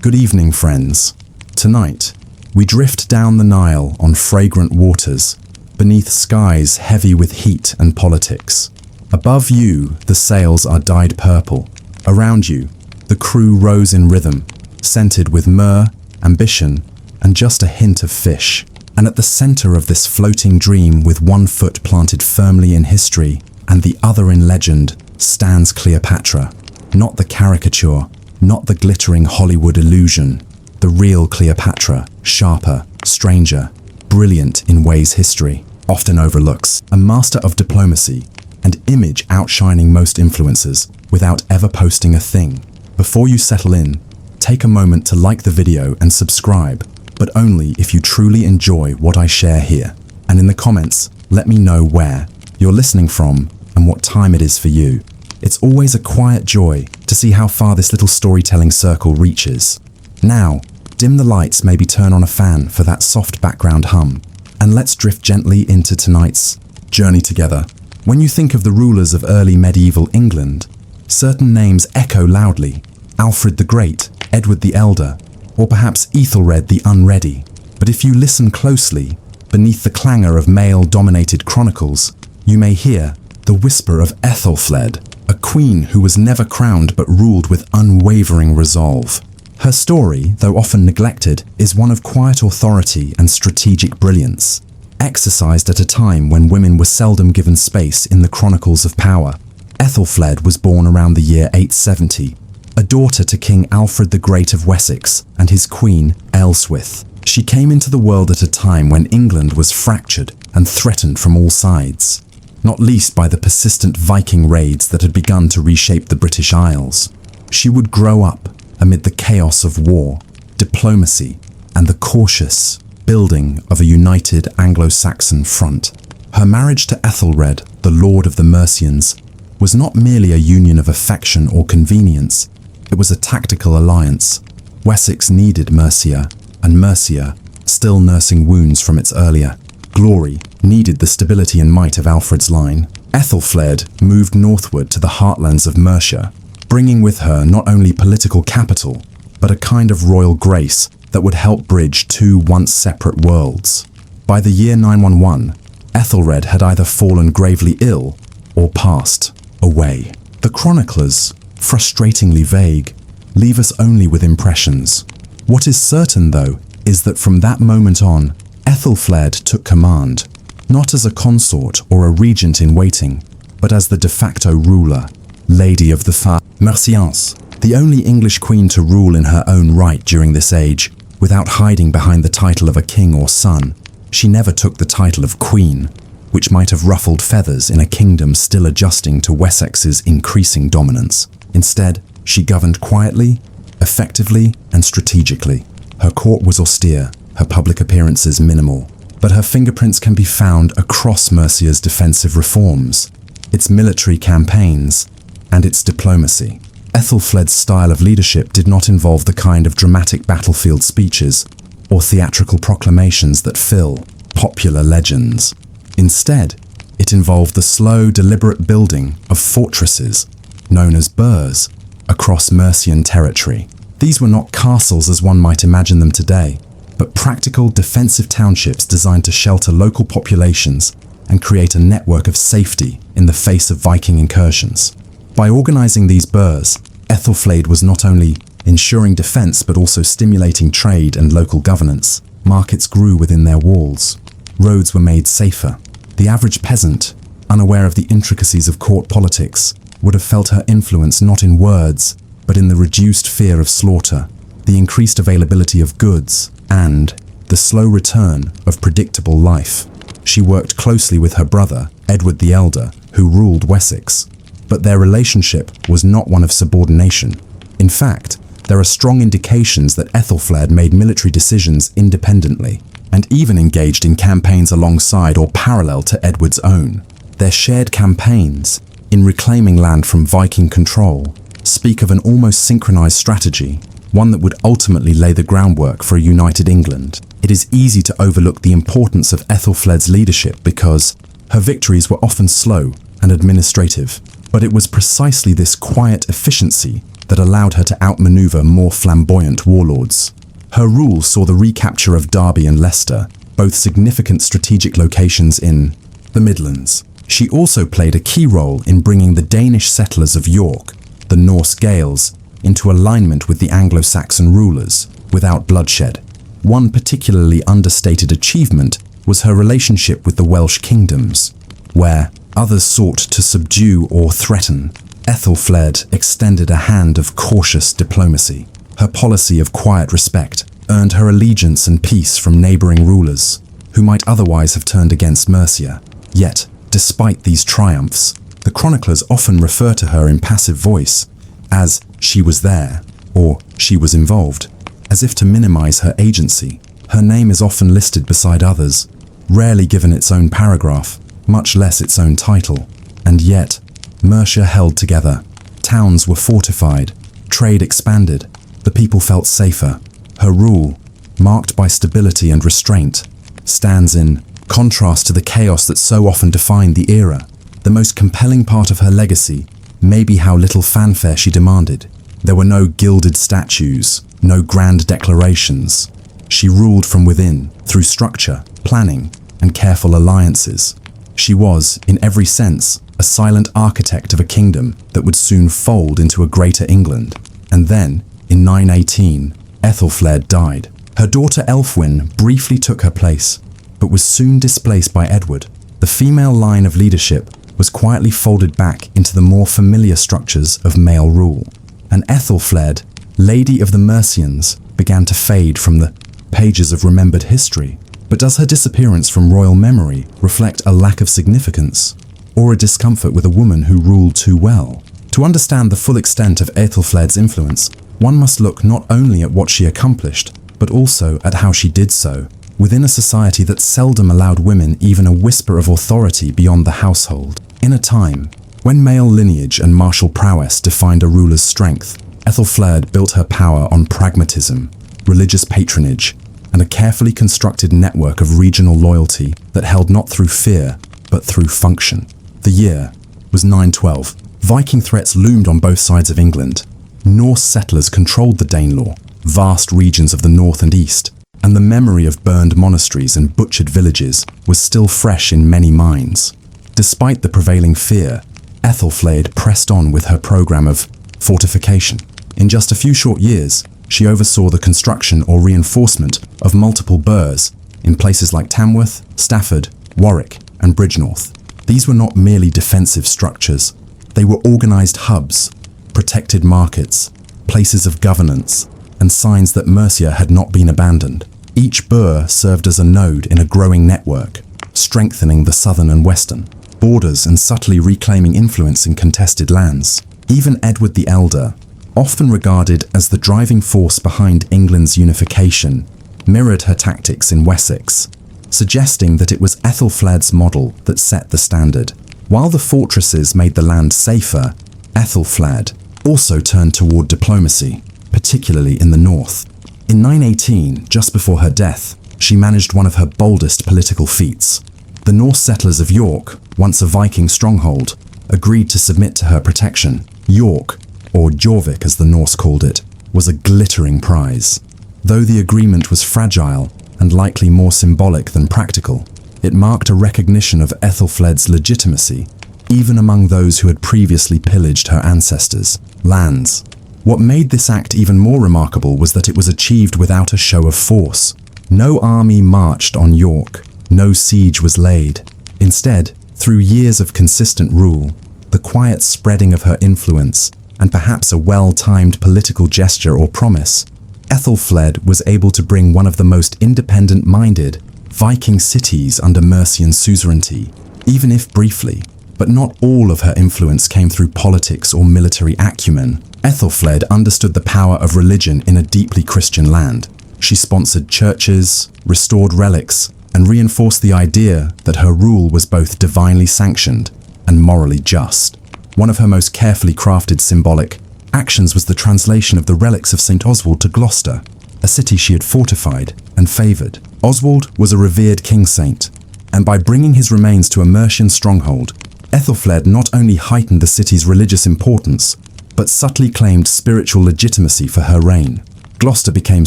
Good evening, friends. Tonight, we drift down the Nile on fragrant waters, beneath skies heavy with heat and politics. Above you, the sails are dyed purple. Around you, the crew rows in rhythm, scented with myrrh, ambition, and just a hint of fish. And at the center of this floating dream, with one foot planted firmly in history and the other in legend, stands Cleopatra. Not the caricature, not the glittering Hollywood illusion. The real Cleopatra, sharper, stranger, brilliant in ways history often overlooks. A master of diplomacy and image outshining most influencers without ever posting a thing. Before you settle in, take a moment to like the video and subscribe, but only if you truly enjoy what I share here. And in the comments, let me know where you're listening from and what time it is for you. It's always a quiet joy to see how far this little storytelling circle reaches. Now, dim the lights, maybe turn on a fan for that soft background hum, and let's drift gently into tonight's journey together. When you think of the rulers of early medieval England, certain names echo loudly: Alfred the Great, Edward the Elder, or perhaps Æthelflæd the Unready. But if you listen closely, beneath the clangor of male-dominated chronicles, you may hear the whisper of Æthelflæd, a queen who was never crowned but ruled with unwavering resolve. Her story, though often neglected, is one of quiet authority and strategic brilliance, exercised at a time when women were seldom given space in the chronicles of power. Æthelflæd was born around the year 870, a daughter to King Alfred the Great of Wessex and his queen, Ealhswith. She came into the world at a time when England was fractured and threatened from all sides, not least by the persistent Viking raids that had begun to reshape the British Isles. She would grow up amid the chaos of war, diplomacy, and the cautious building of a united Anglo-Saxon front. Her marriage to Æthelred, the Lord of the Mercians, was not merely a union of affection or convenience. It was a tactical alliance. Wessex needed Mercia, and Mercia, still nursing wounds from its earlier glory, needed the stability and might of Alfred's line. Æthelflæd moved northward to the heartlands of Mercia, bringing with her not only political capital, but a kind of royal grace that would help bridge two once separate worlds. By the year 911, Æthelred had either fallen gravely ill or passed away. The chroniclers, frustratingly vague, leave us only with impressions. What is certain, though, is that from that moment on, Æthelflæd took command, not as a consort or a regent in waiting, but as the de facto ruler, Lady of the Mercians, the only English queen to rule in her own right during this age, without hiding behind the title of a king or son. She never took the title of queen, which might have ruffled feathers in a kingdom still adjusting to Wessex's increasing dominance. Instead, she governed quietly, effectively, and strategically. Her court was austere, her public appearances minimal, but her fingerprints can be found across Mercia's defensive reforms, its military campaigns, and its diplomacy. Æthelflæd's style of leadership did not involve the kind of dramatic battlefield speeches or theatrical proclamations that fill popular legends. Instead, it involved the slow, deliberate building of fortresses, known as burhs, across Mercian territory. These were not castles as one might imagine them today, but practical defensive townships designed to shelter local populations and create a network of safety in the face of Viking incursions. By organizing these burhs, Æthelflæd was not only ensuring defense but also stimulating trade and local governance. Markets grew within their walls. Roads were made safer. The average peasant, unaware of the intricacies of court politics, would have felt her influence not in words, but in the reduced fear of slaughter, the increased availability of goods, and the slow return of predictable life. She worked closely with her brother, Edward the Elder, who ruled Wessex, but their relationship was not one of subordination. In fact, there are strong indications that Æthelflæd made military decisions independently, and even engaged in campaigns alongside or parallel to Edward's own. Their shared campaigns, in reclaiming land from Viking control, speak of an almost synchronized strategy, one that would ultimately lay the groundwork for a united England. It is easy to overlook the importance of Æthelflæd's leadership because her victories were often slow and administrative, but it was precisely this quiet efficiency that allowed her to outmaneuver more flamboyant warlords. Her rule saw the recapture of Derby and Leicester, both significant strategic locations in the Midlands. She also played a key role in bringing the Danish settlers of York, the Norse Gaels, into alignment with the Anglo-Saxon rulers, without bloodshed. One particularly understated achievement was her relationship with the Welsh kingdoms, where others sought to subdue or threaten. Æthelflæd extended a hand of cautious diplomacy. Her policy of quiet respect earned her allegiance and peace from neighboring rulers, who might otherwise have turned against Mercia. Yet, despite these triumphs, the chroniclers often refer to her in passive voice as "she was there" or "she was involved," as if to minimize her agency. Her name is often listed beside others, rarely given its own paragraph, much less its own title. And yet, Mercia held together. Towns were fortified, trade expanded, the people felt safer. Her rule, marked by stability and restraint, stands in contrast to the chaos that so often defined the era. The most compelling part of her legacy may be how little fanfare she demanded. There were no gilded statues, no grand declarations. She ruled from within, through structure, planning, and careful alliances. She was, in every sense, a silent architect of a kingdom that would soon fold into a greater England. And then, in 918, Æthelflæd died. Her daughter Ælfwine briefly took her place, but was soon displaced by Edward. The female line of leadership was quietly folded back into the more familiar structures of male rule. And Æthelflæd, Lady of the Mercians, began to fade from the pages of remembered history. But does her disappearance from royal memory reflect a lack of significance, or a discomfort with a woman who ruled too well? To understand the full extent of Æthelflæd's influence, one must look not only at what she accomplished, but also at how she did so, within a society that seldom allowed women even a whisper of authority beyond the household. In a time when male lineage and martial prowess defined a ruler's strength, Æthelflæd built her power on pragmatism, religious patronage, and a carefully constructed network of regional loyalty that held not through fear, but through function. The year was 912. Viking threats loomed on both sides of England. Norse settlers controlled the Danelaw, vast regions of the north and east, and the memory of burned monasteries and butchered villages was still fresh in many minds. Despite the prevailing fear, Æthelflæd pressed on with her program of fortification. In just a few short years, she oversaw the construction or reinforcement of multiple burhs in places like Tamworth, Stafford, Warwick, and Bridgnorth. These were not merely defensive structures. They were organized hubs, protected markets, places of governance, and signs that Mercia had not been abandoned. Each burh served as a node in a growing network, strengthening the southern and western borders and subtly reclaiming influence in contested lands. Even Edward the Elder, often regarded as the driving force behind England's unification, mirrored her tactics in Wessex, suggesting that it was Æthelflæd's model that set the standard. While the fortresses made the land safer, Æthelflæd also turned toward diplomacy, particularly in the north. In 918, just before her death, she managed one of her boldest political feats. The Norse settlers of York, once a Viking stronghold, agreed to submit to her protection. York, or Jorvik as the Norse called it, was a glittering prize. Though the agreement was fragile and likely more symbolic than practical, it marked a recognition of Æthelflæd's legitimacy, even among those who had previously pillaged her ancestors' lands. What made this act even more remarkable was that it was achieved without a show of force. No army marched on York, no siege was laid. Instead, through years of consistent rule, the quiet spreading of her influence, and perhaps a well-timed political gesture or promise, Æthelflæd was able to bring one of the most independent-minded Viking cities under Mercian suzerainty, even if briefly. But not all of her influence came through politics or military acumen. Æthelflæd understood the power of religion in a deeply Christian land. She sponsored churches, restored relics, and reinforced the idea that her rule was both divinely sanctioned and morally just. One of her most carefully crafted symbolic actions was the translation of the relics of St. Oswald to Gloucester, a city she had fortified and favoured. Oswald was a revered king saint, and by bringing his remains to a Mercian stronghold, Æthelflæd not only heightened the city's religious importance, but subtly claimed spiritual legitimacy for her reign. Gloucester became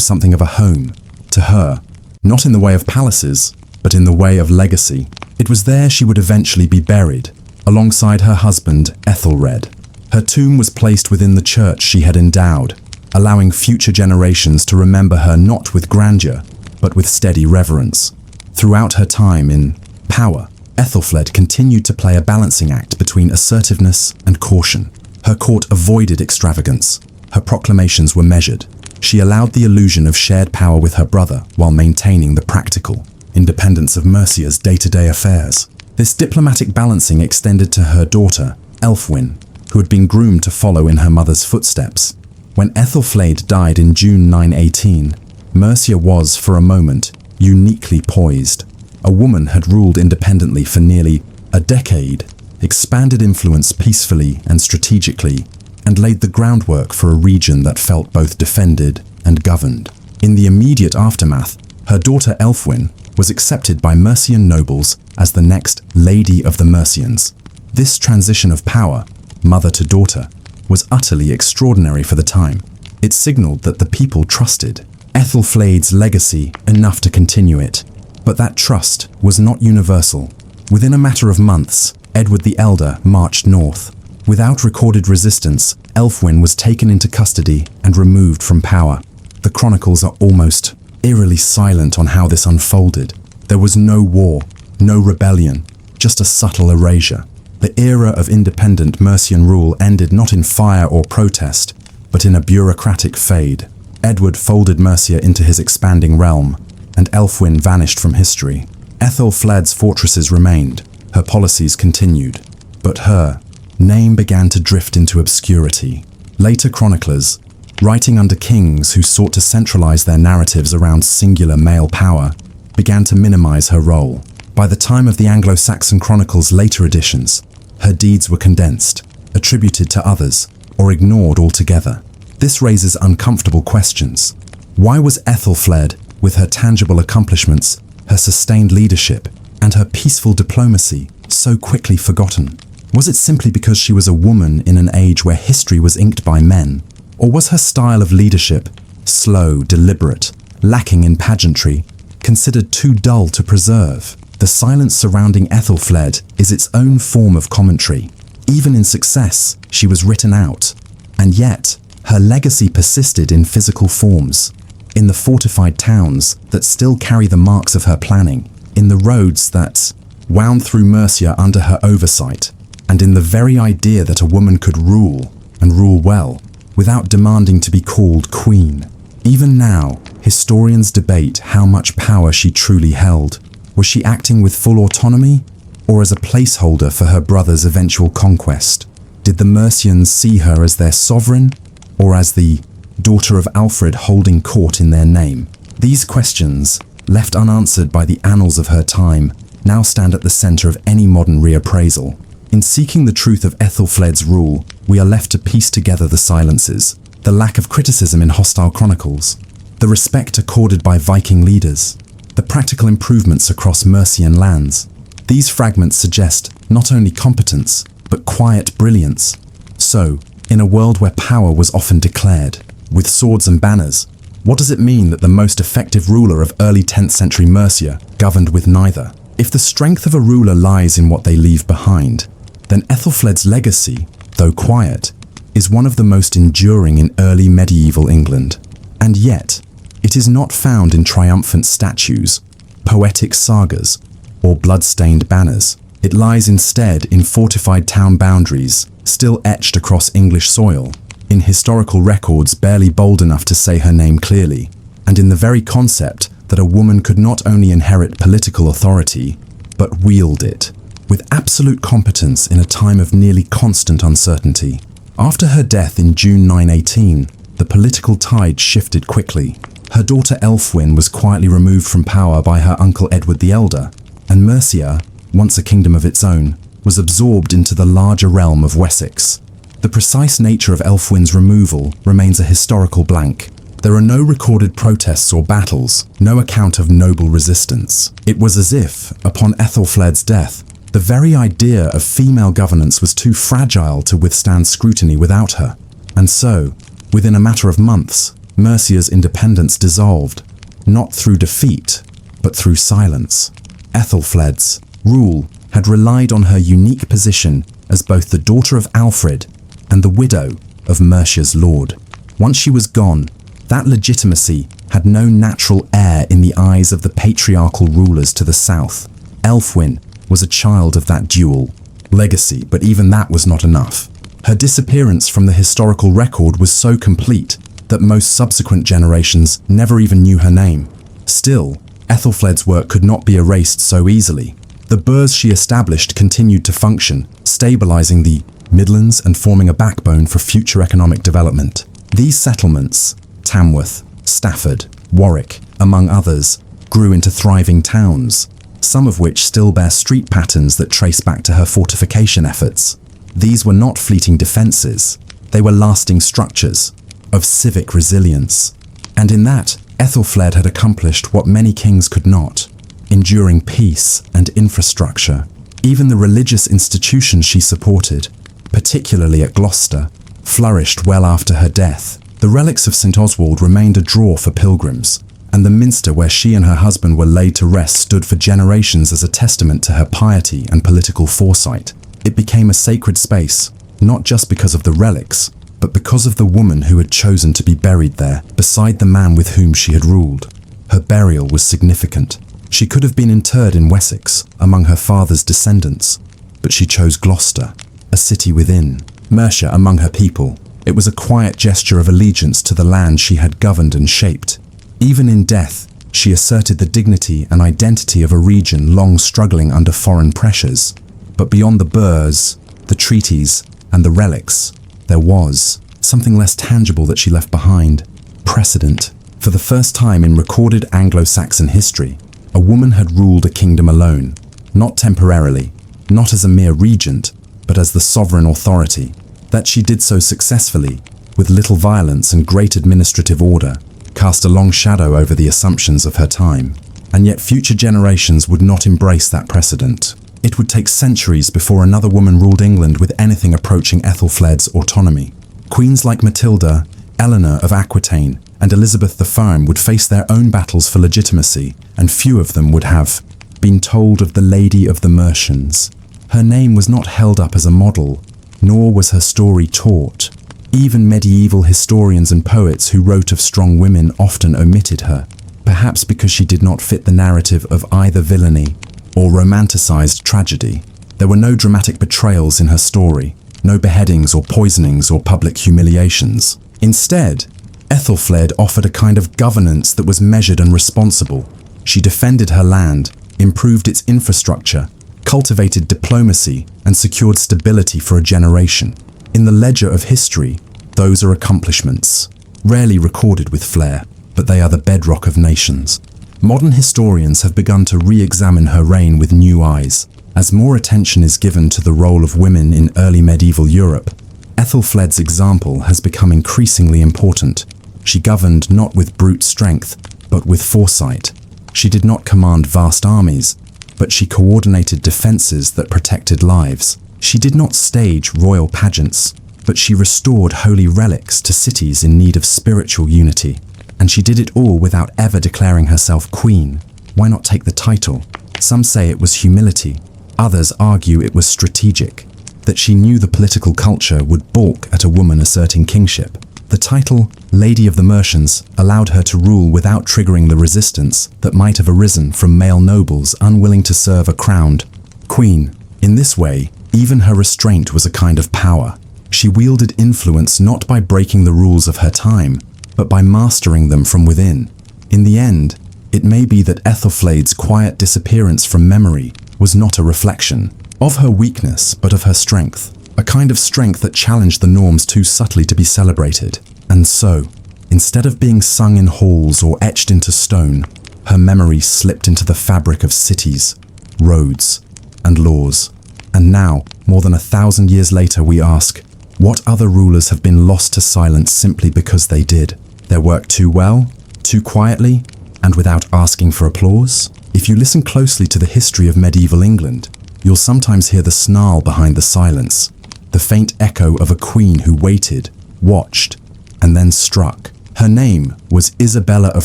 something of a home to her, not in the way of palaces, but in the way of legacy. It was there she would eventually be buried, alongside her husband, Æthelflæd. Her tomb was placed within the church she had endowed, allowing future generations to remember her not with grandeur, but with steady reverence. Throughout her time in power, Æthelflæd continued to play a balancing act between assertiveness and caution. Her court avoided extravagance. Her proclamations were measured. She allowed the illusion of shared power with her brother while maintaining the practical independence of Mercia's day-to-day affairs. This diplomatic balancing extended to her daughter, Ælfwine, who had been groomed to follow in her mother's footsteps. When Æthelflæd died in June 918, Mercia was, for a moment, uniquely poised. A woman had ruled independently for nearly a decade, expanded influence peacefully and strategically, and laid the groundwork for a region that felt both defended and governed. In the immediate aftermath, her daughter Ælfwine was accepted by Mercian nobles as the next Lady of the Mercians. This transition of power, mother to daughter, was utterly extraordinary for the time. It signaled that the people trusted Æthelflæd's legacy enough to continue it. But that trust was not universal. Within a matter of months, Edward the Elder marched north. Without recorded resistance, Ælfwine was taken into custody and removed from power. The chronicles are almost eerily silent on how this unfolded. There was no war, no rebellion, just a subtle erasure. The era of independent Mercian rule ended not in fire or protest, but in a bureaucratic fade. Edward folded Mercia into his expanding realm, and Ælfwine vanished from history. Æthelflæd's fortresses remained, her policies continued, but her name began to drift into obscurity. Later chroniclers, writing under kings who sought to centralize their narratives around singular male power, began to minimize her role. By the time of the Anglo-Saxon Chronicles' later editions, her deeds were condensed, attributed to others, or ignored altogether. This raises uncomfortable questions. Why was Æthelflæd, with her tangible accomplishments, her sustained leadership, and her peaceful diplomacy, so quickly forgotten? Was it simply because she was a woman in an age where history was inked by men? Or was her style of leadership, slow, deliberate, lacking in pageantry, considered too dull to preserve? The silence surrounding Æthelflæd is its own form of commentary. Even in success, she was written out. And yet, her legacy persisted in physical forms, in the fortified towns that still carry the marks of her planning, in the roads that wound through Mercia under her oversight, and in the very idea that a woman could rule, and rule well, without demanding to be called queen. Even now, historians debate how much power she truly held. Was she acting with full autonomy, or as a placeholder for her brother's eventual conquest? Did the Mercians see her as their sovereign, or as the daughter of Alfred holding court in their name? These questions, left unanswered by the annals of her time, now stand at the center of any modern reappraisal. In seeking the truth of Æthelflæd's rule, we are left to piece together the silences, the lack of criticism in hostile chronicles, the respect accorded by Viking leaders, the practical improvements across Mercian lands. These fragments suggest not only competence, but quiet brilliance. So, in a world where power was often declared, with swords and banners, what does it mean that the most effective ruler of early 10th century Mercia governed with neither? If the strength of a ruler lies in what they leave behind, then Æthelflæd's legacy, though quiet, is one of the most enduring in early medieval England. And yet, it is not found in triumphant statues, poetic sagas, or blood-stained banners. It lies instead in fortified town boundaries, still etched across English soil, in historical records barely bold enough to say her name clearly, and in the very concept that a woman could not only inherit political authority, but wield it, with absolute competence in a time of nearly constant uncertainty. After her death in June 918, the political tide shifted quickly. Her daughter Ælfwine was quietly removed from power by her uncle Edward the Elder, and Mercia, once a kingdom of its own, was absorbed into the larger realm of Wessex. The precise nature of Ælfwine's removal remains a historical blank. There are no recorded protests or battles, no account of noble resistance. It was as if, upon Æthelflæd's death, the very idea of female governance was too fragile to withstand scrutiny without her. And so, within a matter of months, Mercia's independence dissolved, not through defeat, but through silence. Æthelflæd's rule had relied on her unique position as both the daughter of Alfred and the widow of Mercia's lord. Once she was gone, that legitimacy had no natural heir in the eyes of the patriarchal rulers to the south. Ælfwine was a child of that dual legacy, but even that was not enough. Her disappearance from the historical record was so complete that most subsequent generations never even knew her name. Still, Æthelflæd's work could not be erased so easily. The burghs she established continued to function, stabilizing the Midlands and forming a backbone for future economic development. These settlements, Tamworth, Stafford, Warwick, among others, grew into thriving towns, some of which still bear street patterns that trace back to her fortification efforts. These were not fleeting defenses, they were lasting structures of civic resilience. And in that, Æthelflæd had accomplished what many kings could not, enduring peace and infrastructure. Even the religious institutions she supported, particularly at Gloucester, flourished well after her death. The relics of St. Oswald remained a draw for pilgrims, and the minster where she and her husband were laid to rest stood for generations as a testament to her piety and political foresight. It became a sacred space, not just because of the relics, but because of the woman who had chosen to be buried there, beside the man with whom she had ruled. Her burial was significant. She could have been interred in Wessex, among her father's descendants, but she chose Gloucester, a city within Mercia among her people. It was a quiet gesture of allegiance to the land she had governed and shaped. Even in death, she asserted the dignity and identity of a region long struggling under foreign pressures. But beyond the burghs, the treaties, and the relics, there was something less tangible that she left behind: precedent. For the first time in recorded Anglo-Saxon history, a woman had ruled a kingdom alone, not temporarily, not as a mere regent, but as the sovereign authority. That she did so successfully, with little violence and great administrative order, cast a long shadow over the assumptions of her time. And yet future generations would not embrace that precedent. It would take centuries before another woman ruled England with anything approaching Æthelflæd's autonomy. Queens like Matilda, Eleanor of Aquitaine, and Elizabeth the Firm would face their own battles for legitimacy, and few of them would have been told of the Lady of the Mercians. Her name was not held up as a model, nor was her story taught. Even medieval historians and poets who wrote of strong women often omitted her, perhaps because she did not fit the narrative of either villainy or romanticized tragedy. There were no dramatic betrayals in her story, no beheadings or poisonings or public humiliations. Instead, Æthelflæd offered a kind of governance that was measured and responsible. She defended her land, improved its infrastructure, cultivated diplomacy, and secured stability for a generation. In the ledger of history, those are accomplishments, rarely recorded with flair, but they are the bedrock of nations. Modern historians have begun to re-examine her reign with new eyes. As more attention is given to the role of women in early medieval Europe, Æthelflæd's example has become increasingly important. She governed not with brute strength, but with foresight. She did not command vast armies, but she coordinated defenses that protected lives. She did not stage royal pageants, but she restored holy relics to cities in need of spiritual unity. And she did it all without ever declaring herself queen. Why not take the title? Some say it was humility. Others argue it was strategic, that she knew the political culture would balk at a woman asserting kingship. The title, Lady of the Mercians, allowed her to rule without triggering the resistance that might have arisen from male nobles unwilling to serve a crowned queen. In this way, even her restraint was a kind of power. She wielded influence not by breaking the rules of her time, but by mastering them from within. In the end, it may be that Æthelflæd's quiet disappearance from memory was not a reflection of her weakness, but of her strength. A kind of strength that challenged the norms too subtly to be celebrated. And so, instead of being sung in halls or etched into stone, her memory slipped into the fabric of cities, roads, and laws. And now, more than 1,000 years later, we ask, what other rulers have been lost to silence simply because they did their work too well, too quietly, and without asking for applause? If you listen closely to the history of medieval England, you'll sometimes hear the snarl behind the silence, the faint echo of a queen who waited, watched, and then struck. Her name was Isabella of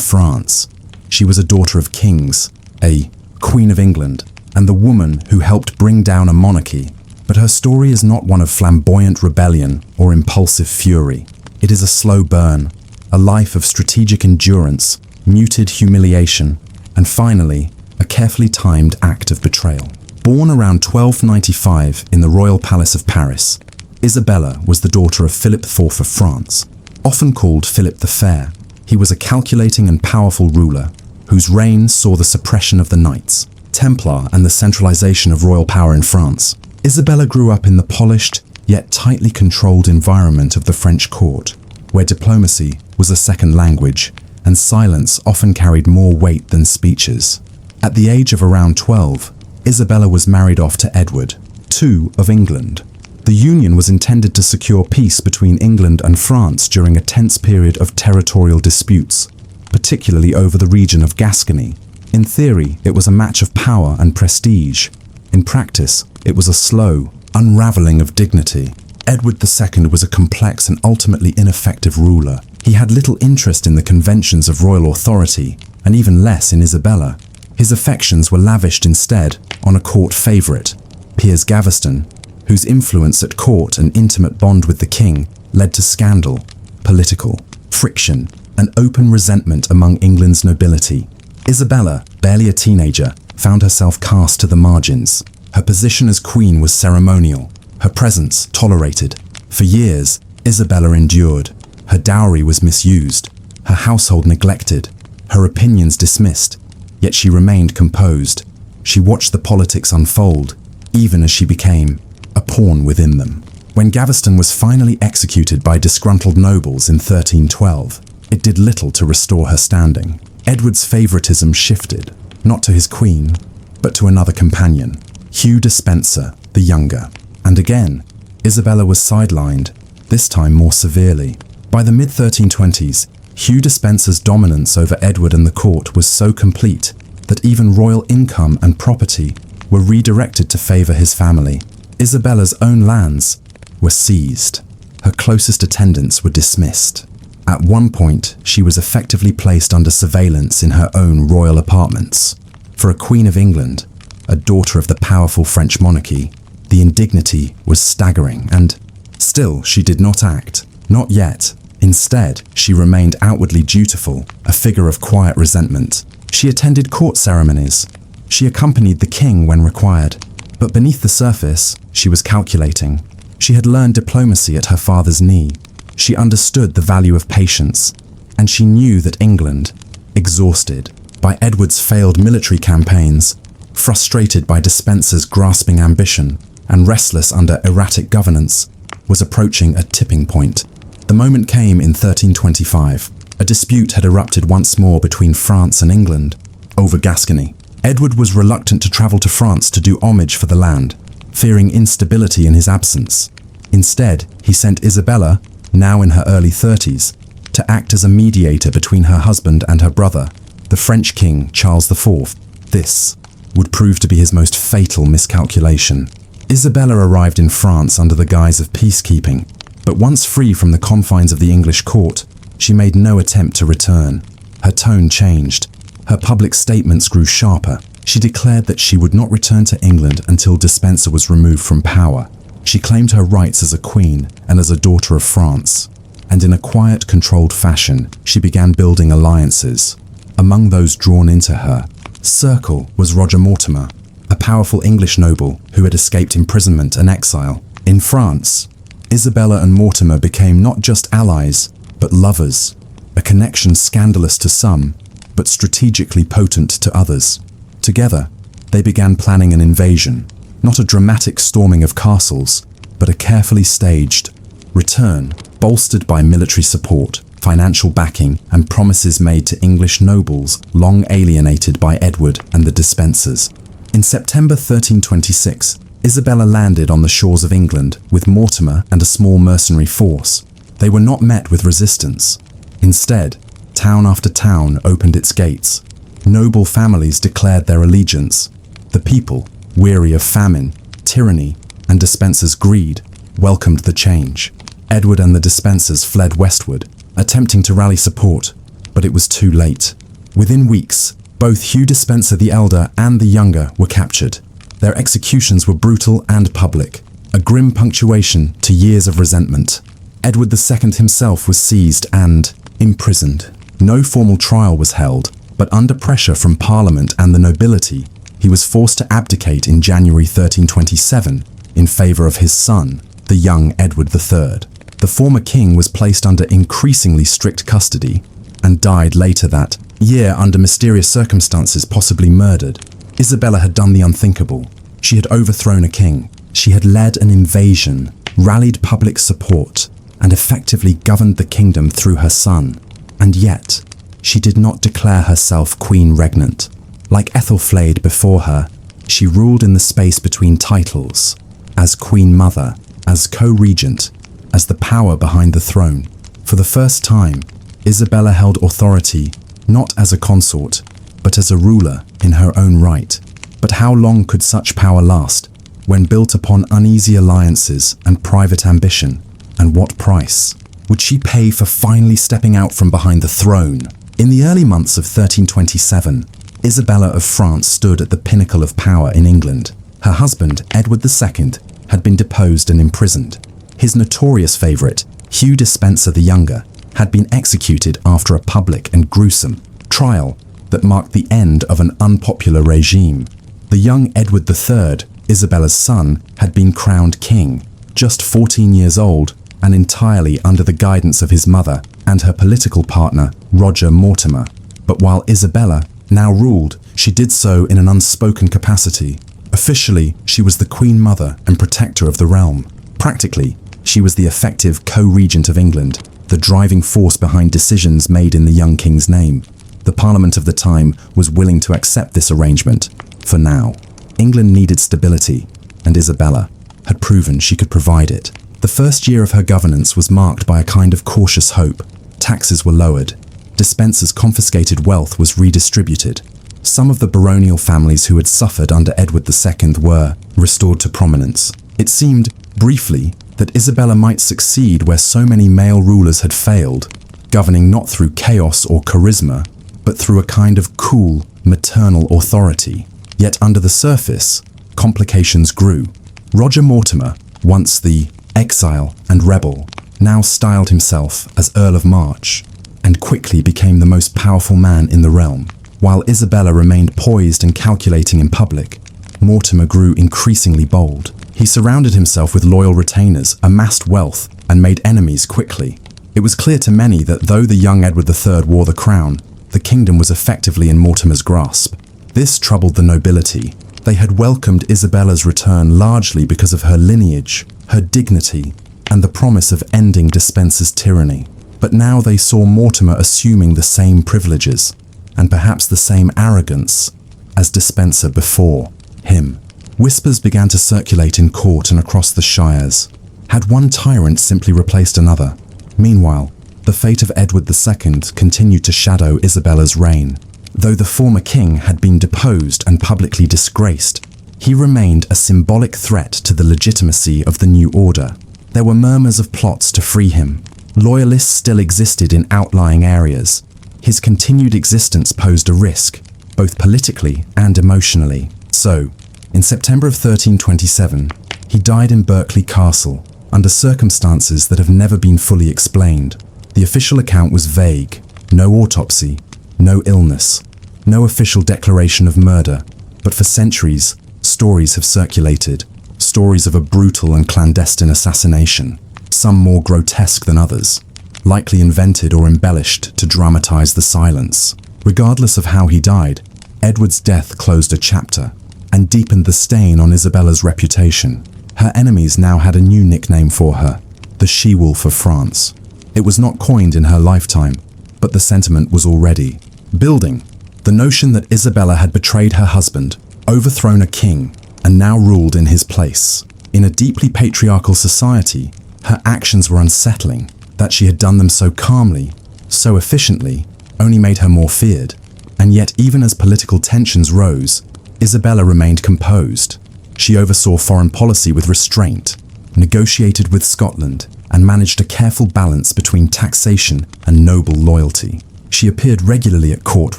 France. She was a daughter of kings, a Queen of England, and the woman who helped bring down a monarchy. But her story is not one of flamboyant rebellion or impulsive fury. It is a slow burn, a life of strategic endurance, muted humiliation, and finally, a carefully timed act of betrayal. Born around 1295 in the royal palace of Paris, Isabella was the daughter of Philip IV of France. Often called Philip the Fair, he was a calculating and powerful ruler whose reign saw the suppression of the Knights Templar and the centralization of royal power in France. Isabella grew up in the polished, yet tightly controlled environment of the French court, where diplomacy was a second language and silence often carried more weight than speeches. At the age of around 12, Isabella was married off to Edward II of England. The union was intended to secure peace between England and France during a tense period of territorial disputes, particularly over the region of Gascony. In theory, it was a match of power and prestige. In practice, it was a slow unraveling of dignity. Edward II was a complex and ultimately ineffective ruler. He had little interest in the conventions of royal authority, and even less in Isabella. His affections were lavished instead on a court favourite, Piers Gaveston, whose influence at court and intimate bond with the king led to scandal, political friction, and open resentment among England's nobility. Isabella, barely a teenager, found herself cast to the margins. Her position as queen was ceremonial, her presence tolerated. For years, Isabella endured. Her dowry was misused, her household neglected, her opinions dismissed, yet she remained composed. She watched the politics unfold, even as she became a pawn within them. When Gaveston was finally executed by disgruntled nobles in 1312, it did little to restore her standing. Edward's favoritism shifted, not to his queen, but to another companion, Hugh Despenser the Younger. And again, Isabella was sidelined, this time more severely. By the mid-1320s, Hugh Despenser's dominance over Edward and the court was so complete that even royal income and property were redirected to favour his family. Isabella's own lands were seized. Her closest attendants were dismissed. At one point, she was effectively placed under surveillance in her own royal apartments. For a Queen of England, a daughter of the powerful French monarchy, the indignity was staggering, and still she did not act. Not yet. Instead, she remained outwardly dutiful, a figure of quiet resentment. She attended court ceremonies. She accompanied the king when required. But beneath the surface, she was calculating. She had learned diplomacy at her father's knee. She understood the value of patience, and she knew that England, exhausted by Edward's failed military campaigns, frustrated by Despenser's grasping ambition, and restless under erratic governance, was approaching a tipping point. The moment came in 1325. A dispute had erupted once more between France and England over Gascony. Edward was reluctant to travel to France to do homage for the land, fearing instability in his absence. Instead, he sent Isabella, now in her early 30s, to act as a mediator between her husband and her brother, the French king Charles IV. This would prove to be his most fatal miscalculation. Isabella arrived in France under the guise of peacekeeping, but once free from the confines of the English court, she made no attempt to return. Her tone changed. Her public statements grew sharper. She declared that she would not return to England until Despenser was removed from power. She claimed her rights as a queen and as a daughter of France. And in a quiet, controlled fashion, she began building alliances. Among those drawn into her circle was Roger Mortimer, a powerful English noble who had escaped imprisonment and exile. In France, Isabella and Mortimer became not just allies, but lovers, a connection scandalous to some, but strategically potent to others. Together, they began planning an invasion, not a dramatic storming of castles, but a carefully staged return, bolstered by military support, financial backing, and promises made to English nobles long alienated by Edward and the Despensers. In September 1326, Isabella landed on the shores of England with Mortimer and a small mercenary force. They were not met with resistance. Instead, town after town opened its gates. Noble families declared their allegiance. The people, weary of famine, tyranny, and Despenser's greed, welcomed the change. Edward and the Despensers fled westward, attempting to rally support, but it was too late. Within weeks, both Hugh Despenser the Elder and the Younger were captured. Their executions were brutal and public, a grim punctuation to years of resentment. Edward II himself was seized and imprisoned. No formal trial was held, but under pressure from Parliament and the nobility, he was forced to abdicate in January 1327 in favour of his son, the young Edward III. The former king was placed under increasingly strict custody and died later that year under mysterious circumstances, possibly murdered. Isabella had done the unthinkable. She had overthrown a king. She had led an invasion, rallied public support, and effectively governed the kingdom through her son. And yet, she did not declare herself queen regnant. Like Æthelflæd before her, she ruled in the space between titles, as queen mother, as co-regent, as the power behind the throne. For the first time, Isabella held authority not as a consort, but as a ruler in her own right. But how long could such power last, when built upon uneasy alliances and private ambition? And what price would she pay for finally stepping out from behind the throne? In the early months of 1327, Isabella of France stood at the pinnacle of power in England. Her husband, Edward II, had been deposed and imprisoned. His notorious favourite, Hugh Despenser the Younger, had been executed after a public and gruesome trial that marked the end of an unpopular regime. The young Edward III, Isabella's son, had been crowned king, just 14 years old and entirely under the guidance of his mother and her political partner, Roger Mortimer. But while Isabella now ruled, she did so in an unspoken capacity. Officially, she was the Queen Mother and protector of the realm. Practically, she was the effective co-regent of England, the driving force behind decisions made in the young king's name. The Parliament of the time was willing to accept this arrangement, for now. England needed stability, and Isabella had proven she could provide it. The first year of her governance was marked by a kind of cautious hope. Taxes were lowered. Despenser's confiscated wealth was redistributed. Some of the baronial families who had suffered under Edward II were restored to prominence. It seemed, briefly, that Isabella might succeed where so many male rulers had failed, governing not through chaos or charisma, but through a kind of cool, maternal authority. Yet under the surface, complications grew. Roger Mortimer, once the exile and rebel, now styled himself as Earl of March, and quickly became the most powerful man in the realm. While Isabella remained poised and calculating in public, Mortimer grew increasingly bold. He surrounded himself with loyal retainers, amassed wealth, and made enemies quickly. It was clear to many that though the young Edward III wore the crown, the kingdom was effectively in Mortimer's grasp. This troubled the nobility. They had welcomed Isabella's return largely because of her lineage, her dignity, and the promise of ending Despenser's tyranny. But now they saw Mortimer assuming the same privileges, and perhaps the same arrogance, as Despenser before him. Whispers began to circulate in court and across the shires. Had one tyrant simply replaced another? Meanwhile, the fate of Edward II continued to shadow Isabella's reign. Though the former king had been deposed and publicly disgraced, he remained a symbolic threat to the legitimacy of the new order. There were murmurs of plots to free him. Loyalists still existed in outlying areas. His continued existence posed a risk, both politically and emotionally. So, in September of 1327, he died in Berkeley Castle, under circumstances that have never been fully explained. The official account was vague. No autopsy, no illness, no official declaration of murder. But for centuries, stories have circulated. Stories of a brutal and clandestine assassination, some more grotesque than others, likely invented or embellished to dramatize the silence. Regardless of how he died, Edward's death closed a chapter and deepened the stain on Isabella's reputation. Her enemies now had a new nickname for her, the She-Wolf of France. It was not coined in her lifetime, but the sentiment was already building. The notion that Isabella had betrayed her husband, overthrown a king, and now ruled in his place. In a deeply patriarchal society, her actions were unsettling. That she had done them so calmly, so efficiently, only made her more feared. And yet, even as political tensions rose, Isabella remained composed. She oversaw foreign policy with restraint, negotiated with Scotland, and managed a careful balance between taxation and noble loyalty. She appeared regularly at court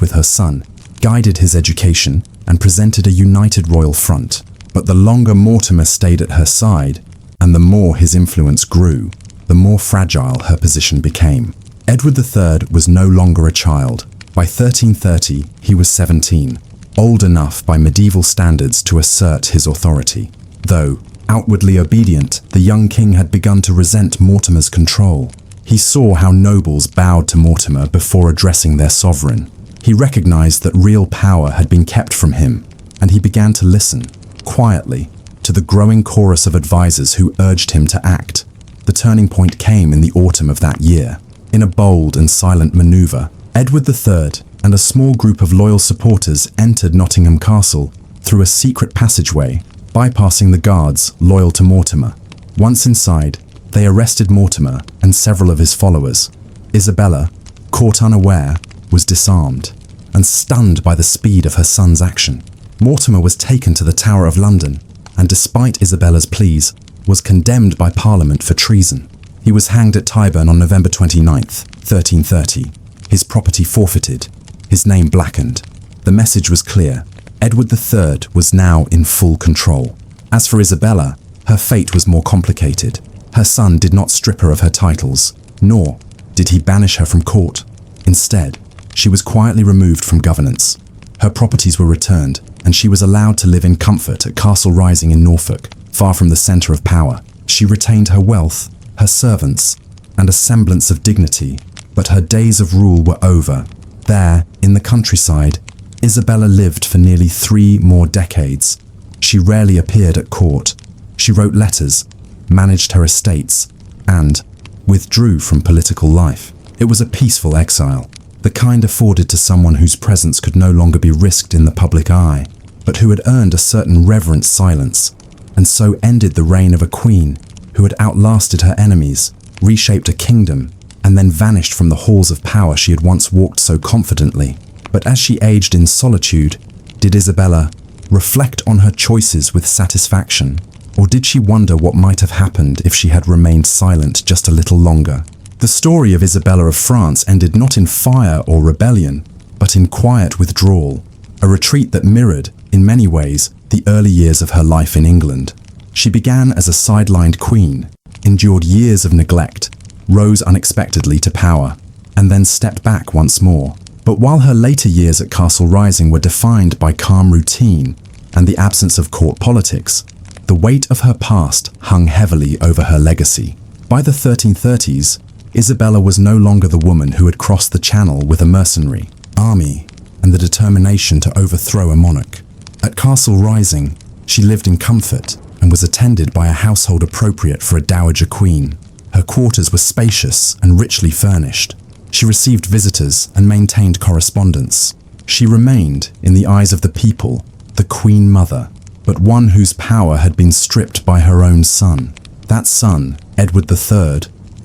with her son, guided his education, and presented a united royal front. But the longer Mortimer stayed at her side, and the more his influence grew, the more fragile her position became. Edward III was no longer a child. By 1330, he was 17, old enough by medieval standards to assert his authority. Though outwardly obedient, the young king had begun to resent Mortimer's control. He saw how nobles bowed to Mortimer before addressing their sovereign. He recognized that real power had been kept from him, and he began to listen, quietly, to the growing chorus of advisors who urged him to act. The turning point came in the autumn of that year. In a bold and silent maneuver, Edward III and a small group of loyal supporters entered Nottingham Castle through a secret passageway, bypassing the guards loyal to Mortimer. Once inside, they arrested Mortimer and several of his followers. Isabella, caught unaware, was disarmed and stunned by the speed of her son's action. Mortimer was taken to the Tower of London and, despite Isabella's pleas, was condemned by Parliament for treason. He was hanged at Tyburn on November 29th, 1330. His property forfeited, his name blackened. The message was clear. Edward III was now in full control. As for Isabella, her fate was more complicated. Her son did not strip her of her titles, nor did he banish her from court. Instead, she was quietly removed from governance. Her properties were returned, and she was allowed to live in comfort at Castle Rising in Norfolk, far from the centre of power. She retained her wealth, her servants, and a semblance of dignity, but her days of rule were over. There, in the countryside, Isabella lived for nearly 3 more decades. She rarely appeared at court. She wrote letters, managed her estates, and withdrew from political life. It was a peaceful exile, the kind afforded to someone whose presence could no longer be risked in the public eye, but who had earned a certain reverent silence, and so ended the reign of a queen who had outlasted her enemies, reshaped a kingdom, and then vanished from the halls of power she had once walked so confidently. But as she aged in solitude, did Isabella reflect on her choices with satisfaction, or did she wonder what might have happened if she had remained silent just a little longer? The story of Isabella of France ended not in fire or rebellion, but in quiet withdrawal, a retreat that mirrored, in many ways, the early years of her life in England. She began as a sidelined queen, endured years of neglect, rose unexpectedly to power, and then stepped back once more. But while her later years at Castle Rising were defined by calm routine and the absence of court politics, the weight of her past hung heavily over her legacy. By the 1330s, Isabella was no longer the woman who had crossed the Channel with a mercenary army and the determination to overthrow a monarch. At Castle Rising, she lived in comfort and was attended by a household appropriate for a dowager queen. Her quarters were spacious and richly furnished. She received visitors and maintained correspondence. She remained, in the eyes of the people, the Queen Mother, but one whose power had been stripped by her own son. That son, Edward III,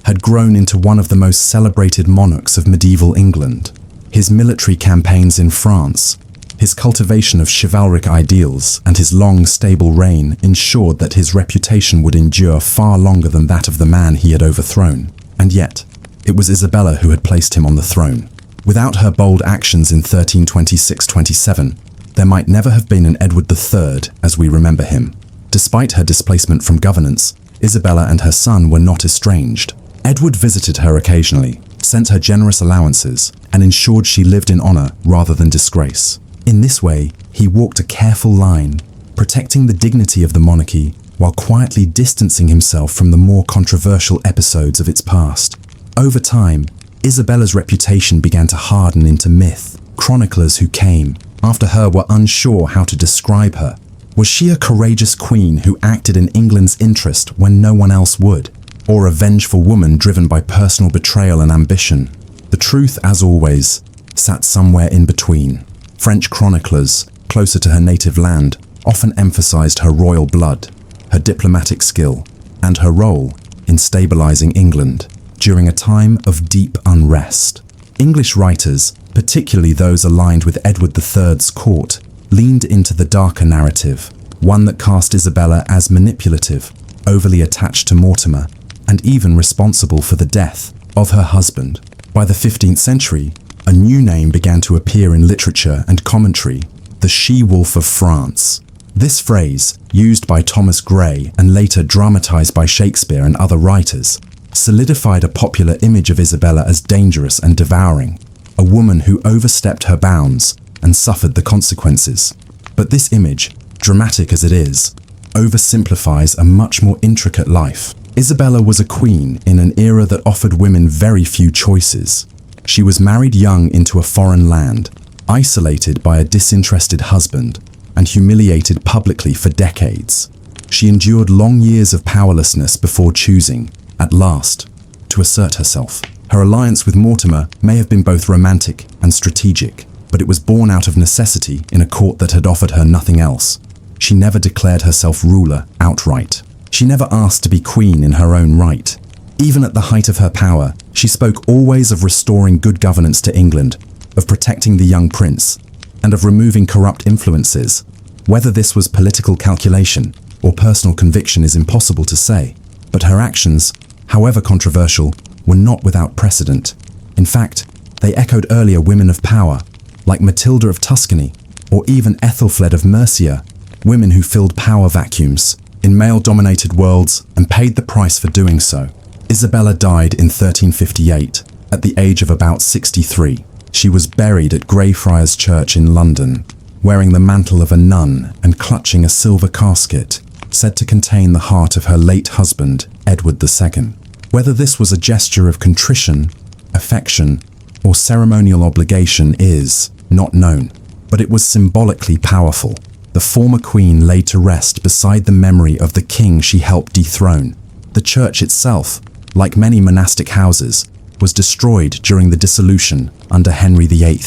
had grown into one of the most celebrated monarchs of medieval England. His military campaigns in France, his cultivation of chivalric ideals, and his long, stable reign ensured that his reputation would endure far longer than that of the man he had overthrown. And yet, it was Isabella who had placed him on the throne. Without her bold actions in 1326-27, there might never have been an Edward III as we remember him. Despite her displacement from governance, Isabella and her son were not estranged. Edward visited her occasionally, sent her generous allowances, and ensured she lived in honor rather than disgrace. In this way, he walked a careful line, protecting the dignity of the monarchy while quietly distancing himself from the more controversial episodes of its past. Over time, Isabella's reputation began to harden into myth. Chroniclers who came after her were unsure how to describe her. Was she a courageous queen who acted in England's interest when no one else would? Or a vengeful woman driven by personal betrayal and ambition? The truth, as always, sat somewhere in between. French chroniclers, closer to her native land, often emphasized her royal blood, her diplomatic skill, and her role in stabilizing England during a time of deep unrest. English writers, particularly those aligned with Edward III's court, leaned into the darker narrative, one that cast Isabella as manipulative, overly attached to Mortimer, and even responsible for the death of her husband. By the 15th century, a new name began to appear in literature and commentary: the she-wolf of France. This phrase, used by Thomas Gray and later dramatized by Shakespeare and other writers, solidified a popular image of Isabella as dangerous and devouring, a woman who overstepped her bounds and suffered the consequences. But this image, dramatic as it is, oversimplifies a much more intricate life. Isabella was a queen in an era that offered women very few choices. She was married young into a foreign land, isolated by a disinterested husband, and humiliated publicly for decades. She endured long years of powerlessness before choosing, at last, to assert herself. Her alliance with Mortimer may have been both romantic and strategic, but it was born out of necessity in a court that had offered her nothing else. She never declared herself ruler outright. She never asked to be queen in her own right. Even at the height of her power, she spoke always of restoring good governance to England, of protecting the young prince, and of removing corrupt influences. Whether this was political calculation or personal conviction is impossible to say, but her actions, however controversial, were not without precedent. In fact, they echoed earlier women of power, like Matilda of Tuscany, or even Æthelflæd of Mercia, women who filled power vacuums in male-dominated worlds and paid the price for doing so. Isabella died in 1358, at the age of about 63. She was buried at Greyfriars Church in London, wearing the mantle of a nun and clutching a silver casket, said to contain the heart of her late husband, Edward II. Whether this was a gesture of contrition, affection, or ceremonial obligation is not known, but it was symbolically powerful. The former queen lay to rest beside the memory of the king she helped dethrone. The church itself, like many monastic houses, was destroyed during the dissolution under Henry VIII.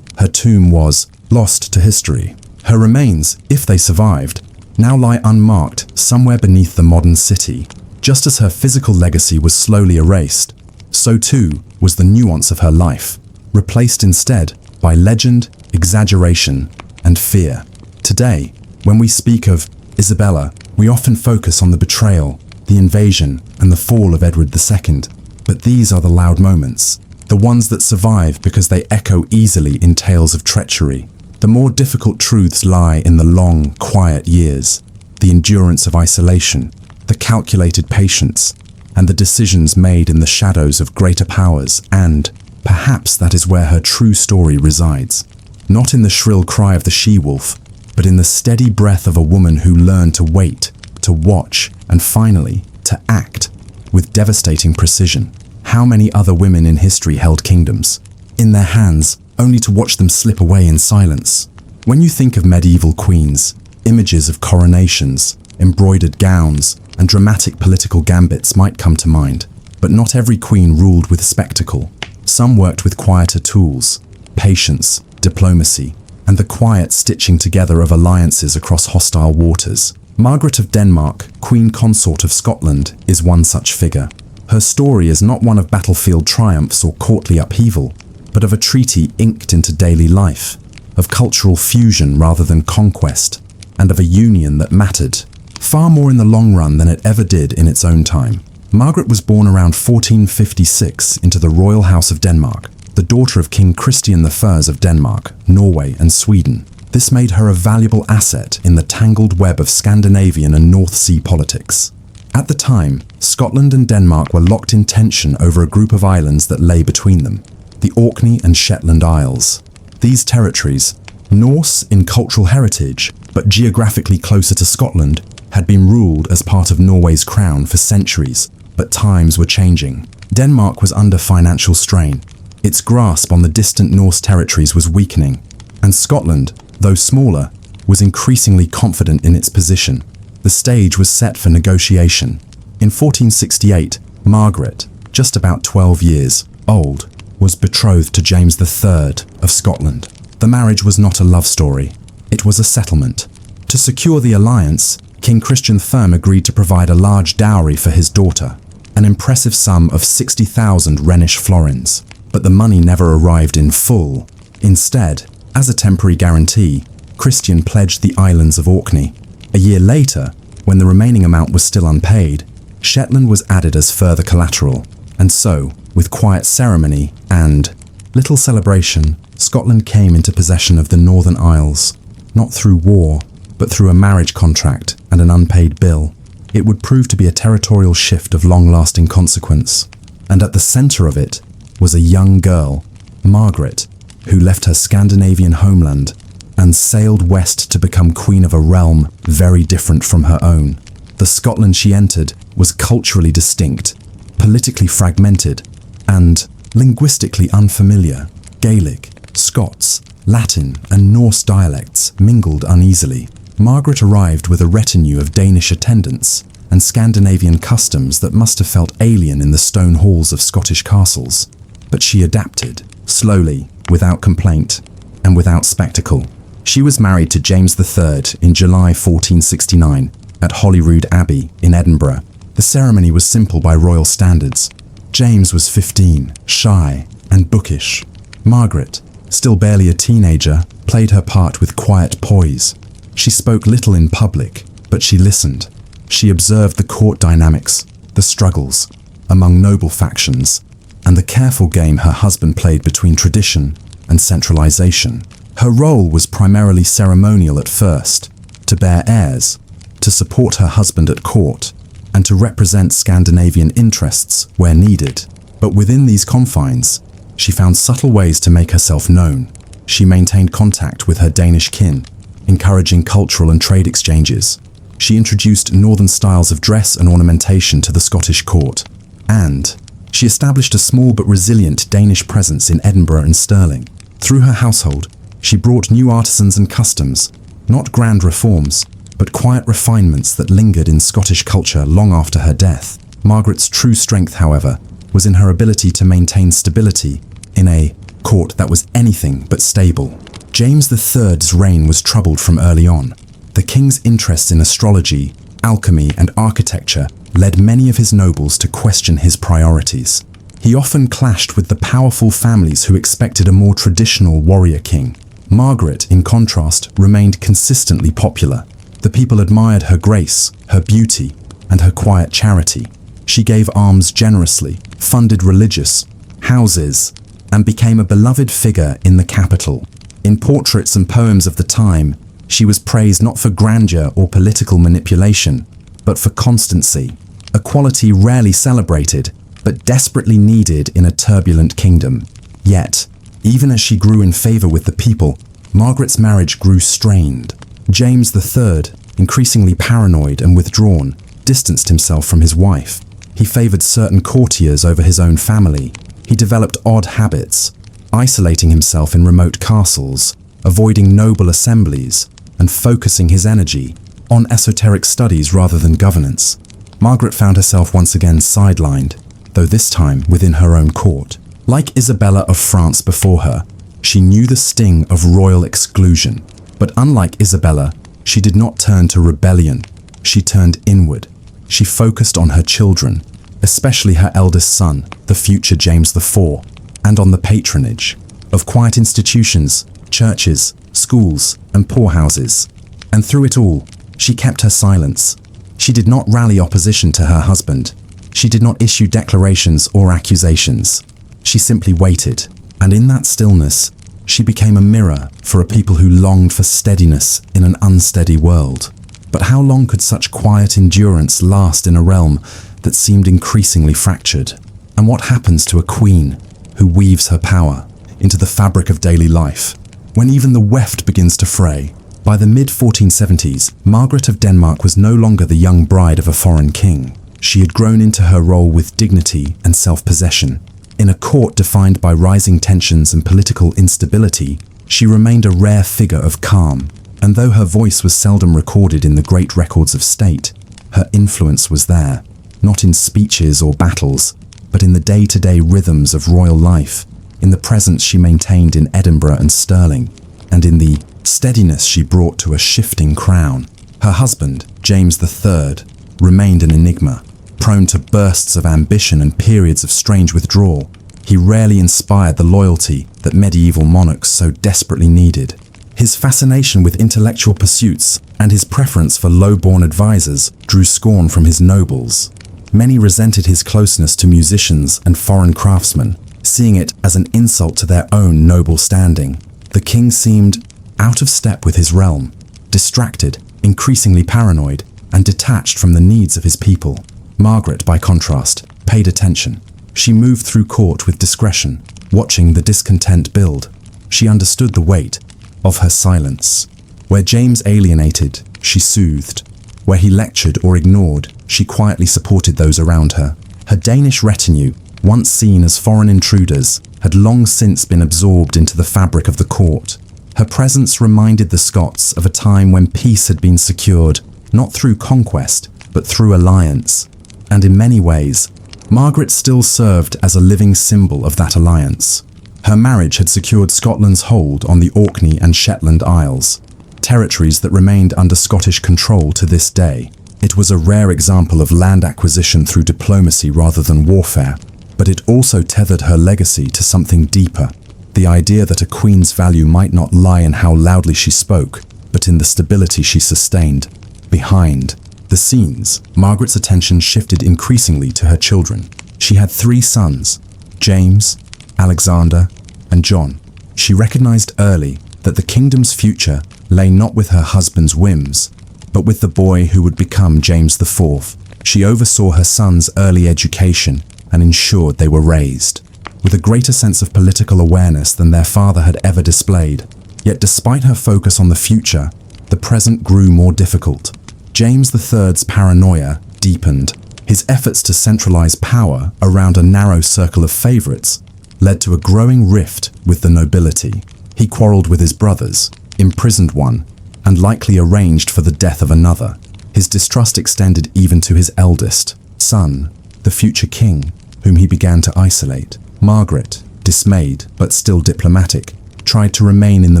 Her tomb was lost to history. Her remains, if they survived, now lie unmarked somewhere beneath the modern city. Just as her physical legacy was slowly erased, so too was the nuance of her life, replaced instead by legend, exaggeration, and fear. Today, when we speak of Isabella, we often focus on the betrayal, the invasion, and the fall of Edward II. But these are the loud moments, the ones that survive because they echo easily in tales of treachery. The more difficult truths lie in the long, quiet years, the endurance of isolation, the calculated patience, and the decisions made in the shadows of greater powers, and perhaps that is where her true story resides. Not in the shrill cry of the she-wolf, but in the steady breath of a woman who learned to wait, to watch, and finally, to act with devastating precision. How many other women in history held kingdoms in their hands, only to watch them slip away in silence? When you think of medieval queens, images of coronations, embroidered gowns, and dramatic political gambits might come to mind. But not every queen ruled with spectacle. Some worked with quieter tools, patience, diplomacy, and the quiet stitching together of alliances across hostile waters. Margaret of Denmark, Queen Consort of Scotland, is one such figure. Her story is not one of battlefield triumphs or courtly upheaval, but of a treaty inked into daily life, of cultural fusion rather than conquest, and of a union that mattered far more in the long run than it ever did in its own time. Margaret was born around 1456 into the royal house of Denmark, the daughter of King Christian I of Denmark, Norway, and Sweden. This made her a valuable asset in the tangled web of Scandinavian and North Sea politics. At the time, Scotland and Denmark were locked in tension over a group of islands that lay between them, the Orkney and Shetland Isles. These territories, Norse in cultural heritage, but geographically closer to Scotland, had been ruled as part of Norway's crown for centuries, but times were changing. Denmark was under financial strain. Its grasp on the distant Norse territories was weakening, and Scotland, though smaller, was increasingly confident in its position. The stage was set for negotiation. In 1468, Margaret, just about 12 years old, was betrothed to James III of Scotland. The marriage was not a love story. It was a settlement. To secure the alliance, King Christian III agreed to provide a large dowry for his daughter, an impressive sum of 60,000 Rhenish florins. But the money never arrived in full. Instead, as a temporary guarantee, Christian pledged the islands of Orkney. A year later, when the remaining amount was still unpaid, Shetland was added as further collateral, and so, with quiet ceremony and little celebration, Scotland came into possession of the Northern Isles, not through war, but through a marriage contract and an unpaid bill. It would prove to be a territorial shift of long-lasting consequence, and at the centre of it was a young girl, Margaret, who left her Scandinavian homeland and sailed west to become queen of a realm very different from her own. The Scotland she entered was culturally distinct, politically fragmented, and linguistically unfamiliar. Gaelic, Scots, Latin, and Norse dialects mingled uneasily. Margaret arrived with a retinue of Danish attendants and Scandinavian customs that must have felt alien in the stone halls of Scottish castles. But she adapted, slowly, without complaint, and without spectacle. She was married to James III in July 1469 at Holyrood Abbey in Edinburgh. The ceremony was simple by royal standards. James was 15, shy, and bookish. Margaret, still barely a teenager, played her part with quiet poise. She spoke little in public, but she listened. She observed the court dynamics, the struggles among noble factions, and the careful game her husband played between tradition and centralization. Her role was primarily ceremonial at first, to bear heirs, to support her husband at court, and to represent Scandinavian interests where needed. But within these confines, she found subtle ways to make herself known. She maintained contact with her Danish kin, encouraging cultural and trade exchanges. She introduced northern styles of dress and ornamentation to the Scottish court, and she established a small but resilient Danish presence in Edinburgh and Stirling. Through her household, she brought new artisans and customs, not grand reforms, but quiet refinements that lingered in Scottish culture long after her death. Margaret's true strength, however, was in her ability to maintain stability in a court that was anything but stable. James III's reign was troubled from early on. The king's interests in astrology, alchemy, and architecture led many of his nobles to question his priorities. He often clashed with the powerful families who expected a more traditional warrior king. Margaret, in contrast, remained consistently popular. The people admired her grace, her beauty, and her quiet charity. She gave alms generously, funded religious houses, and became a beloved figure in the capital. In portraits and poems of the time, she was praised not for grandeur or political manipulation, but for constancy, a quality rarely celebrated, but desperately needed in a turbulent kingdom. Yet, even as she grew in favor with the people, Margaret's marriage grew strained. James III, increasingly paranoid and withdrawn, distanced himself from his wife. He favored certain courtiers over his own family. He developed odd habits, isolating himself in remote castles, avoiding noble assemblies, and focusing his energy on esoteric studies rather than governance. Margaret found herself once again sidelined, though this time within her own court. Like Isabella of France before her, she knew the sting of royal exclusion. But unlike Isabella, she did not turn to rebellion. She turned inward. She focused on her children, especially her eldest son, the future James IV, and on the patronage of quiet institutions, churches, schools, and poorhouses. And through it all, she kept her silence. She did not rally opposition to her husband. She did not issue declarations or accusations. She simply waited, and in that stillness, she became a mirror for a people who longed for steadiness in an unsteady world. But how long could such quiet endurance last in a realm that seemed increasingly fractured? And what happens to a queen who weaves her power into the fabric of daily life, when even the weft begins to fray? By the mid-1470s, Margaret of Denmark was no longer the young bride of a foreign king. She had grown into her role with dignity and self-possession. In a court defined by rising tensions and political instability, she remained a rare figure of calm, and though her voice was seldom recorded in the great records of state, her influence was there, not in speeches or battles, but in the day-to-day rhythms of royal life, in the presence she maintained in Edinburgh and Stirling, and in the steadiness she brought to a shifting crown. Her husband, James III, remained an enigma. Prone to bursts of ambition and periods of strange withdrawal, he rarely inspired the loyalty that medieval monarchs so desperately needed. His fascination with intellectual pursuits and his preference for low-born advisors drew scorn from his nobles. Many resented his closeness to musicians and foreign craftsmen, seeing it as an insult to their own noble standing. The king seemed out of step with his realm, distracted, increasingly paranoid, and detached from the needs of his people. Margaret, by contrast, paid attention. She moved through court with discretion, watching the discontent build. She understood the weight of her silence. Where James alienated, she soothed. Where he lectured or ignored, she quietly supported those around her. Her Danish retinue, once seen as foreign intruders, had long since been absorbed into the fabric of the court. Her presence reminded the Scots of a time when peace had been secured, not through conquest, but through alliance. And in many ways, Margaret still served as a living symbol of that alliance. Her marriage had secured Scotland's hold on the Orkney and Shetland Isles, territories that remained under Scottish control to this day. It was a rare example of land acquisition through diplomacy rather than warfare, but it also tethered her legacy to something deeper. The idea that a queen's value might not lie in how loudly she spoke, but in the stability she sustained. Behind the scenes, Margaret's attention shifted increasingly to her children. She had 3 sons, James, Alexander, and John. She recognized early that the kingdom's future lay not with her husband's whims, but with the boy who would become James IV. She oversaw her sons' early education and ensured they were raised with a greater sense of political awareness than their father had ever displayed. Yet despite her focus on the future, the present grew more difficult. James III's paranoia deepened. His efforts to centralize power around a narrow circle of favorites led to a growing rift with the nobility. He quarreled with his brothers, imprisoned one, and likely arranged for the death of another. His distrust extended even to his eldest son, the future king, whom he began to isolate. Margaret, dismayed but still diplomatic, tried to remain in the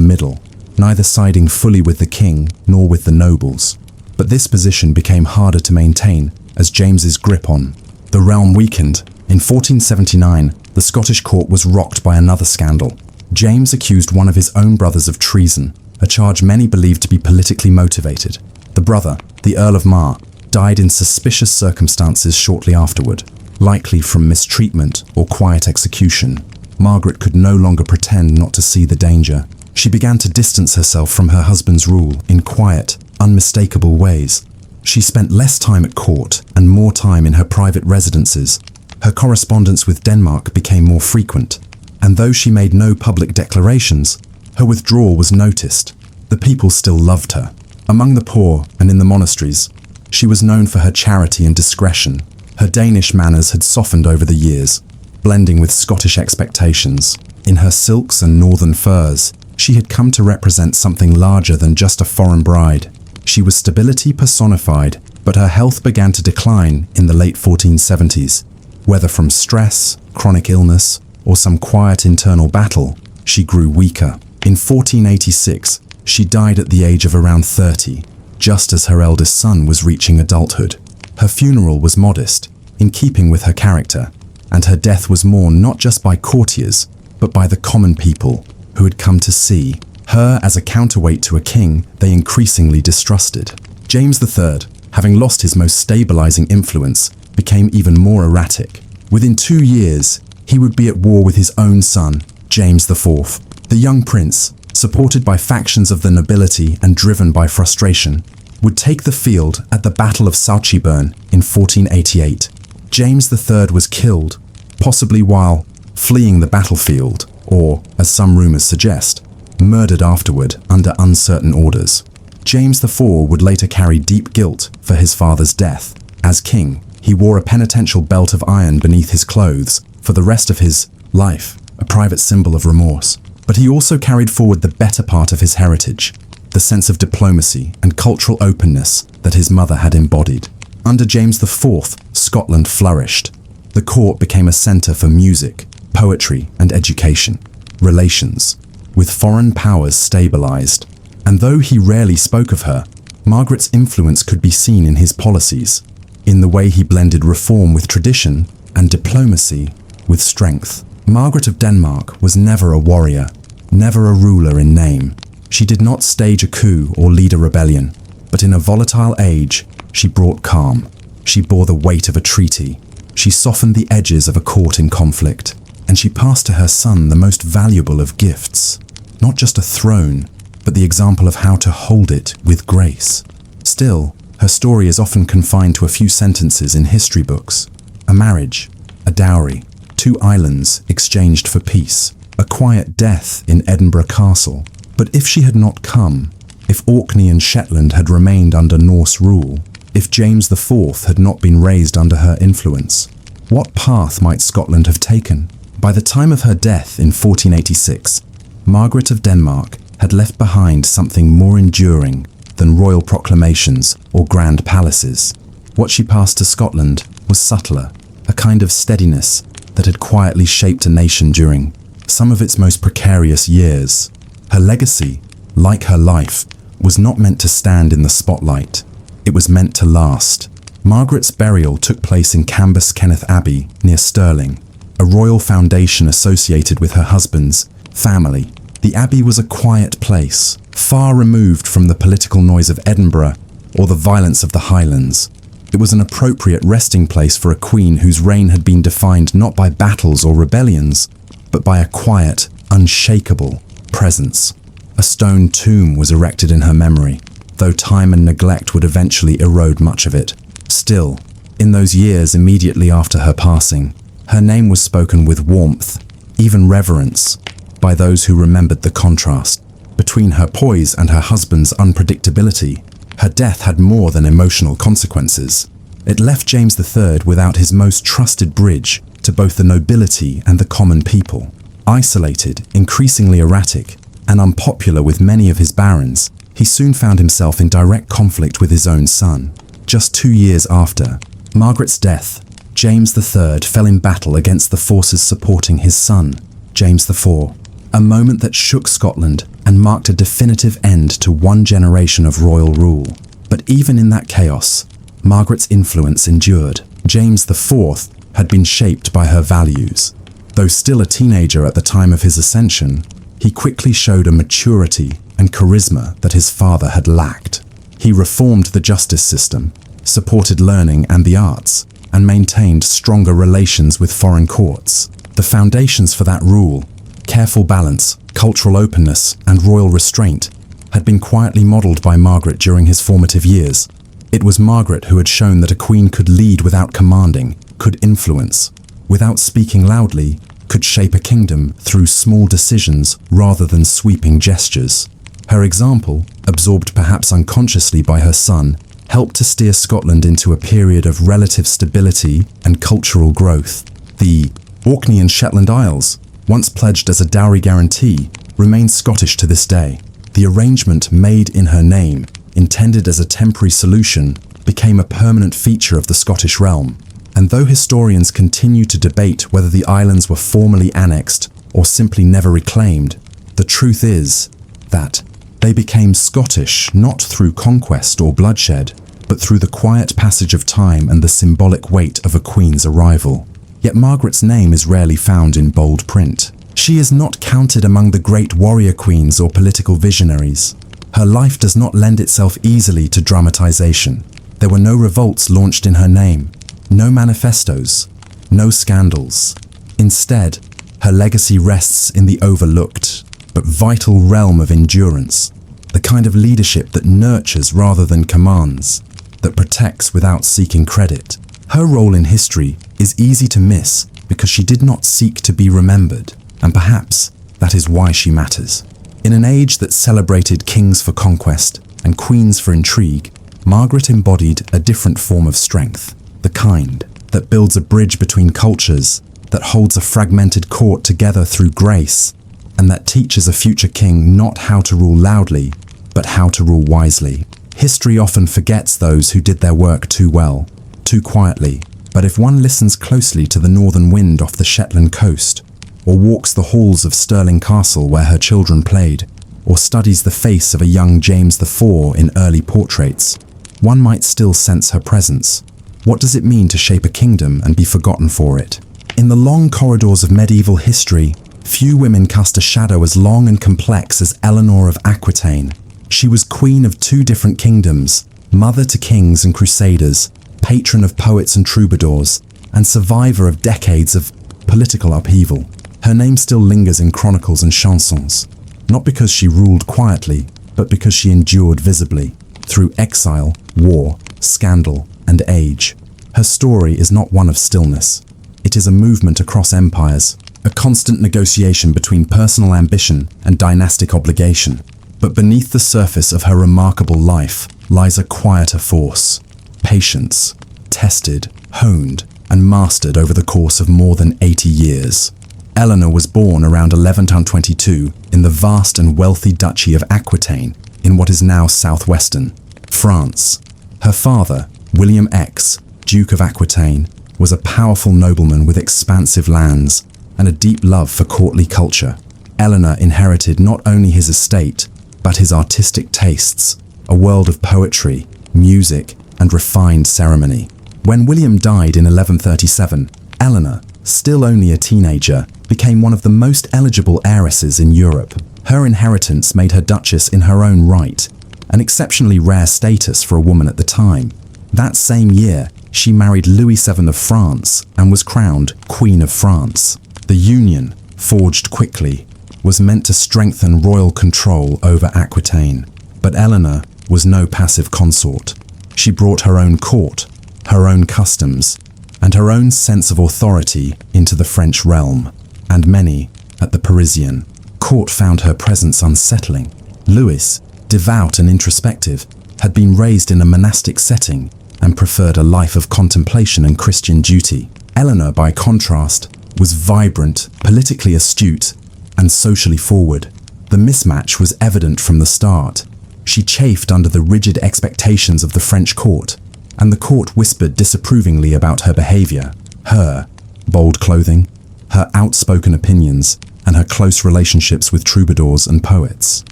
middle, neither siding fully with the king nor with the nobles. But this position became harder to maintain as James's grip on the realm weakened. In 1479, the Scottish court was rocked by another scandal. James accused one of his own brothers of treason, a charge many believed to be politically motivated. The brother, the Earl of Mar, died in suspicious circumstances shortly afterward, likely from mistreatment or quiet execution. Margaret could no longer pretend not to see the danger. She began to distance herself from her husband's rule in quiet, unmistakable ways. She spent less time at court and more time in her private residences. Her correspondence with Denmark became more frequent, and though she made no public declarations, her withdrawal was noticed. The people still loved her. Among the poor and in the monasteries, she was known for her charity and discretion. Her Danish manners had softened over the years, blending with Scottish expectations. In her silks and northern furs, she had come to represent something larger than just a foreign bride. She was stability personified, but her health began to decline in the late 1470s. Whether from stress, chronic illness, or some quiet internal battle, she grew weaker. In 1486, she died at the age of around 30, just as her eldest son was reaching adulthood. Her funeral was modest, in keeping with her character, and her death was mourned not just by courtiers, but by the common people who had come to see her as a counterweight to a king they increasingly distrusted. James III, having lost his most stabilizing influence, became even more erratic. Within 2 years, he would be at war with his own son, James IV. The young prince, supported by factions of the nobility and driven by frustration, would take the field at the Battle of Sauchiburn in 1488. James III was killed, possibly while fleeing the battlefield, or, as some rumors suggest, murdered afterward under uncertain orders. James IV would later carry deep guilt for his father's death. As king, he wore a penitential belt of iron beneath his clothes for the rest of his life, a private symbol of remorse. But he also carried forward the better part of his heritage, the sense of diplomacy and cultural openness that his mother had embodied. Under James IV, Scotland flourished. The court became a centre for music, poetry, and education. Relations with foreign powers stabilized, and though he rarely spoke of her, Margaret's influence could be seen in his policies, in the way he blended reform with tradition and diplomacy with strength. Margaret of Denmark was never a warrior, never a ruler in name. She did not stage a coup or lead a rebellion, but in a volatile age, she brought calm. She bore the weight of a treaty. She softened the edges of a court in conflict, and she passed to her son the most valuable of gifts, not just a throne, but the example of how to hold it with grace. Still, her story is often confined to a few sentences in history books. A marriage, a dowry, 2 islands exchanged for peace, a quiet death in Edinburgh Castle. But if she had not come, if Orkney and Shetland had remained under Norse rule, if James IV had not been raised under her influence, what path might Scotland have taken? By the time of her death in 1486, Margaret of Denmark had left behind something more enduring than royal proclamations or grand palaces. What she passed to Scotland was subtler, a kind of steadiness that had quietly shaped a nation during some of its most precarious years. Her legacy, like her life, was not meant to stand in the spotlight. It was meant to last. Margaret's burial took place in Cambus Kenneth Abbey near Stirling, a royal foundation associated with her husband's family. The abbey was a quiet place, far removed from the political noise of Edinburgh or the violence of the Highlands. It was an appropriate resting place for a queen whose reign had been defined not by battles or rebellions, but by a quiet, unshakable presence. A stone tomb was erected in her memory, though time and neglect would eventually erode much of it. Still, in those years immediately after her passing, her name was spoken with warmth, even reverence, by those who remembered the contrast. Between her poise and her husband's unpredictability, her death had more than emotional consequences. It left James III without his most trusted bridge to both the nobility and the common people. Isolated, increasingly erratic, and unpopular with many of his barons, he soon found himself in direct conflict with his own son. Just 2 years after Margaret's death, James III fell in battle against the forces supporting his son, James IV, a moment that shook Scotland and marked a definitive end to one generation of royal rule. But even in that chaos, Margaret's influence endured. James IV had been shaped by her values. Though still a teenager at the time of his ascension, he quickly showed a maturity and charisma that his father had lacked. He reformed the justice system, supported learning and the arts, and maintained stronger relations with foreign courts. The foundations for that rule, careful balance, cultural openness, and royal restraint, had been quietly modelled by Margaret during his formative years. It was Margaret who had shown that a queen could lead without commanding, could influence, without speaking loudly, could shape a kingdom through small decisions rather than sweeping gestures. Her example, absorbed perhaps unconsciously by her son, helped to steer Scotland into a period of relative stability and cultural growth. The Orkney and Shetland Isles, once pledged as a dowry guarantee, remain Scottish to this day. The arrangement made in her name, intended as a temporary solution, became a permanent feature of the Scottish realm. And though historians continue to debate whether the islands were formally annexed or simply never reclaimed, the truth is that they became Scottish not through conquest or bloodshed, but through the quiet passage of time and the symbolic weight of a queen's arrival. Yet Margaret's name is rarely found in bold print. She is not counted among the great warrior queens or political visionaries. Her life does not lend itself easily to dramatization. There were no revolts launched in her name, no manifestos, no scandals. Instead, her legacy rests in the overlooked, but vital realm of endurance, the kind of leadership that nurtures rather than commands, that protects without seeking credit. Her role in history is easy to miss because she did not seek to be remembered, and perhaps that is why she matters. In an age that celebrated kings for conquest and queens for intrigue, Margaret embodied a different form of strength, the kind that builds a bridge between cultures, that holds a fragmented court together through grace, and that teaches a future king not how to rule loudly, but how to rule wisely. History often forgets those who did their work too well, too quietly, but if one listens closely to the northern wind off the Shetland coast, or walks the halls of Stirling Castle where her children played, or studies the face of a young James IV in early portraits, one might still sense her presence. What does it mean to shape a kingdom and be forgotten for it? In the long corridors of medieval history, few women cast a shadow as long and complex as Eleanor of Aquitaine. She was queen of 2 different kingdoms, mother to kings and crusaders, patron of poets and troubadours, and survivor of decades of political upheaval. Her name still lingers in chronicles and chansons, not because she ruled quietly, but because she endured visibly, through exile, war, scandal, and age. Her story is not one of stillness. It is a movement across empires, a constant negotiation between personal ambition and dynastic obligation. But beneath the surface of her remarkable life lies a quieter force: patience, tested, honed, and mastered over the course of more than 80 years. Eleanor was born around 1122 in the vast and wealthy Duchy of Aquitaine in what is now southwestern France. Her father, William X, Duke of Aquitaine, was a powerful nobleman with expansive lands and a deep love for courtly culture. Eleanor inherited not only his estate, but his artistic tastes, a world of poetry, music, and refined ceremony. When William died in 1137, Eleanor, still only a teenager, became one of the most eligible heiresses in Europe. Her inheritance made her duchess in her own right, an exceptionally rare status for a woman at the time. That same year, she married Louis VII of France and was crowned Queen of France. The union, forged quickly, was meant to strengthen royal control over Aquitaine. But Eleanor was no passive consort. She brought her own court, her own customs, and her own sense of authority into the French realm, and many at the Parisian court found her presence unsettling. Louis, devout and introspective, had been raised in a monastic setting and preferred a life of contemplation and Christian duty. Eleanor, by contrast, was vibrant, politically astute, and socially forward. The mismatch was evident from the start. She chafed under the rigid expectations of the French court, and the court whispered disapprovingly about her behavior, her bold clothing, her outspoken opinions, and her close relationships with troubadours and poets.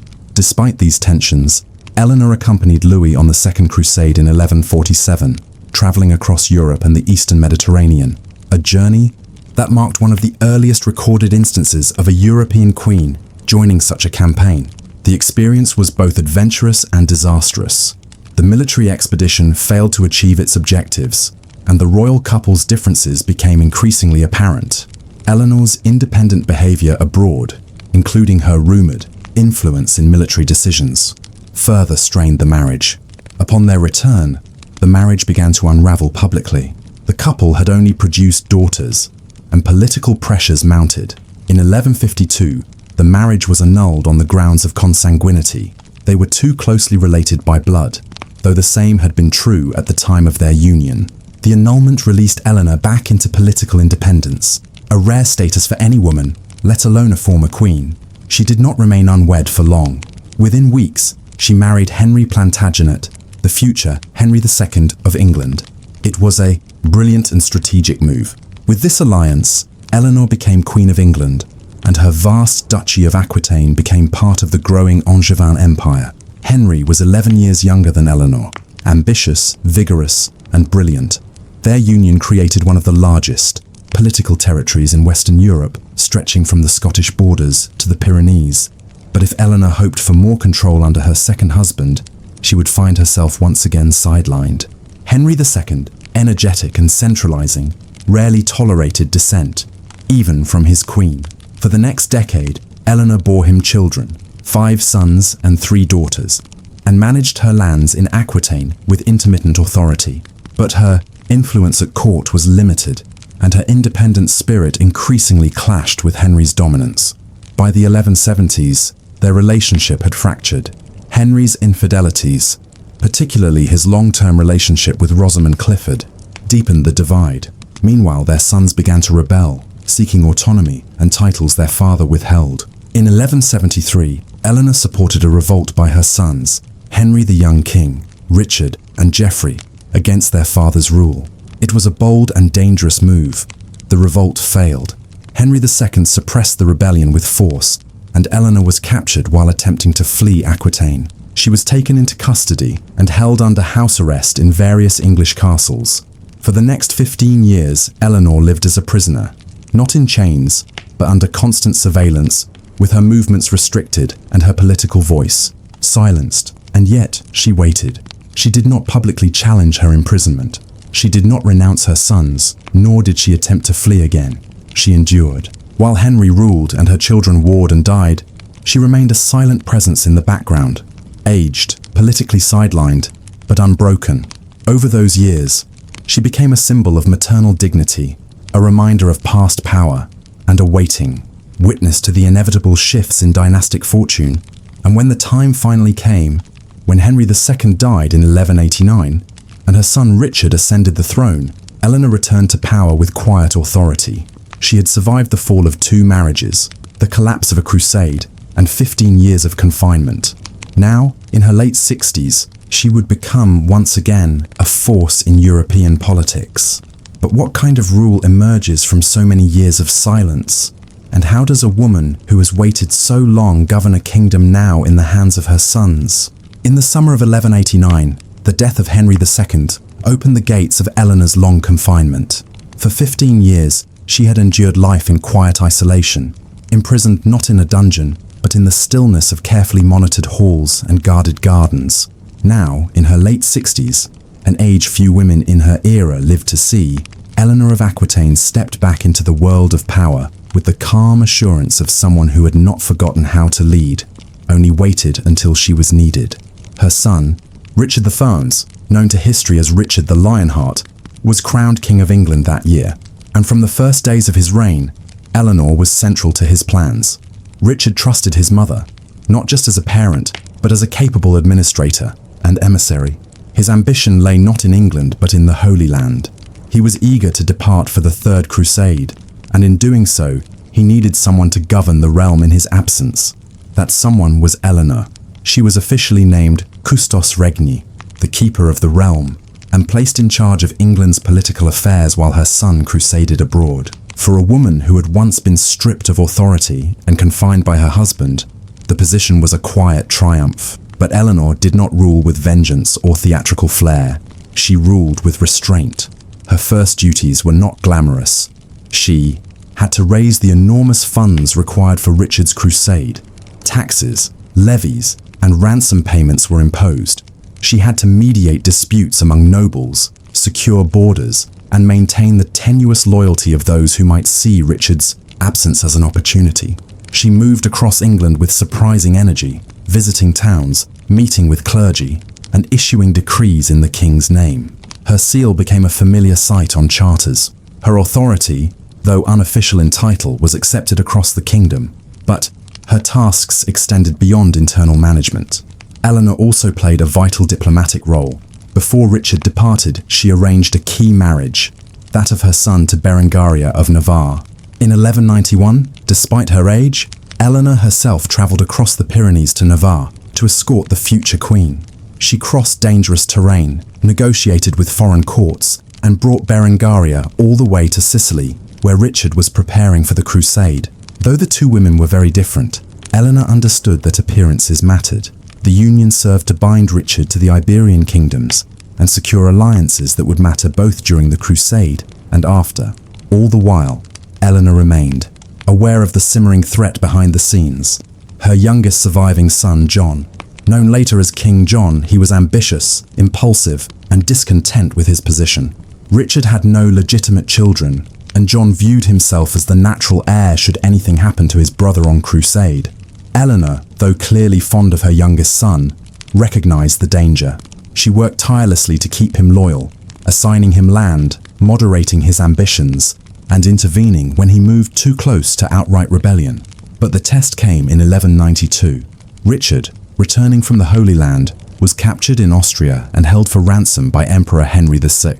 Despite these tensions, Eleanor accompanied Louis on the Second Crusade in 1147, traveling across Europe and the Eastern Mediterranean, a journey that marked one of the earliest recorded instances of a European queen joining such a campaign. The experience was both adventurous and disastrous. The military expedition failed to achieve its objectives, and the royal couple's differences became increasingly apparent. Eleanor's independent behavior abroad, including her rumored influence in military decisions, further strained the marriage. Upon their return, the marriage began to unravel publicly. The couple had only produced daughters, and political pressures mounted. In 1152, the marriage was annulled on the grounds of consanguinity. They were too closely related by blood, though the same had been true at the time of their union. The annulment released Eleanor back into political independence, a rare status for any woman, let alone a former queen. She did not remain unwed for long. Within weeks, she married Henry Plantagenet, the future Henry II of England. It was a brilliant and strategic move. With this alliance, Eleanor became Queen of England, and her vast Duchy of Aquitaine became part of the growing Angevin Empire. Henry was 11 years younger than Eleanor, ambitious, vigorous, and brilliant. Their union created one of the largest political territories in Western Europe, stretching from the Scottish borders to the Pyrenees. But if Eleanor hoped for more control under her second husband, she would find herself once again sidelined. Henry II, energetic and centralizing, rarely tolerated dissent, even from his queen. For the next decade, Eleanor bore him children, 5 sons and 3 daughters, and managed her lands in Aquitaine with intermittent authority. But her influence at court was limited, and her independent spirit increasingly clashed with Henry's dominance. By the 1170s, their relationship had fractured. Henry's infidelities, particularly his long-term relationship with Rosamund Clifford, deepened the divide. Meanwhile, their sons began to rebel, seeking autonomy and titles their father withheld. In 1173, Eleanor supported a revolt by her sons, Henry the Young King, Richard, and Geoffrey, against their father's rule. It was a bold and dangerous move. The revolt failed. Henry II suppressed the rebellion with force, and Eleanor was captured while attempting to flee Aquitaine. She was taken into custody and held under house arrest in various English castles. For the next 15 years, Eleanor lived as a prisoner, not in chains, but under constant surveillance, with her movements restricted and her political voice silenced. And yet, she waited. She did not publicly challenge her imprisonment. She did not renounce her sons, nor did she attempt to flee again. She endured. While Henry ruled and her children warred and died, she remained a silent presence in the background, aged, politically sidelined, but unbroken. Over those years, she became a symbol of maternal dignity, a reminder of past power, and a waiting witness to the inevitable shifts in dynastic fortune. And when the time finally came, when Henry II died in 1189, and her son Richard ascended the throne, Eleanor returned to power with quiet authority. She had survived the fall of 2 marriages, the collapse of a crusade, and 15 years of confinement. Now, in her late 60s, she would become, once again, a force in European politics. But what kind of rule emerges from so many years of silence? And how does a woman who has waited so long govern a kingdom now in the hands of her sons? In the summer of 1189, the death of Henry II opened the gates of Eleanor's long confinement. For 15 years, she had endured life in quiet isolation, imprisoned not in a dungeon, but in the stillness of carefully monitored halls and guarded gardens. Now, in her late 60s, an age few women in her era lived to see, Eleanor of Aquitaine stepped back into the world of power with the calm assurance of someone who had not forgotten how to lead, only waited until she was needed. Her son, Richard I, known to history as Richard the Lionheart, was crowned King of England that year, and from the first days of his reign, Eleanor was central to his plans. Richard trusted his mother, not just as a parent, but as a capable administrator and emissary. His ambition lay not in England, but in the Holy Land. He was eager to depart for the Third Crusade, and in doing so, he needed someone to govern the realm in his absence. That someone was Eleanor. She was officially named Custos Regni, the keeper of the realm, and placed in charge of England's political affairs while her son crusaded abroad. For a woman who had once been stripped of authority and confined by her husband, the position was a quiet triumph. But Eleanor did not rule with vengeance or theatrical flair. She ruled with restraint. Her first duties were not glamorous. She had to raise the enormous funds required for Richard's crusade. Taxes, levies, and ransom payments were imposed. She had to mediate disputes among nobles, secure borders, and maintain the tenuous loyalty of those who might see Richard's absence as an opportunity. She moved across England with surprising energy, visiting towns, meeting with clergy, and issuing decrees in the king's name. Her seal became a familiar sight on charters. Her authority, though unofficial in title, was accepted across the kingdom, but her tasks extended beyond internal management. Eleanor also played a vital diplomatic role. Before Richard departed, she arranged a key marriage, that of her son to Berengaria of Navarre. In 1191, despite her age, Eleanor herself travelled across the Pyrenees to Navarre to escort the future queen. She crossed dangerous terrain, negotiated with foreign courts, and brought Berengaria all the way to Sicily, where Richard was preparing for the crusade. Though the two women were very different, Eleanor understood that appearances mattered. The union served to bind Richard to the Iberian kingdoms and secure alliances that would matter both during the crusade and after. All the while, Eleanor remained, aware of the simmering threat behind the scenes. Her youngest surviving son, John, known later as King John, he was ambitious, impulsive, and discontent with his position. Richard had no legitimate children, and John viewed himself as the natural heir should anything happen to his brother on crusade. Eleanor, though clearly fond of her youngest son, recognized the danger. She worked tirelessly to keep him loyal, assigning him land, moderating his ambitions, and intervening when he moved too close to outright rebellion. But the test came in 1192. Richard, returning from the Holy Land, was captured in Austria and held for ransom by Emperor Henry VI.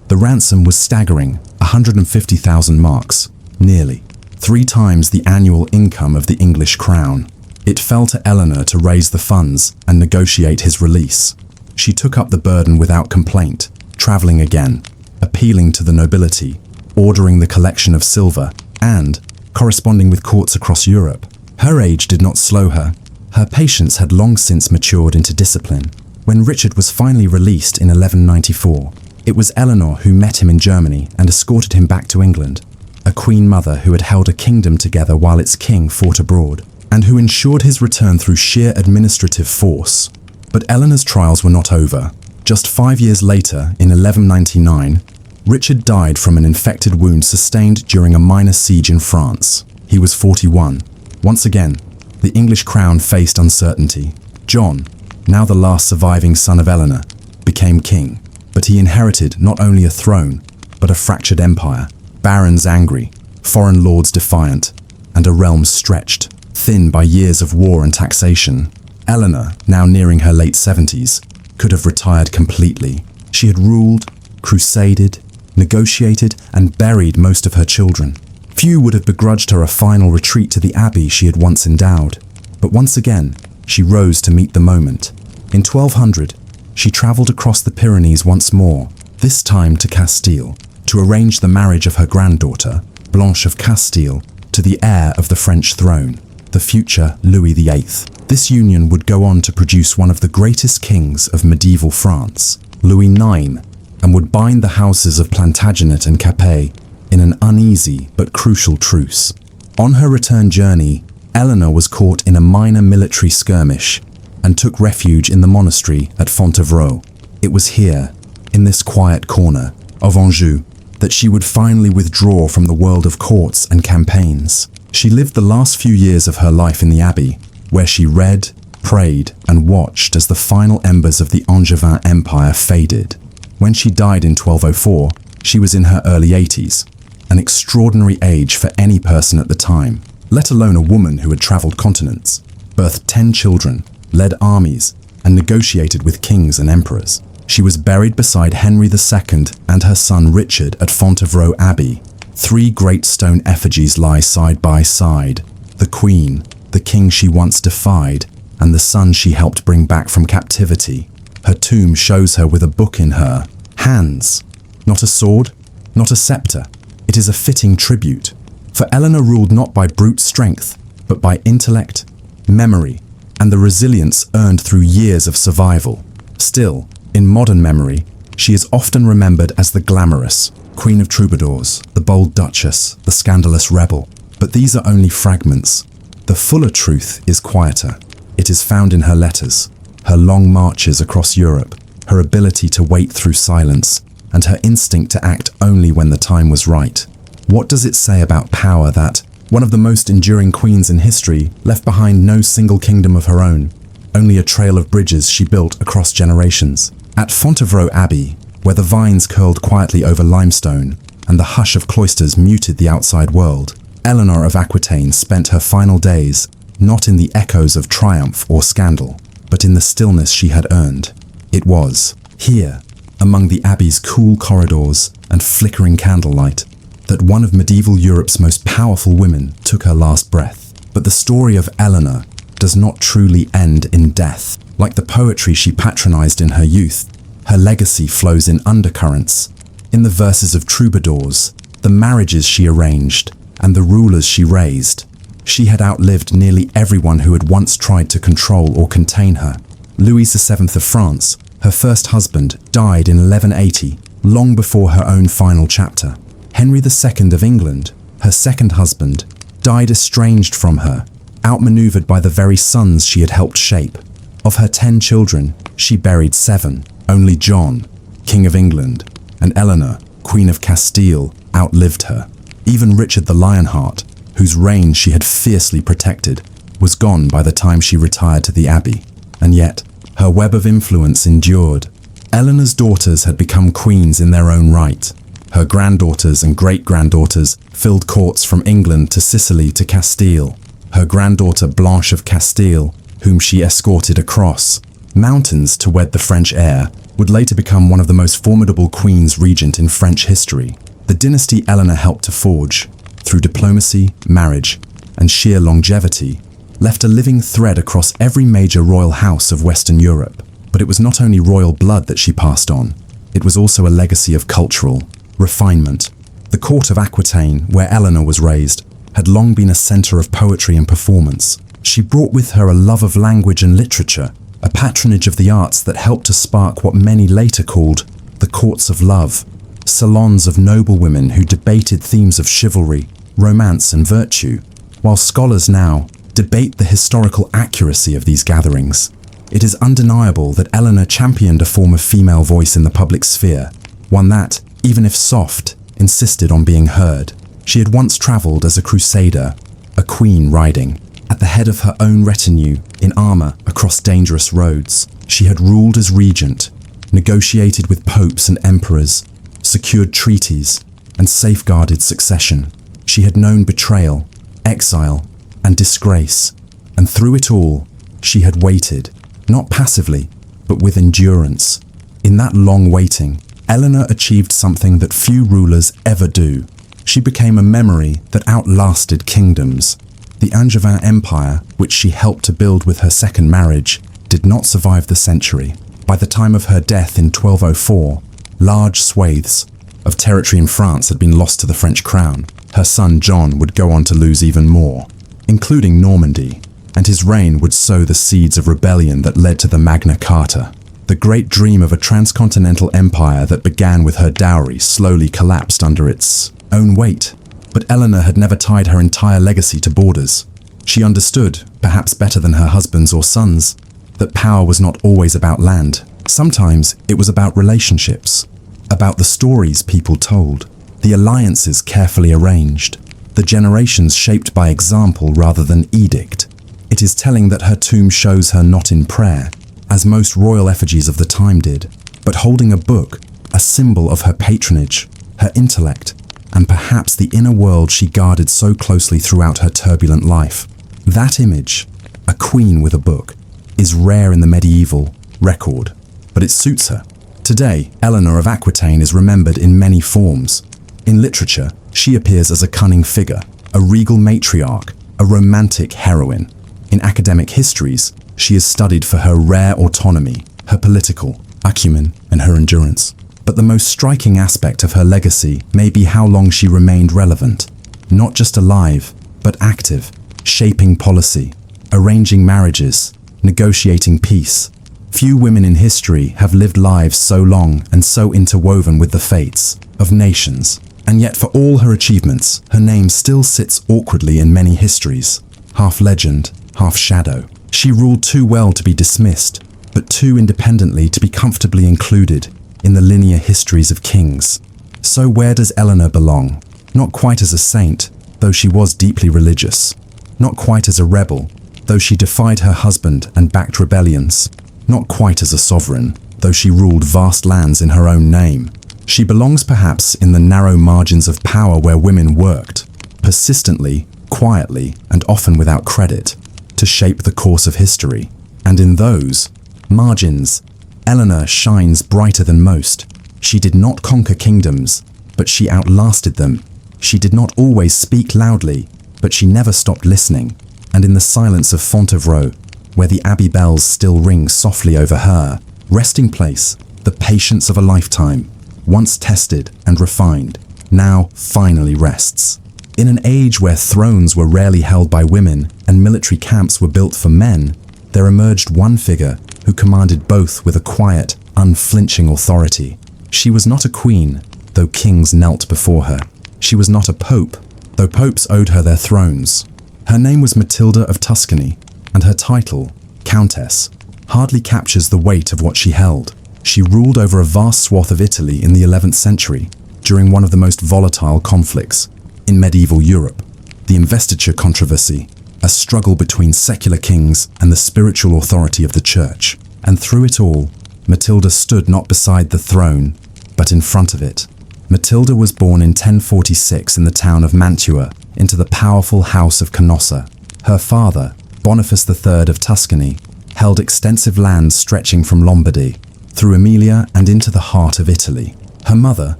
The ransom was staggering, 150,000 marks, nearly 3 times the annual income of the English crown. It fell to Eleanor to raise the funds and negotiate his release. She took up the burden without complaint, travelling again, appealing to the nobility, ordering the collection of silver, and corresponding with courts across Europe. Her age did not slow her. Her patience had long since matured into discipline. When Richard was finally released in 1194, it was Eleanor who met him in Germany and escorted him back to England, a queen mother who had held a kingdom together while its king fought abroad, and who ensured his return through sheer administrative force. But Eleanor's trials were not over. Just 5 years later, in 1199, Richard died from an infected wound sustained during a minor siege in France. He was 41. Once again, the English crown faced uncertainty. John, now the last surviving son of Eleanor, became king, but he inherited not only a throne, but a fractured empire, barons angry, foreign lords defiant, and a realm stretched, thin by years of war and taxation. Eleanor, now nearing her late 70s, could have retired completely. She had ruled, crusaded, negotiated, and buried most of her children. Few would have begrudged her a final retreat to the abbey she had once endowed. But once again, she rose to meet the moment. In 1200, she travelled across the Pyrenees once more, this time to Castile, to arrange the marriage of her granddaughter, Blanche of Castile, to the heir of the French throne, the future Louis VIII. This union would go on to produce one of the greatest kings of medieval France, Louis IX, and would bind the houses of Plantagenet and Capet in an uneasy but crucial truce. On her return journey, Eleanor was caught in a minor military skirmish and took refuge in the monastery at Fontevraud. It was here, in this quiet corner of Anjou, that she would finally withdraw from the world of courts and campaigns. She lived the last few years of her life in the abbey, where she read, prayed, and watched as the final embers of the Angevin Empire faded. When she died in 1204, she was in her early 80s, an extraordinary age for any person at the time, let alone a woman who had travelled continents, birthed 10 children, led armies, and negotiated with kings and emperors. She was buried beside Henry II and her son Richard at Fontevraud Abbey. 3 great stone effigies lie side by side: the Queen, the king she once defied, and the son she helped bring back from captivity. Her tomb shows her with a book in her hands. Not a sword, not a scepter. It is a fitting tribute. For Eleanor ruled not by brute strength, but by intellect, memory, and the resilience earned through years of survival. Still, in modern memory, she is often remembered as the glamorous Queen of Troubadours, the bold Duchess, the scandalous rebel. But these are only fragments. The fuller truth is quieter. It is found in her letters, her long marches across Europe, her ability to wait through silence, and her instinct to act only when the time was right. What does it say about power that one of the most enduring queens in history left behind no single kingdom of her own, only a trail of bridges she built across generations? At Fontevraud Abbey, where the vines curled quietly over limestone and the hush of cloisters muted the outside world, Eleanor of Aquitaine spent her final days not in the echoes of triumph or scandal, but in the stillness she had earned. It was here, among the abbey's cool corridors and flickering candlelight, that one of medieval Europe's most powerful women took her last breath. But the story of Eleanor does not truly end in death. Like the poetry she patronized in her youth, her legacy flows in undercurrents, in the verses of troubadours, the marriages she arranged, and the rulers she raised. She had outlived nearly everyone who had once tried to control or contain her. Louis VII of France, her first husband, died in 1180, long before her own final chapter. Henry II of England, her second husband, died estranged from her, outmaneuvered by the very sons she had helped shape. Of her 10 children, she buried 7. Only John, King of England, and Eleanor, Queen of Castile, outlived her. Even Richard the Lionheart, whose reign she had fiercely protected, was gone by the time she retired to the abbey. And yet, her web of influence endured. Eleanor's daughters had become queens in their own right. Her granddaughters and great-granddaughters filled courts from England to Sicily to Castile. Her granddaughter Blanche of Castile, whom she escorted across mountains to wed the French heir, would later become one of the most formidable queens regent in French history. The dynasty Eleanor helped to forge, through diplomacy, marriage, and sheer longevity, left a living thread across every major royal house of Western Europe. But it was not only royal blood that she passed on, it was also a legacy of cultural refinement. The court of Aquitaine, where Eleanor was raised, had long been a centre of poetry and performance. She brought with her a love of language and literature, a patronage of the arts that helped to spark what many later called the courts of love, salons of noble women who debated themes of chivalry, romance and virtue, while scholars now debate the historical accuracy of these gatherings. it is undeniable that Eleanor championed a form of female voice in the public sphere, one that, even if soft, insisted on being heard. She had once travelled as a crusader, a queen riding, at the head of her own retinue, in armour across dangerous roads. She had ruled as regent, negotiated with popes and emperors, secured treaties, and safeguarded succession. She had known betrayal, exile, and disgrace, and through it all, she had waited, not passively, but with endurance. In that long waiting, Eleanor achieved something that few rulers ever do. She became a memory that outlasted kingdoms. The Angevin Empire, which she helped to build with her second marriage, did not survive the century. By the time of her death in 1204, large swathes of territory in France had been lost to the French crown. Her son John would go on to lose even more, including Normandy, and his reign would sow the seeds of rebellion that led to the Magna Carta. The great dream of a transcontinental empire that began with her dowry slowly collapsed under its own weight. But Eleanor had never tied her entire legacy to borders. She understood, perhaps better than her husbands or sons, that power was not always about land. Sometimes it was about relationships, about the stories people told, the alliances carefully arranged, the generations shaped by example rather than edict. It is telling that her tomb shows her not in prayer, as most royal effigies of the time did, but holding a book, a symbol of her patronage, her intellect, and perhaps the inner world she guarded so closely throughout her turbulent life. That image, a queen with a book, is rare in the medieval record, but it suits her. Today, Eleanor of Aquitaine is remembered in many forms. In literature, she appears as a cunning figure, a regal matriarch, a romantic heroine. In academic histories, she is studied for her rare autonomy, her political acumen, and her endurance. But the most striking aspect of her legacy may be how long she remained relevant, not just alive, but active, shaping policy, arranging marriages, negotiating peace. Few women in history have lived lives so long and so interwoven with the fates of nations. And yet for all her achievements, her name still sits awkwardly in many histories, half legend, half shadow. She ruled too well to be dismissed, but too independently to be comfortably included in the linear histories of kings. So where does Eleanor belong? Not quite as a saint, though she was deeply religious. Not quite as a rebel, though she defied her husband and backed rebellions. Not quite as a sovereign, though she ruled vast lands in her own name. She belongs perhaps in the narrow margins of power where women worked, persistently, quietly, and often without credit, to shape the course of history. And in those margins, Eleanor shines brighter than most. She did not conquer kingdoms, but she outlasted them. She did not always speak loudly, but she never stopped listening. And in the silence of Fontevraud, where the abbey bells still ring softly over her resting place, the patience of a lifetime, once tested and refined, now finally rests. In an age where thrones were rarely held by women and military camps were built for men, there emerged one figure who commanded both with a quiet, unflinching authority. She was not a queen, though kings knelt before her. She was not a pope, though popes owed her their thrones. Her name was Matilda of Tuscany, and her title, Countess, hardly captures the weight of what she held. She ruled over a vast swath of Italy in the 11th century, during one of the most volatile conflicts in medieval Europe, the investiture controversy, a struggle between secular kings and the spiritual authority of the church. And through it all, Matilda stood not beside the throne, but in front of it. Matilda was born in 1046 in the town of Mantua into the powerful house of Canossa. Her father, Boniface III of Tuscany, held extensive lands stretching from Lombardy, through Emilia and into the heart of Italy. Her mother,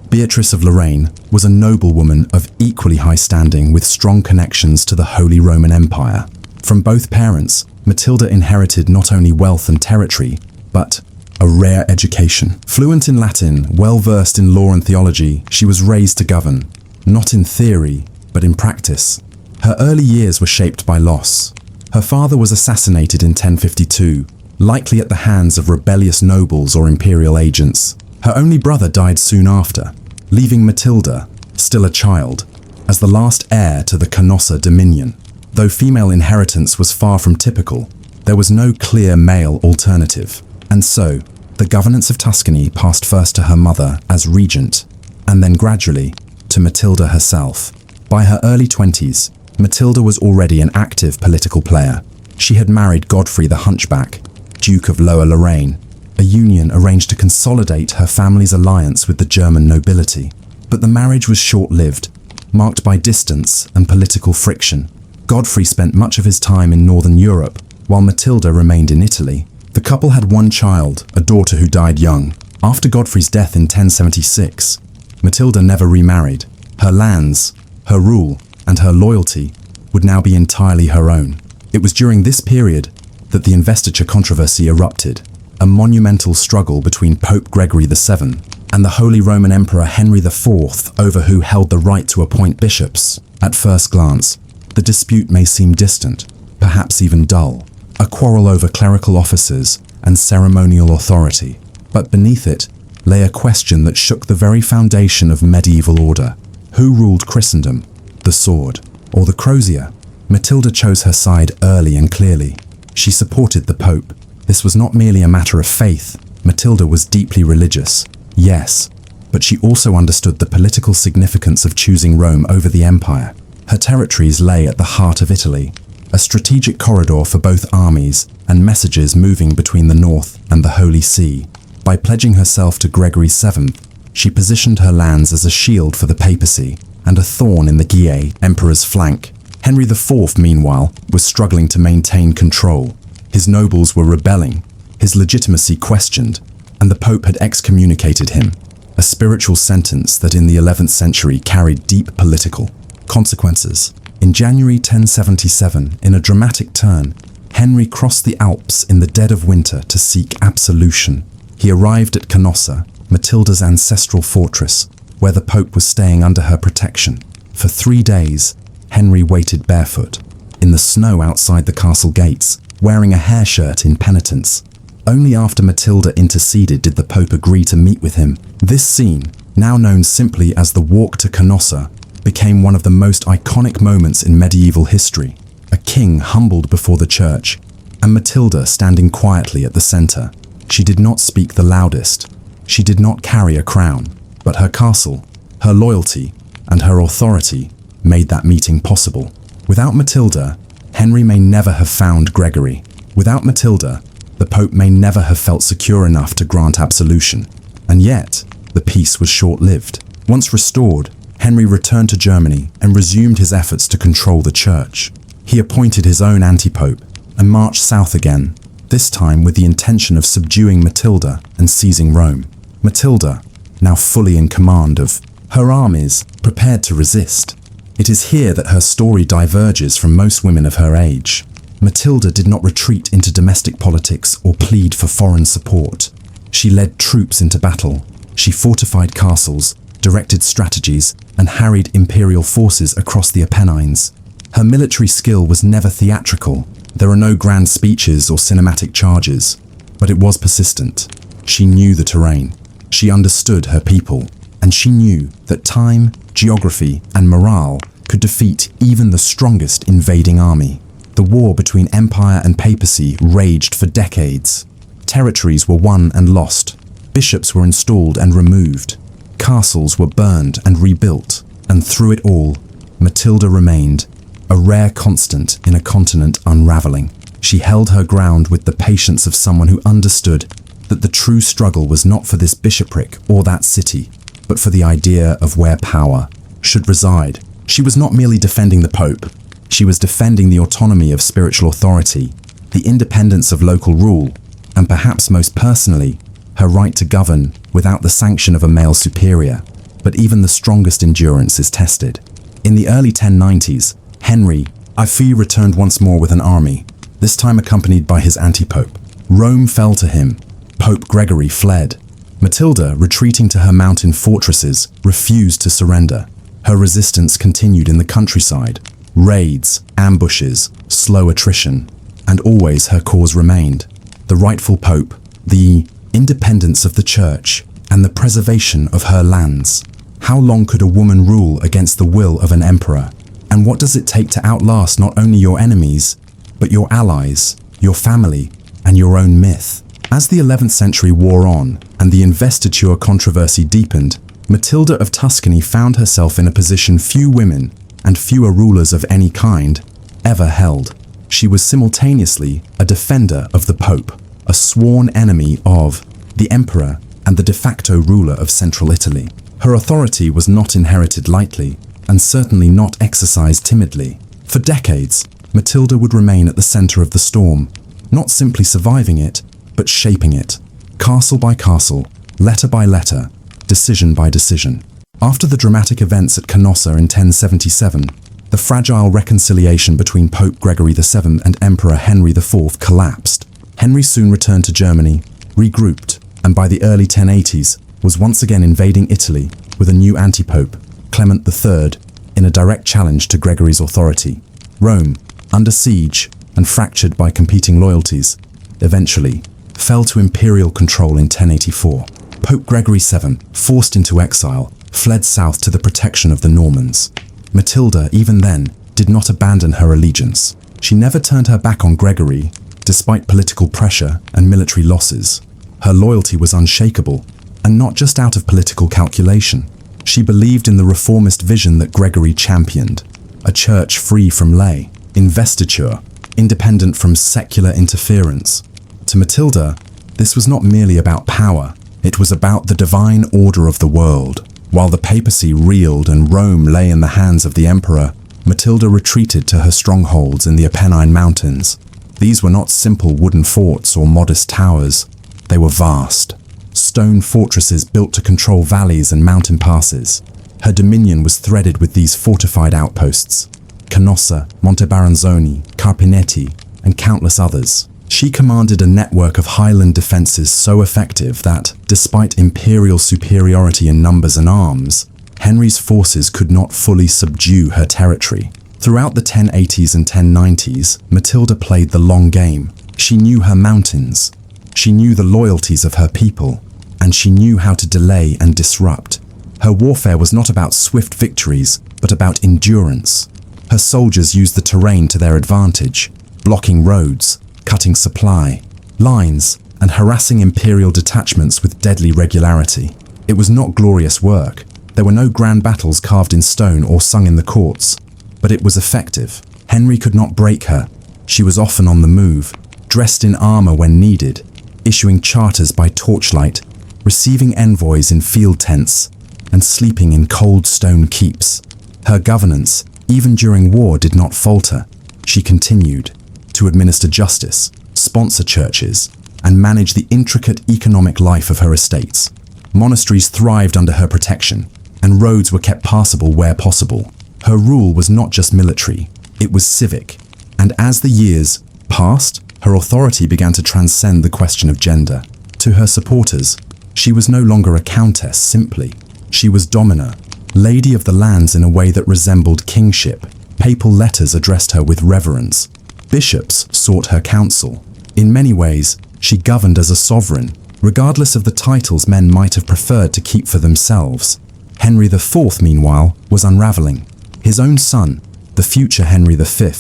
Beatrice of Lorraine, was a noblewoman of equally high standing with strong connections to the Holy Roman Empire. From both parents, Matilda inherited not only wealth and territory, but a rare education. Fluent in Latin, well-versed in law and theology, she was raised to govern, not in theory, but in practice. Her early years were shaped by loss. Her father was assassinated in 1052, likely at the hands of rebellious nobles or imperial agents. Her only brother died soon after, leaving Matilda, still a child, as the last heir to the Canossa dominion. Though female inheritance was far from typical, There was no clear male alternative, and so the governance of Tuscany passed first to her mother as regent, and then gradually to Matilda herself. By her early 20s, Matilda was already an active political player. She had married Godfrey the Hunchback, Duke of Lower Lorraine, a union arranged to consolidate her family's alliance with the German nobility. But the marriage was short-lived, marked by distance and political friction. Godfrey spent much of his time in Northern Europe, while Matilda remained in Italy. The couple had one child, a daughter who died young. After Godfrey's death in 1076, Matilda never remarried. Her lands, her rule, and her loyalty would now be entirely her own. It was during this period that the investiture controversy erupted, a monumental struggle between Pope Gregory VII and the Holy Roman Emperor Henry IV over who held the right to appoint bishops. At first glance, the dispute may seem distant, perhaps even dull, a quarrel over clerical offices and ceremonial authority. But beneath it lay a question that shook the very foundation of medieval order. Who ruled Christendom? The sword or the crozier? Matilda chose her side early and clearly. She supported the Pope. This was not merely a matter of faith. Matilda was deeply religious, yes, but she also understood the political significance of choosing Rome over the empire. Her territories lay at the heart of Italy, a strategic corridor for both armies and messages moving between the north and the Holy See. By pledging herself to Gregory VII, she positioned her lands as a shield for the papacy and a thorn in the Guise emperor's flank. Henry IV, meanwhile, was struggling to maintain control. His nobles were rebelling, his legitimacy questioned, and the Pope had excommunicated him, a spiritual sentence that in the 11th century carried deep political consequences. In January 1077, in a dramatic turn, Henry crossed the Alps in the dead of winter to seek absolution. He arrived at Canossa, Matilda's ancestral fortress, where the Pope was staying under her protection. For 3 days, Henry waited barefoot, in the snow outside the castle gates, wearing a hair shirt in penitence. Only after Matilda interceded did the Pope agree to meet with him. This scene, now known simply as the Walk to Canossa, became one of the most iconic moments in medieval history. A king humbled before the church, and Matilda standing quietly at the center. She did not speak the loudest. She did not carry a crown, but her castle, her loyalty, and her authority made that meeting possible. Without Matilda, Henry may never have found Gregory. Without Matilda, the Pope may never have felt secure enough to grant absolution. And yet, the peace was short-lived. Once restored, Henry returned to Germany and resumed his efforts to control the church. He appointed his own anti-pope and marched south again, this time with the intention of subduing Matilda and seizing Rome. Matilda, now fully in command of her armies, prepared to resist. It is here that her story diverges from most women of her age. Matilda did not retreat into domestic politics or plead for foreign support. She led troops into battle. She fortified castles, directed strategies, and harried imperial forces across the Apennines. Her military skill was never theatrical. There are no grand speeches or cinematic charges, but it was persistent. She knew the terrain. She understood her people, and she knew that time, geography, and morale could defeat even the strongest invading army. The war between empire and papacy raged for decades. Territories were won and lost. Bishops were installed and removed. Castles were burned and rebuilt. And through it all, Matilda remained, a rare constant in a continent unraveling. She held her ground with the patience of someone who understood that the true struggle was not for this bishopric or that city, but for the idea of where power should reside. She was not merely defending the Pope. She was defending the autonomy of spiritual authority, the independence of local rule, and perhaps most personally, her right to govern without the sanction of a male superior. But even the strongest endurance is tested. In the early 1090s, Henry IV returned once more with an army, this time accompanied by his anti-pope. Rome fell to him. Pope Gregory fled. Matilda, retreating to her mountain fortresses, refused to surrender. Her resistance continued in the countryside. Raids, ambushes, slow attrition, and always her cause remained. The rightful pope, the independence of the church, and the preservation of her lands. How long could a woman rule against the will of an emperor? And what does it take to outlast not only your enemies, but your allies? your family, and your own myth. As the 11th century wore on and the investiture controversy deepened, Matilda of Tuscany found herself in a position few women, and fewer rulers of any kind, ever held. She was simultaneously a defender of the Pope, a sworn enemy of the Emperor, and the de facto ruler of central Italy. Her authority was not inherited lightly, and certainly not exercised timidly. For decades, Matilda would remain at the center of the storm, not simply surviving it, but shaping it, castle by castle, letter by letter, decision by decision. After the dramatic events at Canossa in 1077, the fragile reconciliation between Pope Gregory VII and Emperor Henry IV collapsed. Henry soon returned to Germany, regrouped, and by the early 1080s was once again invading Italy with a new anti-pope, Clement III, in a direct challenge to Gregory's authority. Rome, under siege and fractured by competing loyalties, eventually fell to imperial control in 1084. Pope Gregory VII, forced into exile, fled south to the protection of the Normans. Matilda, even then, did not abandon her allegiance. She never turned her back on Gregory, despite political pressure and military losses. Her loyalty was unshakable, and not just out of political calculation. She believed in the reformist vision that Gregory championed, a church free from lay, investiture, independent from secular interference. To Matilda, this was not merely about power, it was about the divine order of the world. While the papacy reeled and Rome lay in the hands of the emperor, Matilda retreated to her strongholds in the Apennine Mountains. These were not simple wooden forts or modest towers. They were vast, stone fortresses built to control valleys and mountain passes. Her dominion was threaded with these fortified outposts: Canossa, Montebaranzoni, Carpinetti, and countless others. She commanded a network of highland defenses so effective that, despite imperial superiority in numbers and arms, Henry's forces could not fully subdue her territory. Throughout the 1080s and 1090s, Matilda played the long game. She knew her mountains, she knew the loyalties of her people, and she knew how to delay and disrupt. Her warfare was not about swift victories, but about endurance. Her soldiers used the terrain to their advantage, blocking roads, cutting supply lines, and harassing imperial detachments with deadly regularity. It was not glorious work. There were no grand battles carved in stone or sung in the courts, but it was effective. Henry could not break her. She was often on the move, dressed in armor when needed, issuing charters by torchlight, receiving envoys in field tents, and sleeping in cold stone keeps. Her governance, even during war, did not falter. She continued to administer justice, sponsor churches, and manage the intricate economic life of her estates. Monasteries thrived under her protection, and roads were kept passable where possible. Her rule was not just military, it was civic, and as the years passed, her authority began to transcend the question of gender. To her supporters, she was no longer a countess simply. She was domina, lady of the lands in a way that resembled kingship. Papal letters addressed her with reverence. Bishops sought her counsel. In many ways, she governed as a sovereign, regardless of the titles men might have preferred to keep for themselves. Henry IV, meanwhile, was unraveling. His own son, the future Henry V,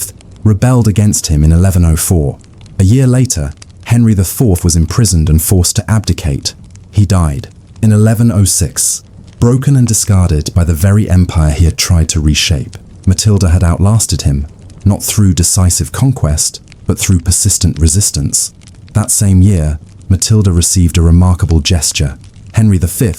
rebelled against him in 1104. A year later, Henry IV was imprisoned and forced to abdicate. He died in 1106, broken and discarded by the very empire he had tried to reshape. Matilda had outlasted him, not through decisive conquest, but through persistent resistance. That same year, Matilda received a remarkable gesture. Henry V,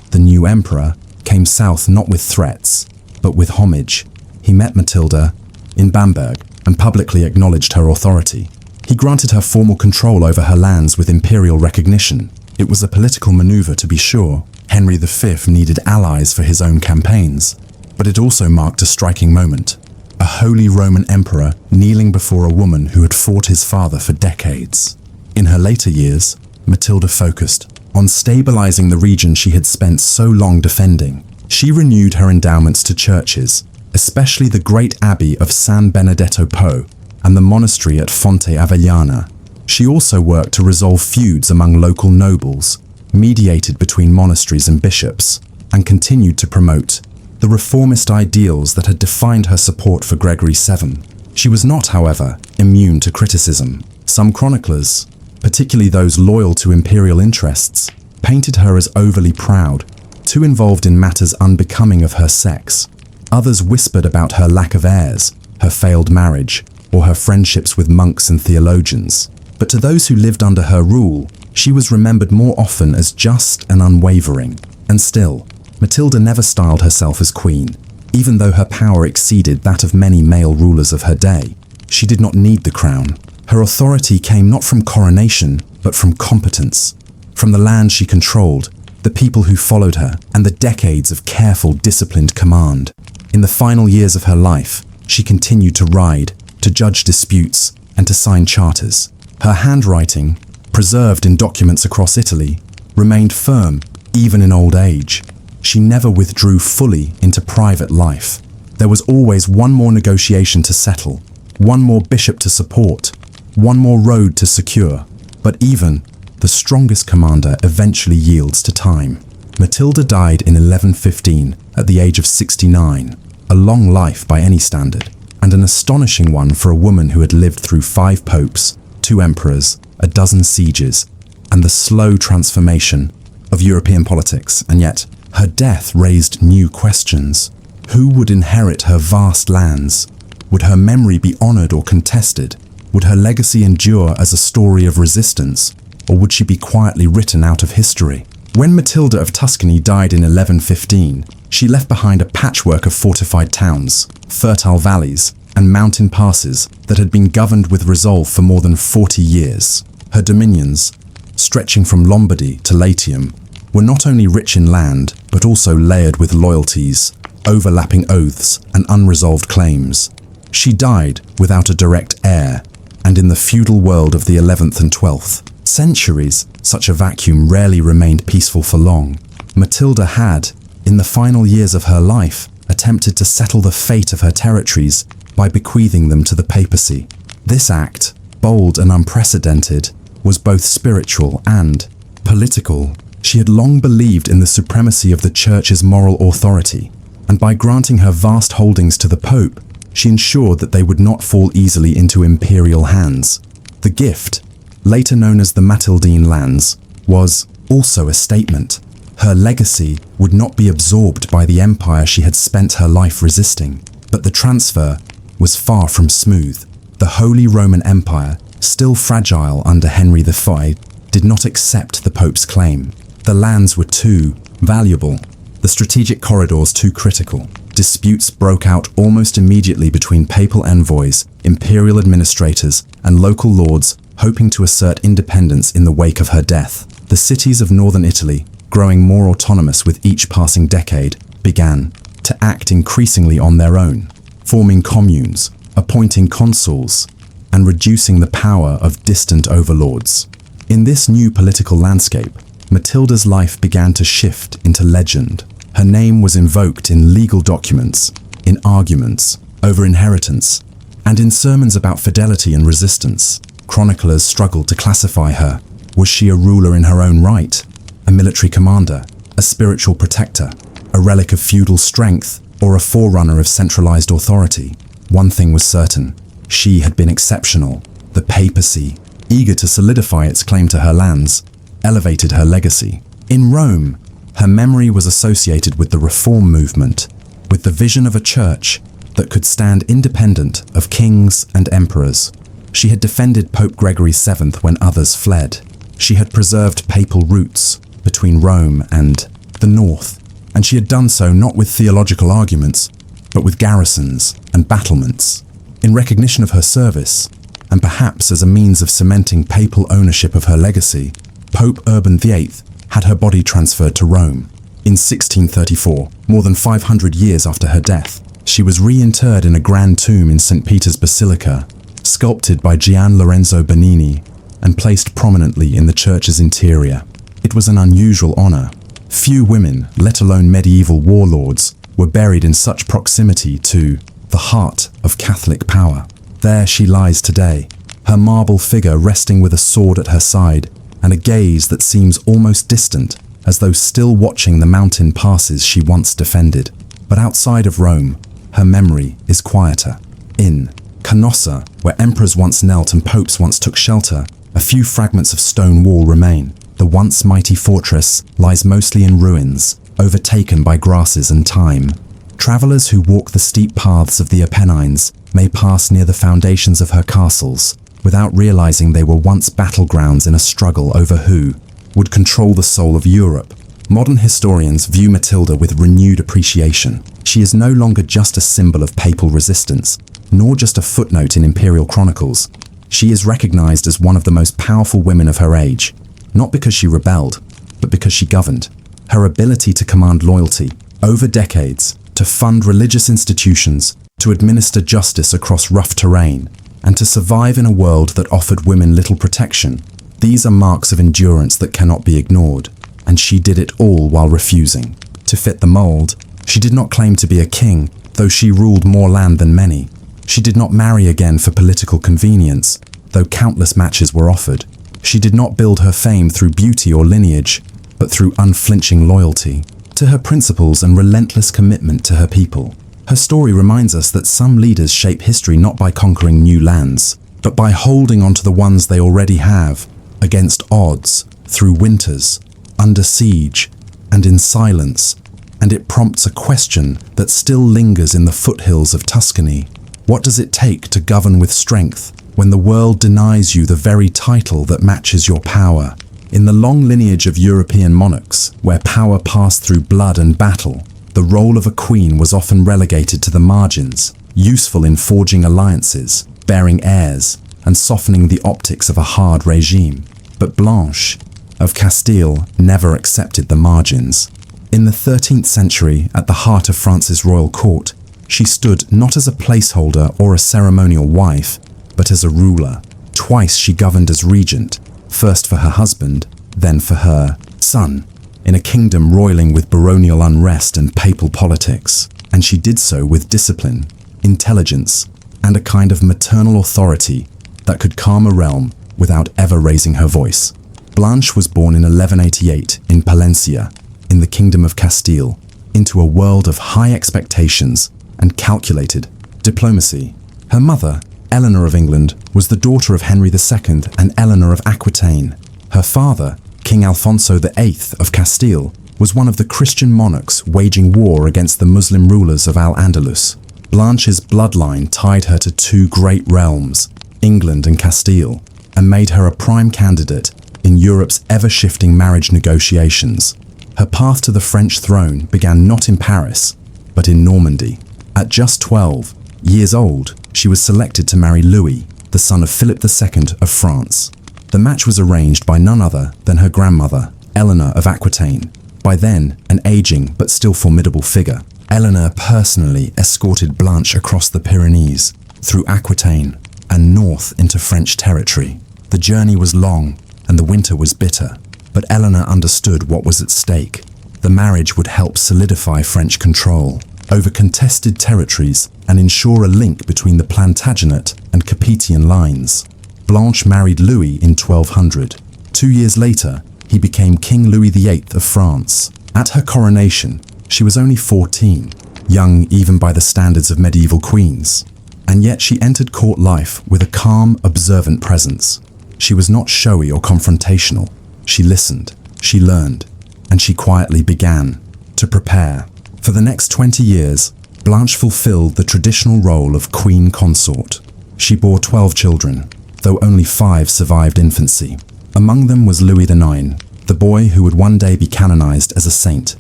the new emperor, came south not with threats, but with homage. He met Matilda in Bamberg and publicly acknowledged her authority. He granted her formal control over her lands with imperial recognition. It was a political maneuver, to be sure. Henry V needed allies for his own campaigns, but it also marked a striking moment. A Holy Roman emperor kneeling before a woman who had fought his father for decades. In her later years, Matilda focused on stabilizing the region she had spent so long defending. She renewed her endowments to churches, especially the great abbey of San Benedetto Po and the monastery at Fonte Avellana. She also worked to resolve feuds among local nobles, mediated between monasteries and bishops, and continued to promote the reformist ideals that had defined her support for Gregory VII. She was not, however, immune to criticism. Some chroniclers, particularly those loyal to imperial interests, painted her as overly proud, too involved in matters unbecoming of her sex. Others whispered about her lack of heirs, her failed marriage, or her friendships with monks and theologians. But to those who lived under her rule, she was remembered more often as just and unwavering. And still, Matilda never styled herself as queen. Even though her power exceeded that of many male rulers of her day, she did not need the crown. Her authority came not from coronation, but from competence, from the land she controlled, the people who followed her, and the decades of careful, disciplined command. In the final years of her life, she continued to ride, to judge disputes, and to sign charters. Her handwriting, preserved in documents across Italy, remained firm even in old age. She never withdrew fully into private life. There was always one more negotiation to settle, one more bishop to support, one more road to secure. But even the strongest commander eventually yields to time. Matilda died in 1115 at the age of 69, a long life by any standard, and an astonishing one for a woman who had lived through 5 popes, 2 emperors, a dozen sieges, and the slow transformation of European politics. And yet, her death raised new questions. Who would inherit her vast lands? Would her memory be honored or contested? Would her legacy endure as a story of resistance, or would she be quietly written out of history? When Matilda of Tuscany died in 1115, she left behind a patchwork of fortified towns, fertile valleys, and mountain passes that had been governed with resolve for more than 40 years. Her dominions, stretching from Lombardy to Latium, were not only rich in land, but also layered with loyalties, overlapping oaths, and unresolved claims. She died without a direct heir, and in the feudal world of the 11th and 12th centuries, such a vacuum rarely remained peaceful for long. Matilda had, in the final years of her life, attempted to settle the fate of her territories by bequeathing them to the papacy. This act, bold and unprecedented, was both spiritual and political. She had long believed in the supremacy of the Church's moral authority, and by granting her vast holdings to the Pope, she ensured that they would not fall easily into imperial hands. The gift, later known as the Matildine lands, was also a statement. Her legacy would not be absorbed by the empire she had spent her life resisting, but the transfer was far from smooth. The Holy Roman Empire, still fragile under Henry the Defied, did not accept the Pope's claim. The lands were too valuable, the strategic corridors too critical. Disputes broke out almost immediately between papal envoys, imperial administrators, and local lords hoping to assert independence in the wake of her death. The cities of northern Italy, growing more autonomous with each passing decade, began to act increasingly on their own, forming communes, appointing consuls, and reducing the power of distant overlords. In this new political landscape, Matilda's life began to shift into legend. Her name was invoked in legal documents, in arguments over inheritance, and in sermons about fidelity and resistance. Chroniclers struggled to classify her. Was she a ruler in her own right, a military commander, a spiritual protector, a relic of feudal strength, or a forerunner of centralized authority? One thing was certain: she had been exceptional. The papacy, eager to solidify its claim to her lands, elevated her legacy. In Rome, her memory was associated with the Reform movement, with the vision of a church that could stand independent of kings and emperors. She had defended Pope Gregory VII when others fled. She had preserved papal roots between Rome and the north, and she had done so not with theological arguments, but with garrisons and battlements. In recognition of her service, and perhaps as a means of cementing papal ownership of her legacy, Pope Urban VIII had her body transferred to Rome. In 1634, more than 500 years after her death, she was reinterred in a grand tomb in St. Peter's Basilica, sculpted by Gian Lorenzo Bernini and placed prominently in the church's interior. It was an unusual honor. Few women, let alone medieval warlords, were buried in such proximity to the heart of Catholic power. There she lies today, her marble figure resting with a sword at her side, and a gaze that seems almost distant, as though still watching the mountain passes she once defended. But outside of Rome, her memory is quieter. In Canossa, where emperors once knelt and popes once took shelter, a few fragments of stone wall remain. The once mighty fortress lies mostly in ruins, overtaken by grasses and time. Travelers who walk the steep paths of the Apennines may pass near the foundations of her castles, without realizing they were once battlegrounds in a struggle over who would control the soul of Europe. Modern historians view Matilda with renewed appreciation. She is no longer just a symbol of papal resistance, nor just a footnote in imperial chronicles. She is recognized as one of the most powerful women of her age, not because she rebelled, but because she governed. Her ability to command loyalty over decades, to fund religious institutions, to administer justice across rough terrain, and to survive in a world that offered women little protection. These are marks of endurance that cannot be ignored, and she did it all while refusing to fit the mold. She did not claim to be a king, though she ruled more land than many. She did not marry again for political convenience, though countless matches were offered. She did not build her fame through beauty or lineage, but through unflinching loyalty to her principles and relentless commitment to her people. Her story reminds us that some leaders shape history not by conquering new lands, but by holding on to the ones they already have, against odds, through winters, under siege, and in silence. And it prompts a question that still lingers in the foothills of Tuscany. What does it take to govern with strength when the world denies you the very title that matches your power? In the long lineage of European monarchs, where power passed through blood and battle, the role of a queen was often relegated to the margins, useful in forging alliances, bearing heirs, and softening the optics of a hard regime. But Blanche of Castile never accepted the margins. In the 13th century, at the heart of France's royal court, she stood not as a placeholder or a ceremonial wife, but as a ruler. Twice she governed as regent, first for her husband, then for her son, in a kingdom roiling with baronial unrest and papal politics. And she did so with discipline, intelligence, and a kind of maternal authority that could calm a realm without ever raising her voice. Blanche was born in 1188 in Palencia, in the Kingdom of Castile, into a world of high expectations and calculated diplomacy. Her mother, Eleanor of England, was the daughter of Henry II and Eleanor of Aquitaine. Her father, King Alfonso VIII of Castile, was one of the Christian monarchs waging war against the Muslim rulers of Al-Andalus. Blanche's bloodline tied her to two great realms, England and Castile, and made her a prime candidate in Europe's ever-shifting marriage negotiations. Her path to the French throne began not in Paris, but in Normandy. At just 12 years old, she was selected to marry Louis, the son of Philip II of France. The match was arranged by none other than her grandmother, Eleanor of Aquitaine, by then an aging but still formidable figure. Eleanor personally escorted Blanche across the Pyrenees, through Aquitaine, and north into French territory. The journey was long, and the winter was bitter, but Eleanor understood what was at stake. The marriage would help solidify French control over contested territories and ensure a link between the Plantagenet and Capetian lines. Blanche married Louis in 1200. 2 years later, he became King Louis VIII of France. At her coronation, she was only 14, young even by the standards of medieval queens. And yet she entered court life with a calm, observant presence. She was not showy or confrontational. She listened, she learned, and she quietly began to prepare. For the next 20 years, Blanche fulfilled the traditional role of queen consort. She bore 12 children, though only 5 survived infancy. Among them was Louis IX, the boy who would one day be canonized as a saint.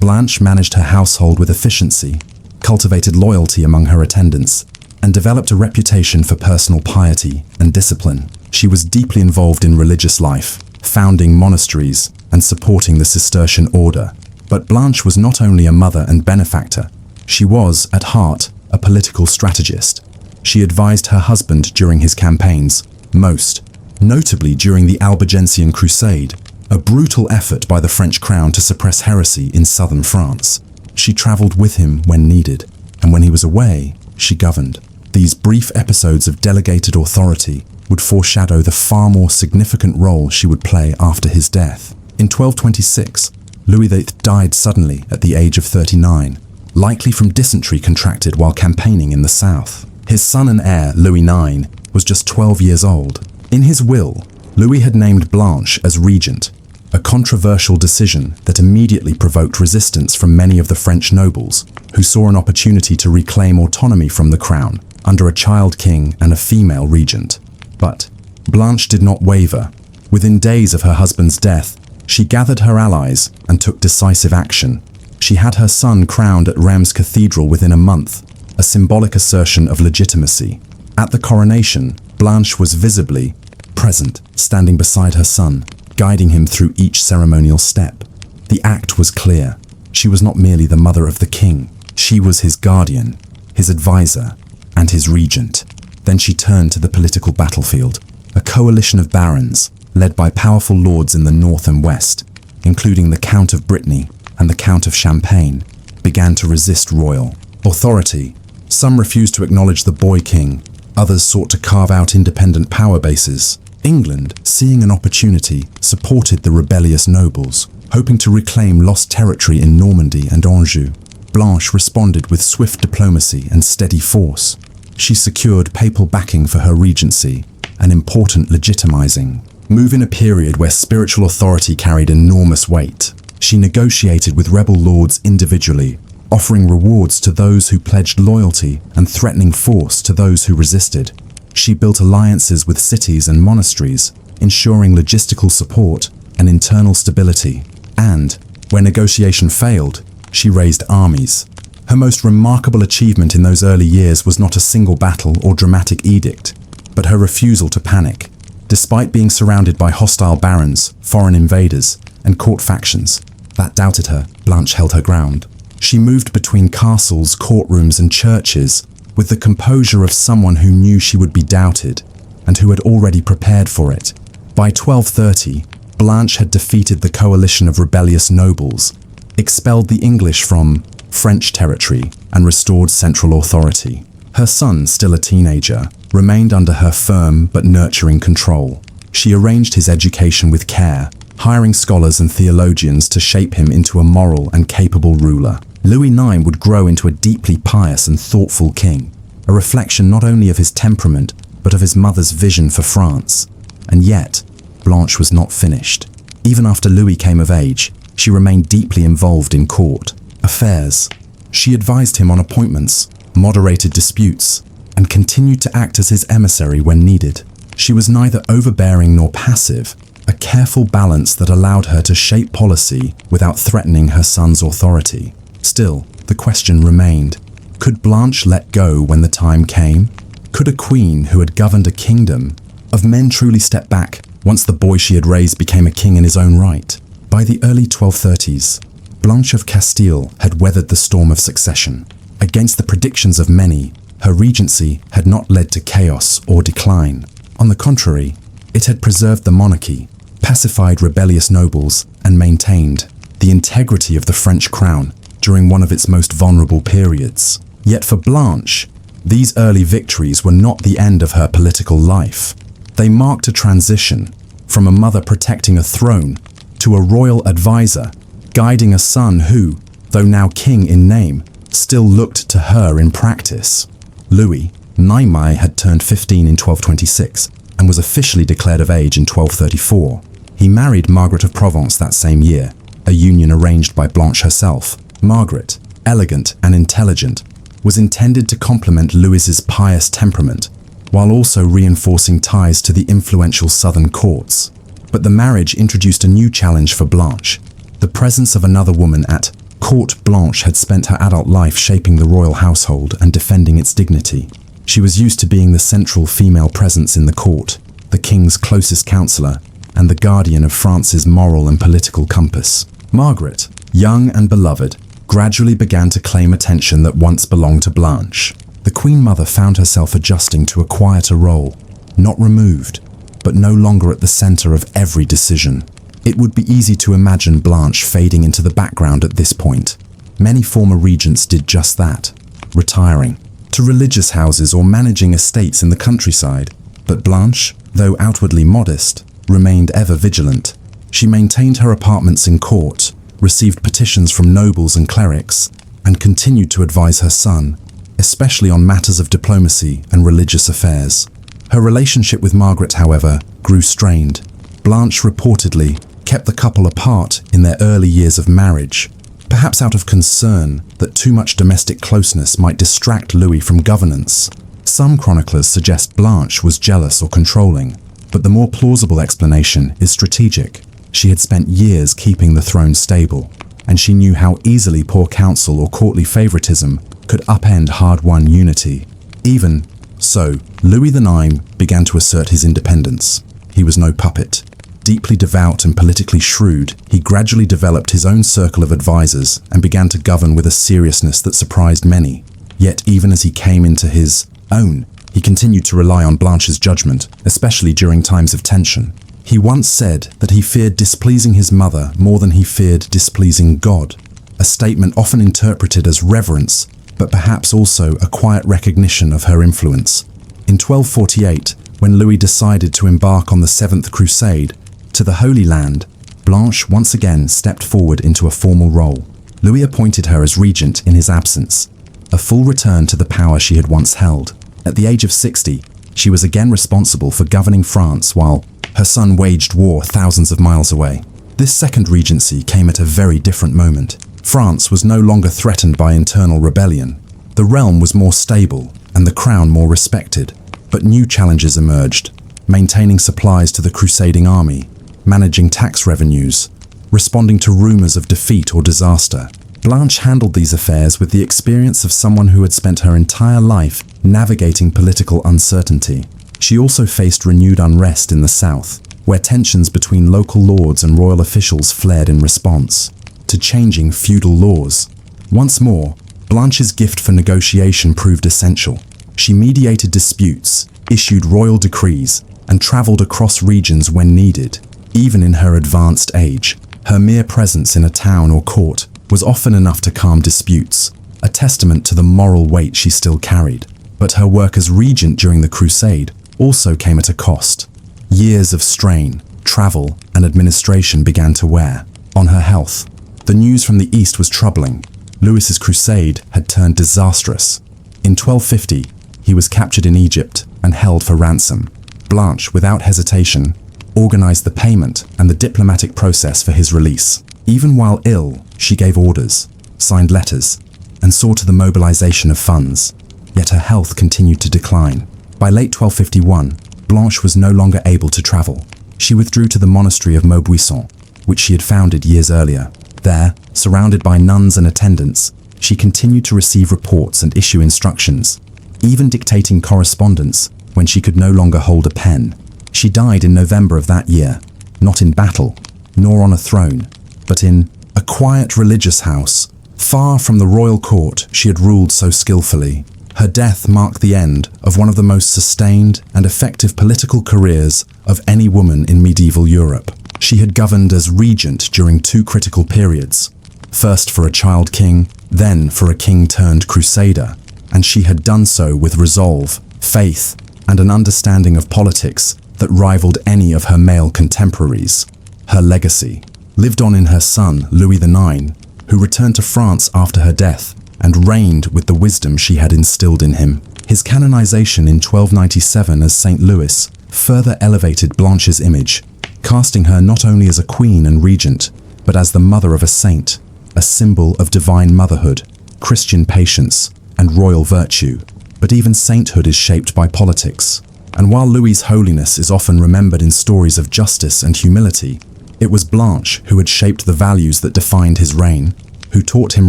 Blanche managed her household with efficiency, cultivated loyalty among her attendants, and developed a reputation for personal piety and discipline. She was deeply involved in religious life, founding monasteries and supporting the Cistercian order. But Blanche was not only a mother and benefactor, she was, at heart, a political strategist. She advised her husband during his campaigns, most notably during the Albigensian Crusade, a brutal effort by the French crown to suppress heresy in southern France. She traveled with him when needed, and when he was away, she governed. These brief episodes of delegated authority would foreshadow the far more significant role she would play after his death. In 1226, Louis VIII died suddenly at the age of 39, likely from dysentery contracted while campaigning in the south. His son and heir, Louis IX, was just 12 years old. In his will, Louis had named Blanche as regent, a controversial decision that immediately provoked resistance from many of the French nobles, who saw an opportunity to reclaim autonomy from the crown under a child king and a female regent. But Blanche did not waver. Within days of her husband's death, she gathered her allies and took decisive action. She had her son crowned at Reims Cathedral within a month, a symbolic assertion of legitimacy. At the coronation, Blanche was visibly present, standing beside her son, guiding him through each ceremonial step. The act was clear. She was not merely the mother of the king. She was his guardian, his advisor, and his regent. Then she turned to the political battlefield. A coalition of barons, led by powerful lords in the north and west, including the Count of Brittany and the Count of Champagne, began to resist royal authority. Some refused to acknowledge the boy king. Others sought to carve out independent power bases. England, seeing an opportunity, supported the rebellious nobles, hoping to reclaim lost territory in Normandy and Anjou. Blanche responded with swift diplomacy and steady force. She secured papal backing for her regency, an important legitimizing move in a period where spiritual authority carried enormous weight. She negotiated with rebel lords individually, offering rewards to those who pledged loyalty and threatening force to those who resisted. She built alliances with cities and monasteries, ensuring logistical support and internal stability. And, where negotiation failed, she raised armies. Her most remarkable achievement in those early years was not a single battle or dramatic edict, but her refusal to panic. Despite being surrounded by hostile barons, foreign invaders, and court factions that doubted her, Blanche held her ground. She moved between castles, courtrooms, and churches with the composure of someone who knew she would be doubted and who had already prepared for it. By 1230, Blanche had defeated the coalition of rebellious nobles, expelled the English from French territory, and restored central authority. Her son, still a teenager, remained under her firm but nurturing control. She arranged his education with care, hiring scholars and theologians to shape him into a moral and capable ruler. Louis IX would grow into a deeply pious and thoughtful king, a reflection not only of his temperament but of his mother's vision for France. And yet, Blanche was not finished. Even after Louis came of age, she remained deeply involved in court affairs. She advised him on appointments, moderated disputes, and continued to act as his emissary when needed. She was neither overbearing nor passive, a careful balance that allowed her to shape policy without threatening her son's authority. Still, the question remained, could Blanche let go when the time came? Could a queen who had governed a kingdom of men truly step back once the boy she had raised became a king in his own right? By the early 1230s, Blanche of Castile had weathered the storm of succession. Against the predictions of many, her regency had not led to chaos or decline. On the contrary, it had preserved the monarchy, pacified rebellious nobles, and maintained the integrity of the French crown during one of its most vulnerable periods. Yet for Blanche, these early victories were not the end of her political life. They marked a transition from a mother protecting a throne to a royal advisor, guiding a son who, though now king in name, still looked to her in practice. Louis IX had turned 15 in 1226 and was officially declared of age in 1234. He married Margaret of Provence that same year, a union arranged by Blanche herself. Margaret, elegant and intelligent, was intended to complement Louis's pious temperament, while also reinforcing ties to the influential southern courts. But the marriage introduced a new challenge for Blanche. The presence of another woman at court. Blanche had spent her adult life shaping the royal household and defending its dignity. She was used to being the central female presence in the court, the king's closest counselor, and the guardian of France's moral and political compass. Margaret, young and beloved, gradually began to claim attention that once belonged to Blanche. The Queen Mother found herself adjusting to a quieter role, not removed, but no longer at the center of every decision. It would be easy to imagine Blanche fading into the background at this point. Many former regents did just that, retiring to religious houses or managing estates in the countryside. But Blanche, though outwardly modest, remained ever vigilant. She maintained her apartments in court, received petitions from nobles and clerics, and continued to advise her son, especially on matters of diplomacy and religious affairs. Her relationship with Margaret, however, grew strained. Blanche reportedly kept the couple apart in their early years of marriage, perhaps out of concern that too much domestic closeness might distract Louis from governance. Some chroniclers suggest Blanche was jealous or controlling, but the more plausible explanation is strategic. She had spent years keeping the throne stable, and she knew how easily poor counsel or courtly favoritism could upend hard-won unity. Even so, Louis IX began to assert his independence. He was no puppet. Deeply devout and politically shrewd, he gradually developed his own circle of advisors and began to govern with a seriousness that surprised many. Yet even as he came into his own, he continued to rely on Blanche's judgment, especially during times of tension. He once said that he feared displeasing his mother more than he feared displeasing God, a statement often interpreted as reverence, but perhaps also a quiet recognition of her influence. In 1248, when Louis decided to embark on the Seventh Crusade to the Holy Land, Blanche once again stepped forward into a formal role. Louis appointed her as regent in his absence, a full return to the power she had once held. At the age of 60, she was again responsible for governing France while her son waged war thousands of miles away. This second regency came at a very different moment. France was no longer threatened by internal rebellion. The realm was more stable and the crown more respected. But new challenges emerged: maintaining supplies to the crusading army, managing tax revenues, responding to rumors of defeat or disaster. Blanche handled these affairs with the experience of someone who had spent her entire life navigating political uncertainty. She also faced renewed unrest in the south, where tensions between local lords and royal officials flared in response to changing feudal laws. Once more, Blanche's gift for negotiation proved essential. She mediated disputes, issued royal decrees, and traveled across regions when needed. Even in her advanced age, her mere presence in a town or court was often enough to calm disputes, a testament to the moral weight she still carried. But her work as regent during the Crusade also came at a cost. Years of strain, travel, and administration began to wear on her health. The news from the east was troubling. Louis's crusade had turned disastrous. In 1250, he was captured in Egypt and held for ransom. Blanche, without hesitation, organized the payment and the diplomatic process for his release. Even while ill, she gave orders, signed letters, and saw to the mobilization of funds. Yet her health continued to decline. By late 1251, Blanche was no longer able to travel. She withdrew to the monastery of Maubuisson, which she had founded years earlier. There, surrounded by nuns and attendants, she continued to receive reports and issue instructions, even dictating correspondence when she could no longer hold a pen. She died in November of that year, not in battle, nor on a throne, but in a quiet religious house, far from the royal court she had ruled so skillfully. Her death marked the end of one of the most sustained and effective political careers of any woman in medieval Europe. She had governed as regent during two critical periods, first for a child king, then for a king-turned-crusader, and she had done so with resolve, faith, and an understanding of politics that rivaled any of her male contemporaries. Her legacy lived on in her son, Louis IX, who returned to France after her death and reigned with the wisdom she had instilled in him. His canonization in 1297 as Saint Louis further elevated Blanche's image, casting her not only as a queen and regent, but as the mother of a saint, a symbol of divine motherhood, Christian patience, and royal virtue. But even sainthood is shaped by politics. And while Louis's holiness is often remembered in stories of justice and humility, it was Blanche who had shaped the values that defined his reign, who taught him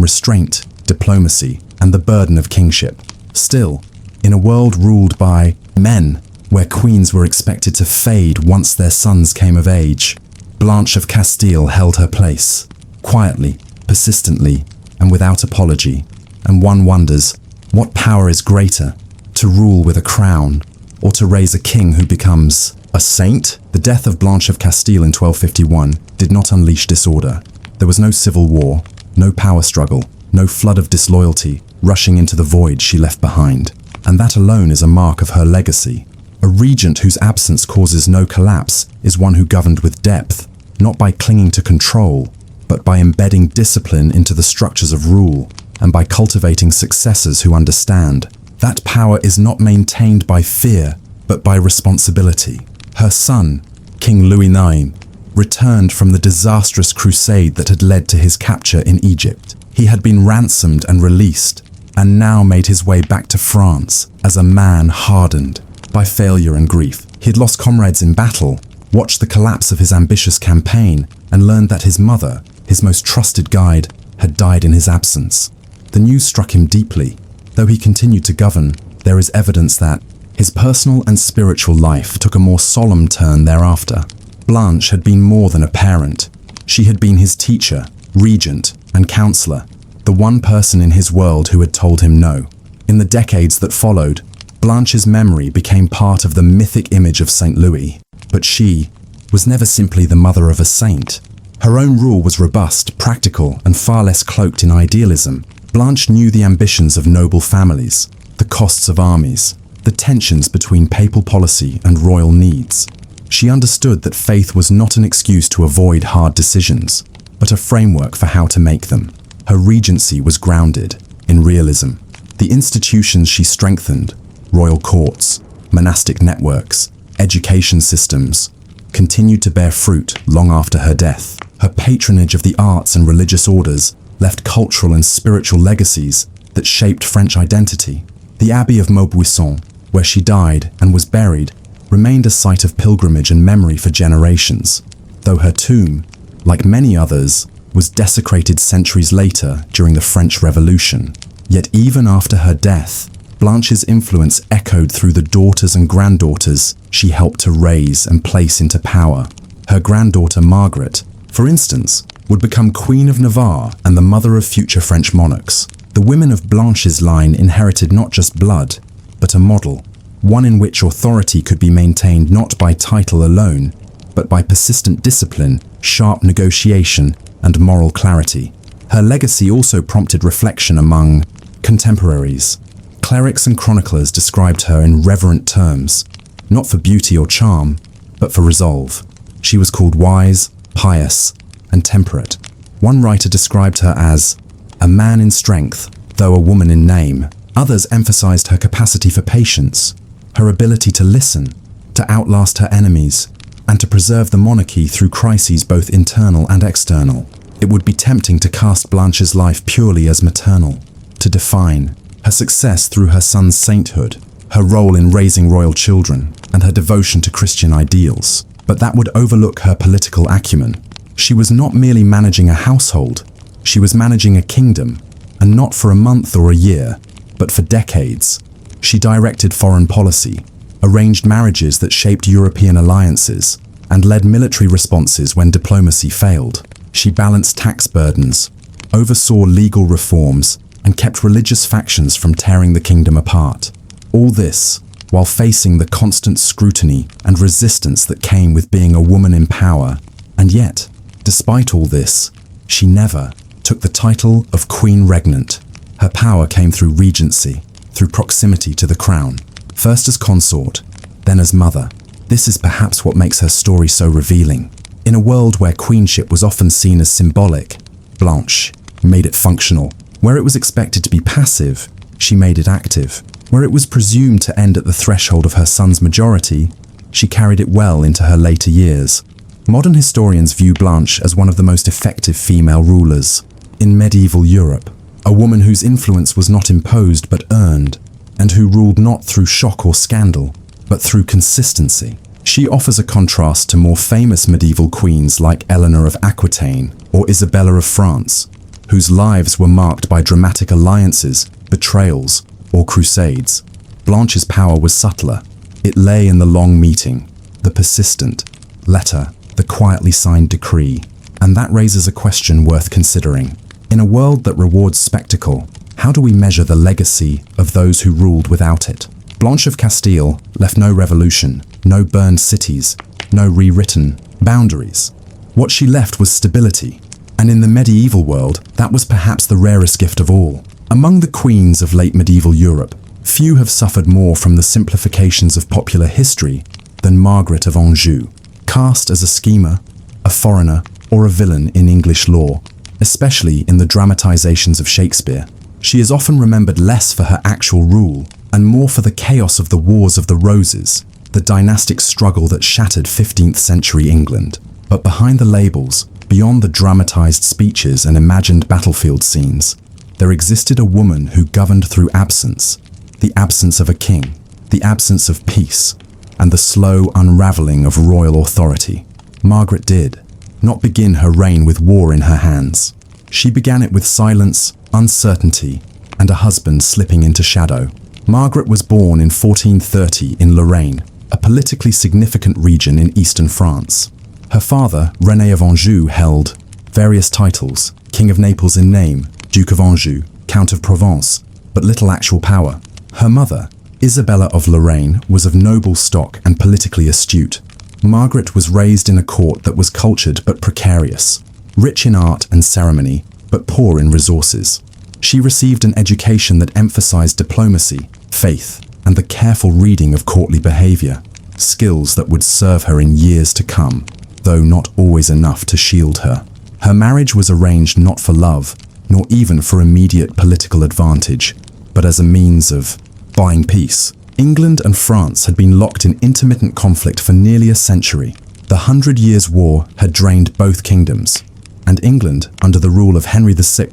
restraint, diplomacy, and the burden of kingship. Still, in a world ruled by men, where queens were expected to fade once their sons came of age, Blanche of Castile held her place, quietly, persistently, and without apology. And one wonders, what power is greater, to rule with a crown, or to raise a king who becomes a saint? The death of Blanche of Castile in 1251 did not unleash disorder. There was no civil war, no power struggle, no flood of disloyalty rushing into the void she left behind. And that alone is a mark of her legacy. A regent whose absence causes no collapse is one who governed with depth, not by clinging to control, but by embedding discipline into the structures of rule. and by cultivating successors who understand. That power is not maintained by fear, but by responsibility. Her son, King Louis IX, returned from the disastrous crusade that had led to his capture in Egypt. He had been ransomed and released, and now made his way back to France as a man hardened by failure and grief. He had lost comrades in battle, watched the collapse of his ambitious campaign, and learned that his mother, his most trusted guide, had died in his absence. The news struck him deeply. Though he continued to govern, there is evidence that his personal and spiritual life took a more solemn turn thereafter. Blanche had been more than a parent. She had been his teacher, regent, and counselor, the one person in his world who had told him no. In the decades that followed, Blanche's memory became part of the mythic image of St. Louis, but she was never simply the mother of a saint. Her own rule was robust, practical, and far less cloaked in idealism. Blanche knew the ambitions of noble families, the costs of armies, the tensions between papal policy and royal needs. She understood that faith was not an excuse to avoid hard decisions, but a framework for how to make them. Her regency was grounded in realism. The institutions she strengthened, royal courts, monastic networks, education systems, continued to bear fruit long after her death. Her patronage of the arts and religious orders left cultural and spiritual legacies that shaped French identity. The Abbey of Maubuisson, where she died and was buried, remained a site of pilgrimage and memory for generations, though her tomb, like many others, was desecrated centuries later during the French Revolution. Yet even after her death, Blanche's influence echoed through the daughters and granddaughters she helped to raise and place into power. Her granddaughter Margaret, for instance, would become Queen of Navarre and the mother of future French monarchs. The women of Blanche's line inherited not just blood, but a model, one in which authority could be maintained not by title alone, but by persistent discipline, sharp negotiation, and moral clarity. Her legacy also prompted reflection among contemporaries. Clerics and chroniclers described her in reverent terms, not for beauty or charm, but for resolve. She was called wise, pious, and temperate. One writer described her as a man in strength, though a woman in name. Others emphasized her capacity for patience, her ability to listen, to outlast her enemies, and to preserve the monarchy through crises both internal and external. It would be tempting to cast Blanche's life purely as maternal, to define her success through her son's sainthood, her role in raising royal children, and her devotion to Christian ideals. But that would overlook her political acumen. She was not merely managing a household, she was managing a kingdom, and not for a month or a year, but for decades. She directed foreign policy, arranged marriages that shaped European alliances, and led military responses when diplomacy failed. She balanced tax burdens, oversaw legal reforms, and kept religious factions from tearing the kingdom apart. All this while facing the constant scrutiny and resistance that came with being a woman in power. And yet, despite all this, she never took the title of Queen Regnant. Her power came through regency, through proximity to the crown, first as consort, then as mother. This is perhaps what makes her story so revealing. In a world where queenship was often seen as symbolic, Blanche made it functional. Where it was expected to be passive, she made it active. Where it was presumed to end at the threshold of her son's majority, she carried it well into her later years. Modern historians view Blanche as one of the most effective female rulers. In medieval Europe, a woman whose influence was not imposed but earned, and who ruled not through shock or scandal, but through consistency. She offers a contrast to more famous medieval queens like Eleanor of Aquitaine or Isabella of France, whose lives were marked by dramatic alliances, betrayals, or crusades. Blanche's power was subtler. It lay in the long meeting, the persistent letter, the quietly signed decree. And that raises a question worth considering. In a world that rewards spectacle, how do we measure the legacy of those who ruled without it? Blanche of Castile left no revolution, no burned cities, no rewritten boundaries. What she left was stability. And in the medieval world, that was perhaps the rarest gift of all. Among the queens of late medieval Europe, few have suffered more from the simplifications of popular history than Margaret of Anjou. Cast as a schemer, a foreigner, or a villain in English law, especially in the dramatizations of Shakespeare, She is often remembered less for her actual rule and more for the chaos of the Wars of the Roses, the dynastic struggle that shattered 15th century England. But behind the labels, beyond the dramatized speeches and imagined battlefield scenes, there existed a woman who governed through absence, the absence of a king, the absence of peace, and the slow unraveling of royal authority. Margaret did not begin her reign with war in her hands. She began it with silence, uncertainty, and a husband slipping into shadow. Margaret was born in 1430 in Lorraine, a politically significant region in eastern France. Her father, René of Anjou, held various titles: King of Naples in name, Duke of Anjou, Count of Provence, but little actual power. Her mother, Isabella of Lorraine, was of noble stock and politically astute. Margaret was raised in a court that was cultured but precarious, rich in art and ceremony, but poor in resources. She received an education that emphasized diplomacy, faith, and the careful reading of courtly behavior, skills that would serve her in years to come, though not always enough to shield her. Her marriage was arranged not for love, nor even for immediate political advantage, but as a means of buying peace. England and France had been locked in intermittent conflict for nearly a century. The 100 Years' War had drained both kingdoms, and England, under the rule of Henry VI,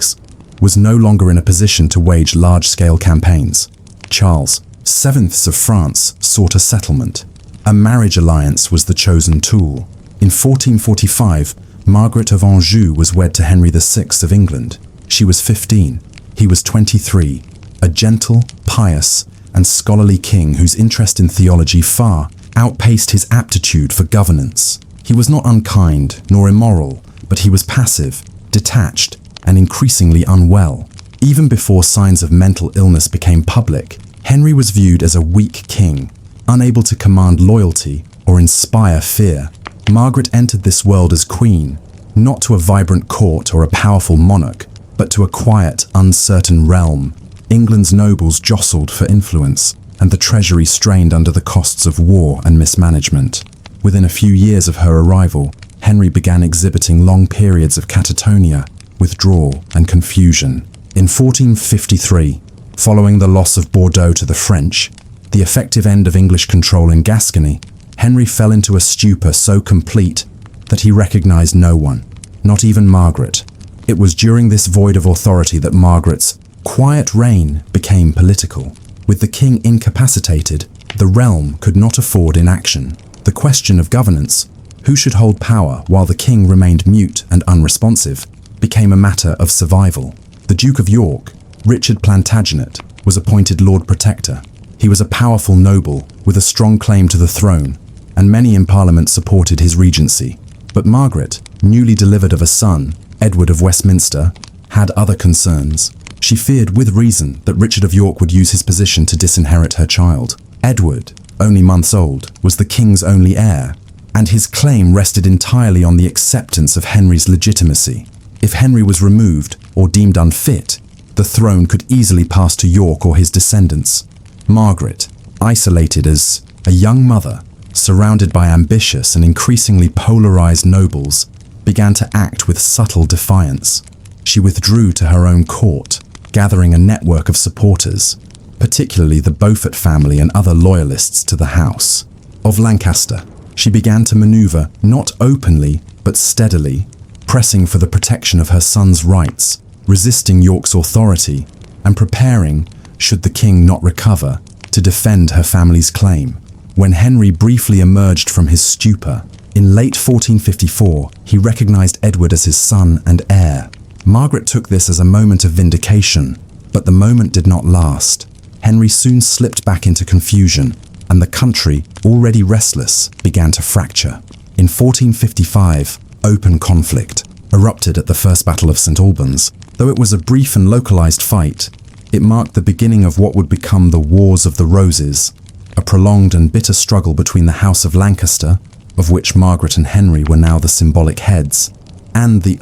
was no longer in a position to wage large-scale campaigns. Charles, 7th of France, sought a settlement. A marriage alliance was the chosen tool. In 1445, Margaret of Anjou was wed to Henry VI of England. She was 15, he was 23, a gentle, pious, and scholarly king whose interest in theology far outpaced his aptitude for governance. He was not unkind nor immoral, but he was passive, detached, and increasingly unwell. Even before signs of mental illness became public, Henry was viewed as a weak king, unable to command loyalty or inspire fear. Margaret entered this world as queen, not to a vibrant court or a powerful monarch, but to a quiet, uncertain realm. England's nobles jostled for influence, and the treasury strained under the costs of war and mismanagement. Within a few years of her arrival, Henry began exhibiting long periods of catatonia, withdrawal, and confusion. In 1453, following the loss of Bordeaux to the French, the effective end of English control in Gascony, Henry fell into a stupor so complete that he recognized no one, not even Margaret. It was during this void of authority that Margaret's quiet reign became political. With the king incapacitated, the realm could not afford inaction. The question of governance, who should hold power while the king remained mute and unresponsive, became a matter of survival. The Duke of York, Richard Plantagenet, was appointed Lord Protector. He was a powerful noble with a strong claim to the throne, and many in Parliament supported his regency. But Margaret, newly delivered of a son, Edward of Westminster, had other concerns. She feared with reason that Richard of York would use his position to disinherit her child. Edward, only months old, was the king's only heir, and his claim rested entirely on the acceptance of Henry's legitimacy. If Henry was removed or deemed unfit, the throne could easily pass to York or his descendants. Margaret, isolated as a young mother, surrounded by ambitious and increasingly polarized nobles, began to act with subtle defiance. She withdrew to her own court, gathering a network of supporters, particularly the Beaufort family and other loyalists to the House of Lancaster. She began to maneuver not openly but steadily, pressing for the protection of her son's rights, resisting York's authority, and preparing, should the king not recover, to defend her family's claim. When Henry briefly emerged from his stupor, in late 1454, he recognized Edward as his son and heir. Margaret took this as a moment of vindication, but the moment did not last. Henry soon slipped back into confusion, and the country, already restless, began to fracture. In 1455, open conflict erupted at the First Battle of St. Albans. Though it was a brief and localized fight, it marked the beginning of what would become the Wars of the Roses, a prolonged and bitter struggle between the House of Lancaster, of which Margaret and Henry were now the symbolic heads, and the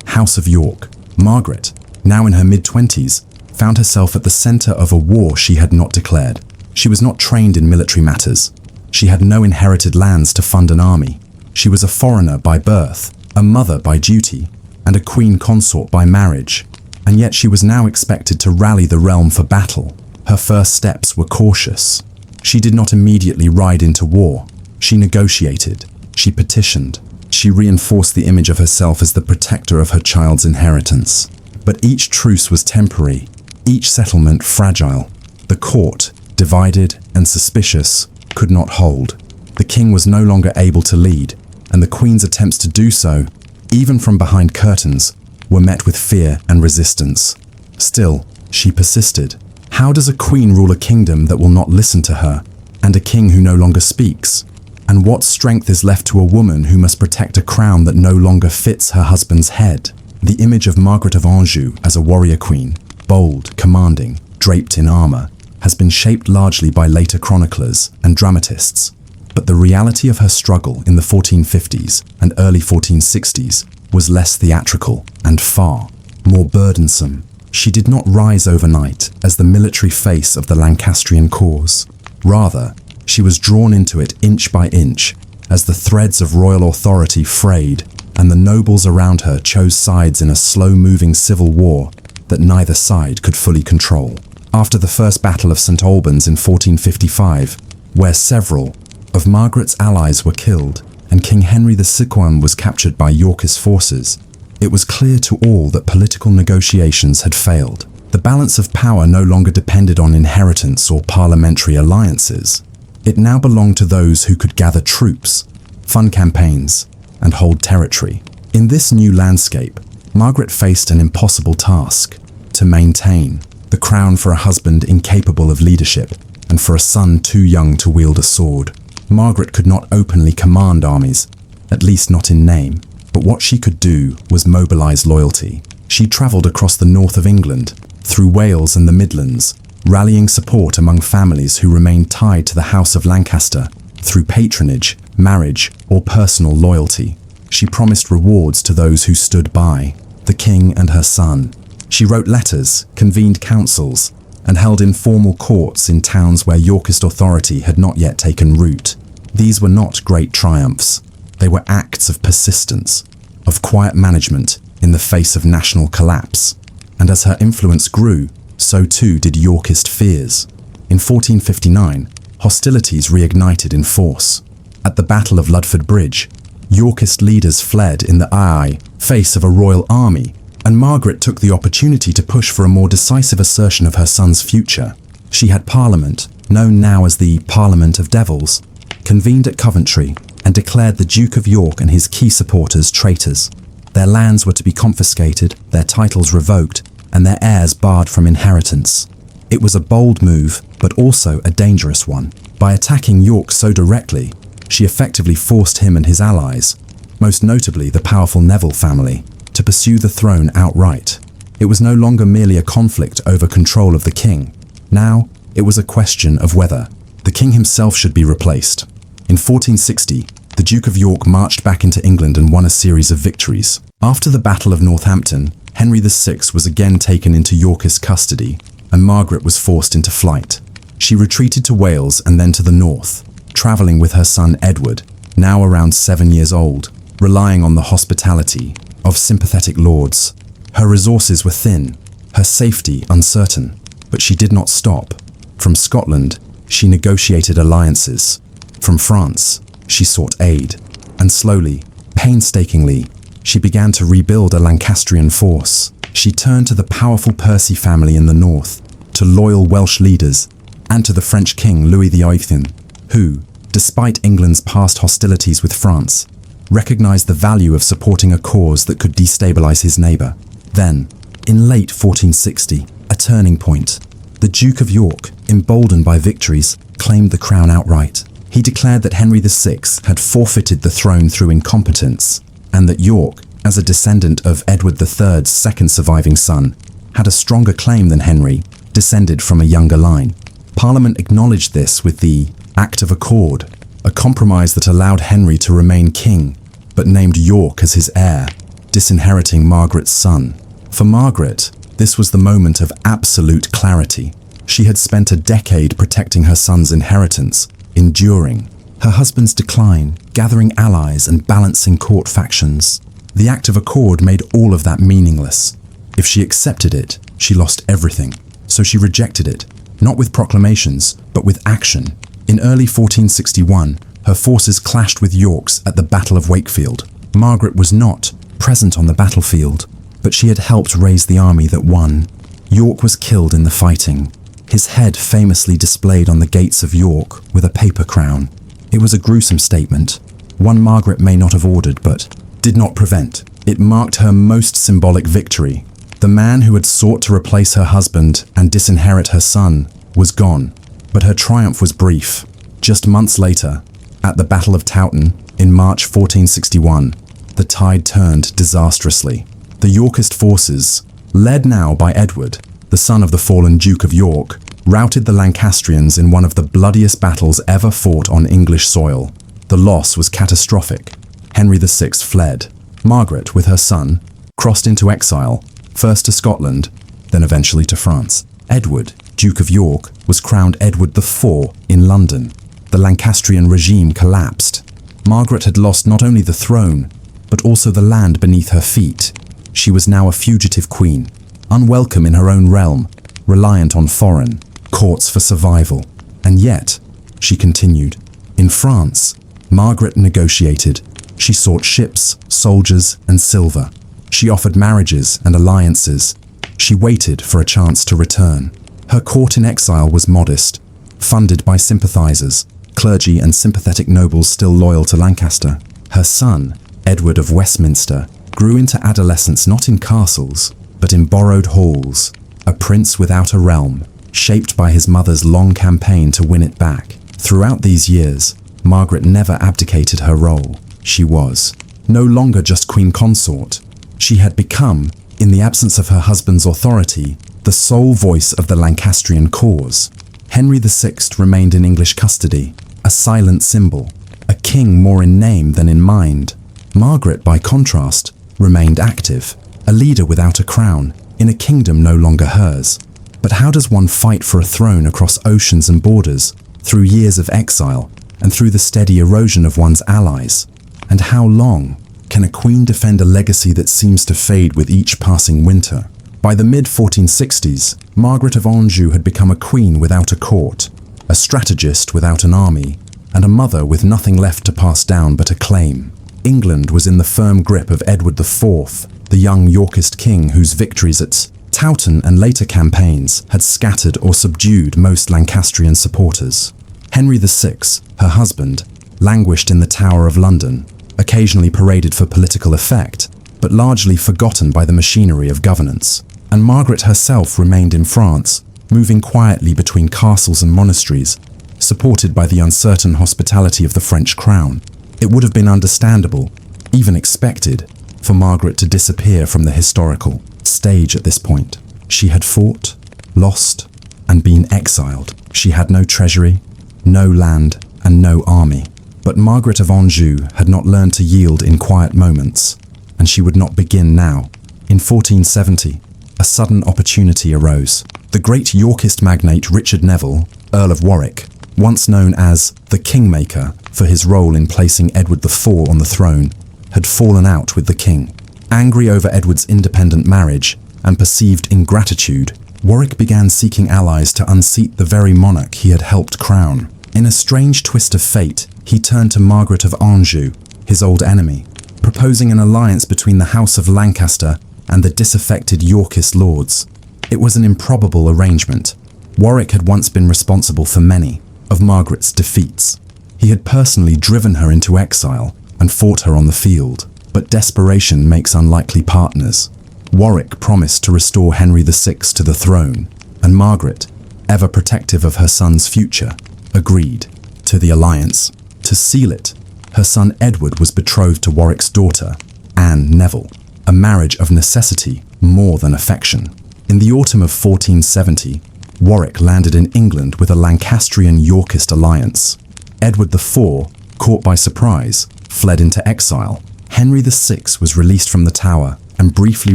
House of York. Margaret, now in her mid-20s, found herself at the center of a war she had not declared. She was not trained in military matters. She had no inherited lands to fund an army. She was a foreigner by birth, a mother by duty, and a queen consort by marriage. and yet she was now expected to rally the realm for battle. Her first steps were cautious. She did not immediately ride into war. She negotiated. She petitioned. She reinforced the image of herself as the protector of her child's inheritance. But each truce was temporary, each settlement fragile. The court, divided and suspicious, could not hold. The king was no longer able to lead, and the queen's attempts to do so, even from behind curtains, were met with fear and resistance. Still, she persisted. How does a queen rule a kingdom that will not listen to her, and a king who no longer speaks? And what strength is left to a woman who must protect a crown that no longer fits her husband's head? The image of Margaret of Anjou as a warrior queen, bold, commanding, draped in armor, has been shaped largely by later chroniclers and dramatists. But the reality of her struggle in the 1450s and early 1460s was less theatrical and far more burdensome. She did not rise overnight as the military face of the Lancastrian cause. Rather, she was drawn into it inch by inch as the threads of royal authority frayed and the nobles around her chose sides in a slow-moving civil war that neither side could fully control. After the First Battle of St. Albans in 1455, where several of Margaret's allies were killed and King Henry VI was captured by Yorkist forces, it was clear to all that political negotiations had failed. The balance of power no longer depended on inheritance or parliamentary alliances. It now belonged to those who could gather troops, fund campaigns, and hold territory. In this new landscape, Margaret faced an impossible task: to maintain the crown for a husband incapable of leadership and for a son too young to wield a sword. Margaret could not openly command armies, at least not in name, but what she could do was mobilize loyalty. She traveled across the north of England, through Wales and the Midlands, rallying support among families who remained tied to the House of Lancaster through patronage, marriage, or personal loyalty. She promised rewards to those who stood by, the king and her son. She wrote letters, convened councils, and held informal courts in towns where Yorkist authority had not yet taken root. These were not great triumphs. They were acts of persistence, of quiet management in the face of national collapse. And as her influence grew, so too did Yorkist fears. In 1459, hostilities reignited in force. At the Battle of Ludford Bridge, Yorkist leaders fled in the face of a royal army, and Margaret took the opportunity to push for a more decisive assertion of her son's future. She had Parliament, known now as the Parliament of Devils, convened at Coventry and declared the Duke of York and his key supporters traitors. Their lands were to be confiscated, their titles revoked, and their heirs barred from inheritance. It was a bold move, but also a dangerous one. By attacking York so directly, she effectively forced him and his allies, most notably the powerful Neville family, to pursue the throne outright. It was no longer merely a conflict over control of the king. Now, it was a question of whether the king himself should be replaced. In 1460, the Duke of York marched back into England and won a series of victories. After the Battle of Northampton, Henry VI was again taken into Yorkist custody, and Margaret was forced into flight. She retreated to Wales and then to the north, travelling with her son Edward, now around 7 years old, relying on the hospitality of sympathetic lords. Her resources were thin, her safety uncertain, but she did not stop. From Scotland, she negotiated alliances. From France, she sought aid, and slowly, painstakingly, she began to rebuild a Lancastrian force. She turned to the powerful Percy family in the north, to loyal Welsh leaders, and to the French king Louis XVIII, who, despite England's past hostilities with France, recognized the value of supporting a cause that could destabilize his neighbor. Then, in late 1460, a turning point. The Duke of York, emboldened by victories, claimed the crown outright. He declared that Henry VI had forfeited the throne through incompetence, and that York, as a descendant of Edward III's second surviving son, had a stronger claim than Henry, descended from a younger line. Parliament acknowledged this with the Act of Accord, a compromise that allowed Henry to remain king, but named York as his heir, disinheriting Margaret's son. For Margaret, this was the moment of absolute clarity. She had spent a decade protecting her son's inheritance, enduring her husband's decline, gathering allies and balancing court factions. The Act of Accord made all of that meaningless. If she accepted it, she lost everything. So she rejected it, not with proclamations, but with action. In early 1461, her forces clashed with York's at the Battle of Wakefield. Margaret was not present on the battlefield, but she had helped raise the army that won. York was killed in the fighting, his head famously displayed on the gates of York with a paper crown. It was a gruesome statement, one Margaret may not have ordered but did not prevent. It marked her most symbolic victory. The man who had sought to replace her husband and disinherit her son was gone, but her triumph was brief. Just months later, at the Battle of Towton in March 1461, the tide turned disastrously. The Yorkist forces, led now by Edward, the son of the fallen Duke of York, routed the Lancastrians in one of the bloodiest battles ever fought on English soil. The loss was catastrophic. Henry VI fled. Margaret, with her son, crossed into exile, first to Scotland, then eventually to France. Edward, Duke of York, was crowned Edward IV in London. The Lancastrian regime collapsed. Margaret had lost not only the throne, but also the land beneath her feet. She was now a fugitive queen, unwelcome in her own realm, reliant on foreign courts for survival. And yet, she continued. In France, Margaret negotiated. She sought ships, soldiers, and silver. She offered marriages and alliances. She waited for a chance to return. Her court in exile was modest, funded by sympathizers, clergy and sympathetic nobles still loyal to Lancaster. Her son, Edward of Westminster, grew into adolescence not in castles, but in borrowed halls, a prince without a realm, shaped by his mother's long campaign to win it back. Throughout these years, Margaret never abdicated her role. She was no longer just queen consort. She had become, in the absence of her husband's authority, the sole voice of the Lancastrian cause. Henry VI remained in English custody, a silent symbol, a king more in name than in mind. Margaret, by contrast, remained active, a leader without a crown, in a kingdom no longer hers. But how does one fight for a throne across oceans and borders, through years of exile, and through the steady erosion of one's allies? And how long can a queen defend a legacy that seems to fade with each passing winter? By the mid-1460s, Margaret of Anjou had become a queen without a court, a strategist without an army, and a mother with nothing left to pass down but a claim. England was in the firm grip of Edward IV, the young Yorkist king whose victories at Towton and later campaigns had scattered or subdued most Lancastrian supporters. Henry VI, her husband, languished in the Tower of London, occasionally paraded for political effect, but largely forgotten by the machinery of governance. And Margaret herself remained in France, moving quietly between castles and monasteries, supported by the uncertain hospitality of the French crown. It would have been understandable, even expected, for Margaret to disappear from the historical stage at this point. She had fought, lost, and been exiled. She had no treasury, no land, and no army. But Margaret of Anjou had not learned to yield in quiet moments, and she would not begin now. In 1470, a sudden opportunity arose. The great Yorkist magnate Richard Neville, Earl of Warwick, once known as the Kingmaker for his role in placing Edward IV on the throne, had fallen out with the king. Angry over Edward's independent marriage and perceived ingratitude, Warwick began seeking allies to unseat the very monarch he had helped crown. In a strange twist of fate, he turned to Margaret of Anjou, his old enemy, proposing an alliance between the House of Lancaster and the disaffected Yorkist lords. It was an improbable arrangement. Warwick had once been responsible for many of Margaret's defeats. He had personally driven her into exile and fought her on the field, but desperation makes unlikely partners. Warwick promised to restore Henry VI to the throne, and Margaret, ever protective of her son's future, agreed to the alliance. To seal it, her son Edward was betrothed to Warwick's daughter, Anne Neville, a marriage of necessity more than affection. In the autumn of 1470, Warwick landed in England with a Lancastrian Yorkist alliance. Edward IV, caught by surprise, fled into exile. Henry VI was released from the Tower and briefly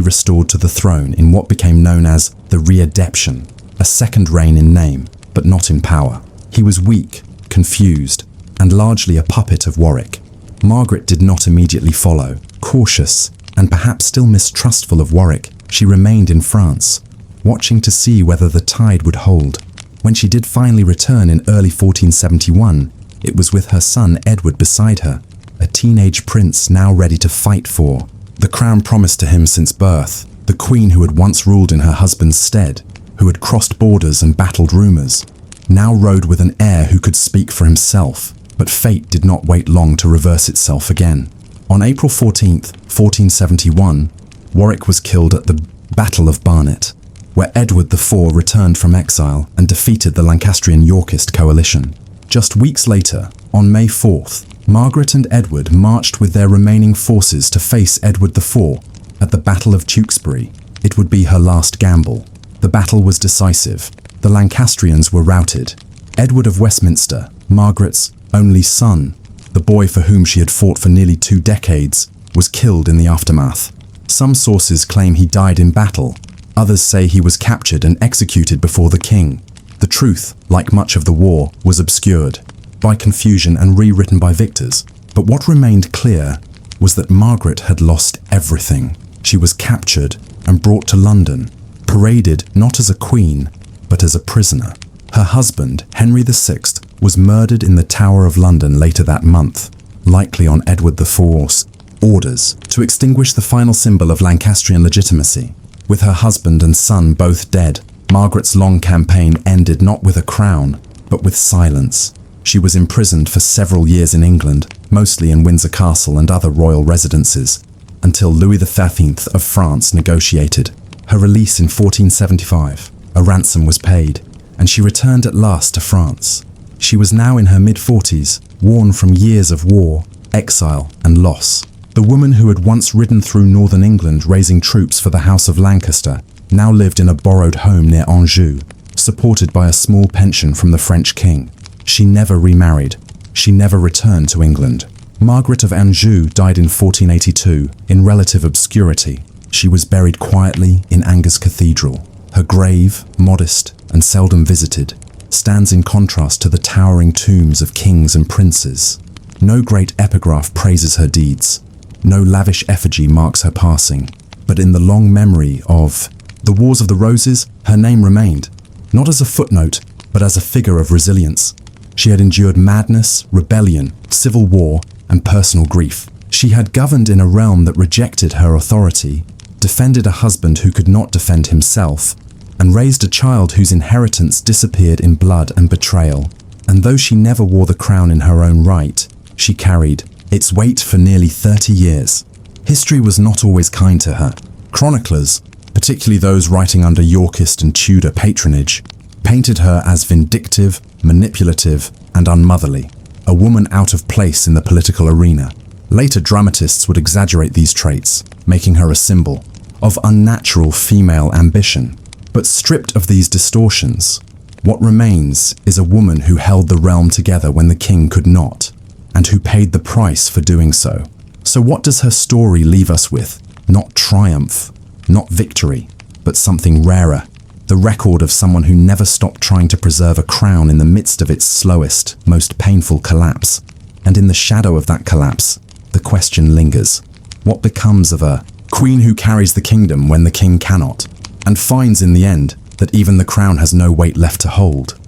restored to the throne in what became known as the Readeption, a second reign in name, but not in power. He was weak, confused, and largely a puppet of Warwick. Margaret did not immediately follow. Cautious, and perhaps still mistrustful of Warwick, She remained in France, watching to see whether the tide would hold. When she did finally return in early 1471, it was with her son Edward beside her, a teenage prince now ready to fight for the crown promised to him since birth, the queen who had once ruled in her husband's stead, who had crossed borders and battled rumors, now rode with an heir who could speak for himself. But fate did not wait long to reverse itself again. On April 14th, 1471, Warwick was killed at the Battle of Barnet, where Edward IV returned from exile and defeated the Lancastrian Yorkist coalition. Just weeks later, on May 4th, Margaret and Edward marched with their remaining forces to face Edward IV at the Battle of Tewkesbury. It would be her last gamble. The battle was decisive. The Lancastrians were routed. Edward of Westminster, Margaret's only son, the boy for whom she had fought for nearly 2 decades, was killed in the aftermath. Some sources claim he died in battle. Others say he was captured and executed before the king. The truth, like much of the war, was obscured by confusion and rewritten by victors. But what remained clear was that Margaret had lost everything. She was captured and brought to London, paraded not as a queen, but as a prisoner. Her husband, Henry VI, was murdered in the Tower of London later that month, likely on Edward IV's orders, to extinguish the final symbol of Lancastrian legitimacy. With her husband and son both dead, Margaret's long campaign ended not with a crown, but with silence. She was imprisoned for several years in England, mostly in Windsor Castle and other royal residences, until Louis XIII of France negotiated her release in 1475. A ransom was paid, and she returned at last to France. She was now in her mid-40s, worn from years of war, exile, and loss. The woman who had once ridden through northern England raising troops for the House of Lancaster now lived in a borrowed home near Anjou, supported by a small pension from the French king. She never remarried. She never returned to England. Margaret of Anjou died in 1482 in relative obscurity. She was buried quietly in Angers Cathedral. Her grave, modest and seldom visited, stands in contrast to the towering tombs of kings and princes. No great epigraph praises her deeds. No lavish effigy marks her passing. But in the long memory of the Wars of the Roses, her name remained, not as a footnote, but as a figure of resilience. She had endured madness, rebellion, civil war, and personal grief. She had governed in a realm that rejected her authority, defended a husband who could not defend himself, and raised a child whose inheritance disappeared in blood and betrayal. And though she never wore the crown in her own right, she carried its weight for nearly 30 years. History was not always kind to her. Chroniclers, particularly those writing under Yorkist and Tudor patronage, painted her as vindictive, manipulative, and unmotherly, a woman out of place in the political arena. Later dramatists would exaggerate these traits, making her a symbol of unnatural female ambition. But stripped of these distortions, what remains is a woman who held the realm together when the king could not, and who paid the price for doing so. So what does her story leave us with? Not triumph, not victory, but something rarer. The record of someone who never stopped trying to preserve a crown in the midst of its slowest, most painful collapse. And in the shadow of that collapse, the question lingers. What becomes of a queen who carries the kingdom when the king cannot, and finds in the end that even the crown has no weight left to hold?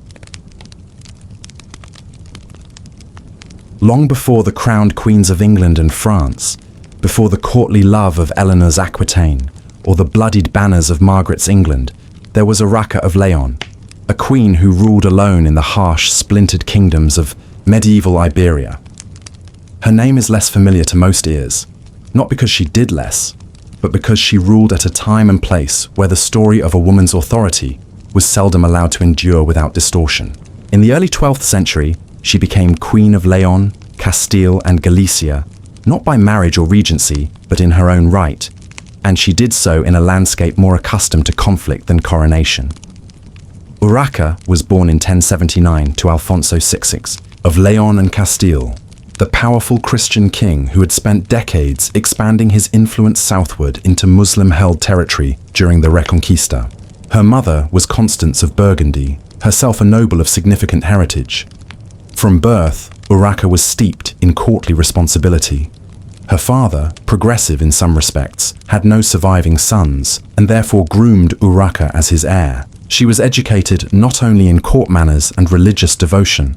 Long before the crowned queens of England and France, before the courtly love of Eleanor of Aquitaine, or the bloodied banners of Margaret's England, there was Urraca of Leon, a queen who ruled alone in the harsh, splintered kingdoms of medieval Iberia. Her name is less familiar to most ears, not because she did less, but because she ruled at a time and place where the story of a woman's authority was seldom allowed to endure without distortion. In the early 12th century, she became Queen of Leon, Castile, and Galicia, not by marriage or regency, but in her own right, and she did so in a landscape more accustomed to conflict than coronation. Urraca was born in 1079 to Alfonso VI of Leon and Castile, the powerful Christian king who had spent decades expanding his influence southward into Muslim-held territory during the Reconquista. Her mother was Constance of Burgundy, herself a noble of significant heritage. From birth, Urraca was steeped in courtly responsibility. Her father, progressive in some respects, had no surviving sons, and therefore groomed Urraca as his heir. She was educated not only in court manners and religious devotion,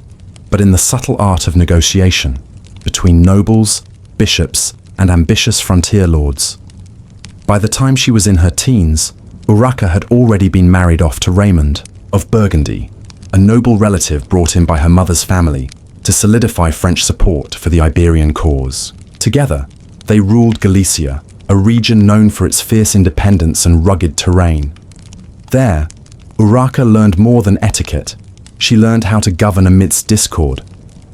but in the subtle art of negotiation between nobles, bishops, and ambitious frontier lords. By the time she was in her teens, Urraca had already been married off to Raymond of Burgundy, a noble relative brought in by her mother's family to solidify French support for the Iberian cause. Together, they ruled Galicia, a region known for its fierce independence and rugged terrain. There, Urraca learned more than etiquette. She learned how to govern amidst discord,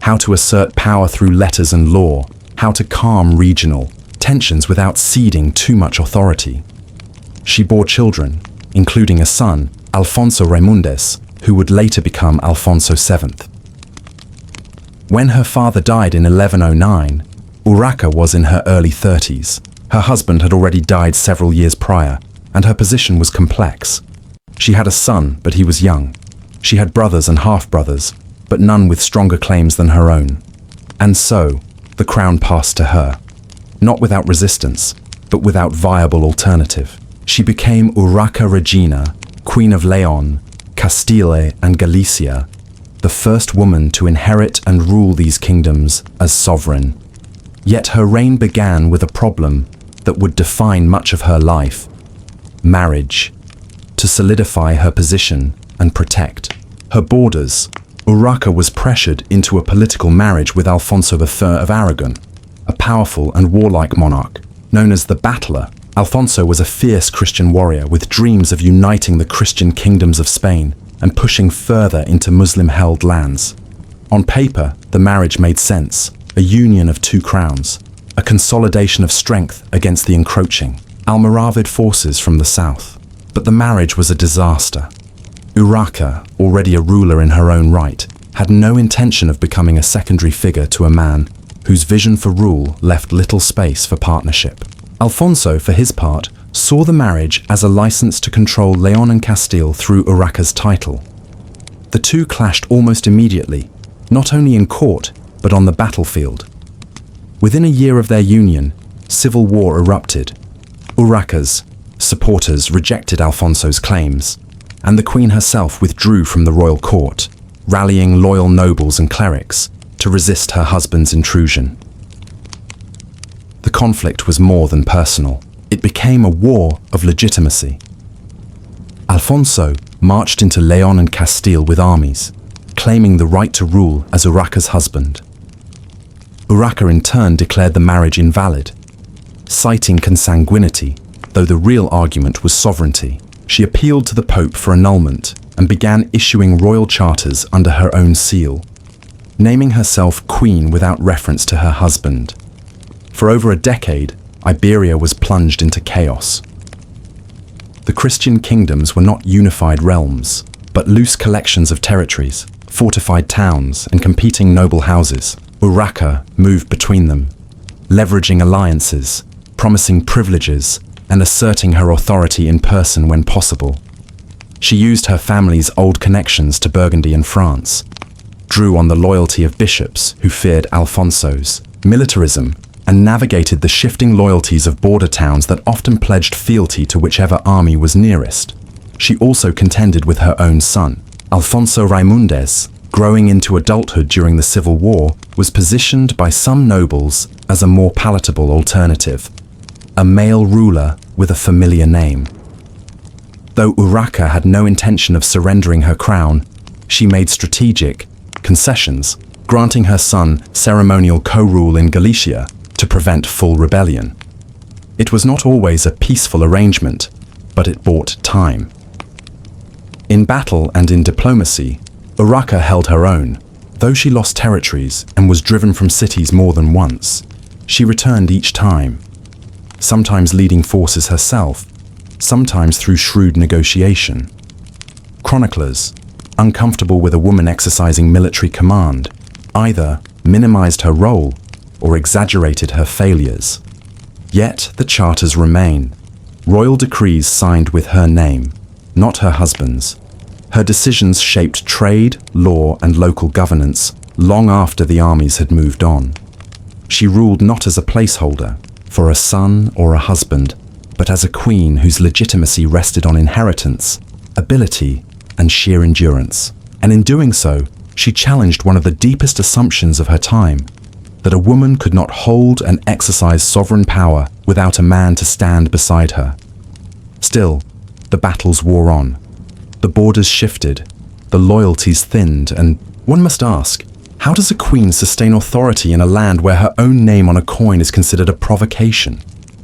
how to assert power through letters and law, how to calm regional tensions without ceding too much authority. She bore children, including a son, Alfonso Raimundes, who would later become Alfonso VII. When her father died in 1109, Urraca was in her early 30s. Her husband had already died several years prior, and her position was complex. She had a son, but he was young. She had brothers and half-brothers, but none with stronger claims than her own. And so, the crown passed to her. Not without resistance, but without viable alternative. She became Urraca Regina, Queen of Leon, Castile and Galicia, the first woman to inherit and rule these kingdoms as sovereign. Yet her reign began with a problem that would define much of her life: marriage. To solidify her position and protect her borders, Urraca was pressured into a political marriage with Alfonso III of Aragon, a powerful and warlike monarch. Known as the Battler, Alfonso was a fierce Christian warrior with dreams of uniting the Christian kingdoms of Spain and pushing further into Muslim-held lands. On paper, the marriage made sense, a union of two crowns, a consolidation of strength against the encroaching Almoravid forces from the south. But the marriage was a disaster. Urraca, already a ruler in her own right, had no intention of becoming a secondary figure to a man whose vision for rule left little space for partnership. Alfonso, for his part, saw the marriage as a license to control Leon and Castile through Urraca's title. The two clashed almost immediately, not only in court, but on the battlefield. Within a year of their union, civil war erupted. Urraca's supporters rejected Alfonso's claims, and the Queen herself withdrew from the royal court, rallying loyal nobles and clerics to resist her husband's intrusion. The conflict was more than personal. It became a war of legitimacy. Alfonso marched into Leon and Castile with armies, claiming the right to rule as Urraca's husband. Urraca in turn declared the marriage invalid, citing consanguinity, though the real argument was sovereignty. She appealed to the Pope for annulment and began issuing royal charters under her own seal, naming herself queen without reference to her husband. For over a decade, Iberia was plunged into chaos. The Christian kingdoms were not unified realms, but loose collections of territories, fortified towns, and competing noble houses. Urraca moved between them, leveraging alliances, promising privileges, and asserting her authority in person when possible. She used her family's old connections to Burgundy and France, drew on the loyalty of bishops who feared Alfonso's militarism, and navigated the shifting loyalties of border towns that often pledged fealty to whichever army was nearest. She also contended with her own son. Alfonso Raimundes, growing into adulthood during the Civil War, was positioned by some nobles as a more palatable alternative, a male ruler with a familiar name. Though Urraca had no intention of surrendering her crown, she made strategic concessions, granting her son ceremonial co-rule in Galicia to prevent full rebellion. It was not always a peaceful arrangement, but it bought time. In battle and in diplomacy, Urraca held her own. Though she lost territories and was driven from cities more than once, she returned each time, sometimes leading forces herself, sometimes through shrewd negotiation. Chroniclers, uncomfortable with a woman exercising military command, either minimized her role or exaggerated her failures. Yet the charters remain, royal decrees signed with her name, not her husband's. Her decisions shaped trade, law, and local governance long after the armies had moved on. She ruled not as a placeholder for a son or a husband, but as a queen whose legitimacy rested on inheritance, ability, and sheer endurance. And in doing so, she challenged one of the deepest assumptions of her time, that a woman could not hold and exercise sovereign power without a man to stand beside her. Still, the battles wore on. The borders shifted, the loyalties thinned, and one must ask, how does a queen sustain authority in a land where her own name on a coin is considered a provocation?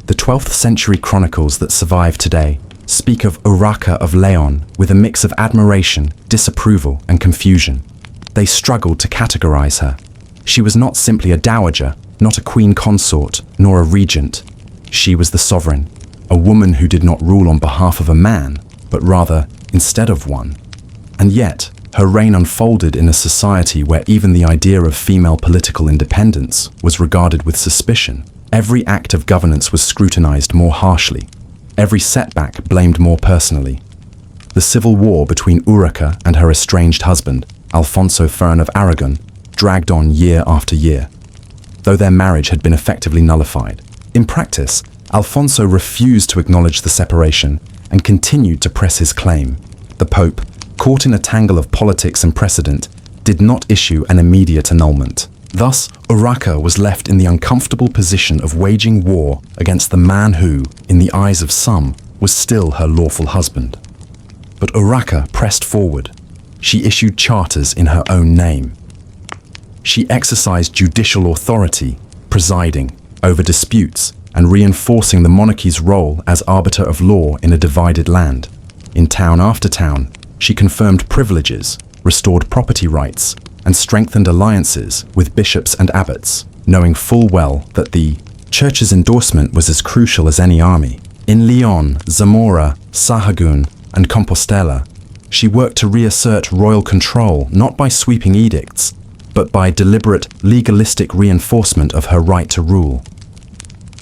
The 12th century chronicles that survive today speak of Urraca of Leon with a mix of admiration, disapproval, and confusion. They struggled to categorize her. She was not simply a dowager, not a queen consort, nor a regent. She was the sovereign, a woman who did not rule on behalf of a man, but rather instead of one. And yet, her reign unfolded in a society where even the idea of female political independence was regarded with suspicion. Every act of governance was scrutinized more harshly, every setback blamed more personally. The civil war between Urraca and her estranged husband, Alfonso Fern of Aragon, dragged on year after year. Though their marriage had been effectively nullified, in practice, Alfonso refused to acknowledge the separation and continued to press his claim. The Pope, caught in a tangle of politics and precedent, did not issue an immediate annulment. Thus, Urraca was left in the uncomfortable position of waging war against the man who, in the eyes of some, was still her lawful husband. But Urraca pressed forward. She issued charters in her own name. She exercised judicial authority, presiding over disputes and reinforcing the monarchy's role as arbiter of law in a divided land. In town after town, she confirmed privileges, restored property rights, and strengthened alliances with bishops and abbots, knowing full well that the church's endorsement was as crucial as any army. In Leon, Zamora, Sahagun, and Compostela, she worked to reassert royal control not by sweeping edicts, but by deliberate, legalistic reinforcement of her right to rule.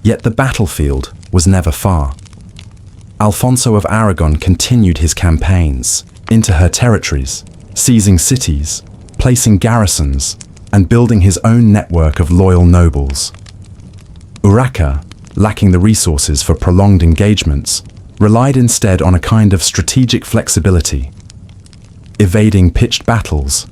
Yet the battlefield was never far. Alfonso of Aragon continued his campaigns into her territories, seizing cities, placing garrisons, and building his own network of loyal nobles. Urraca, lacking the resources for prolonged engagements, relied instead on a kind of strategic flexibility, evading pitched battles,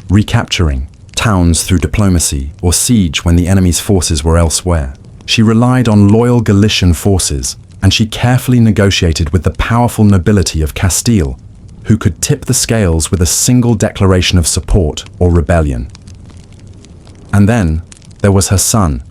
recapturing towns through diplomacy or siege when the enemy's forces were elsewhere. She relied on loyal Galician forces, and she carefully negotiated with the powerful nobility of Castile, who could tip the scales with a single declaration of support or rebellion. And then there was her son,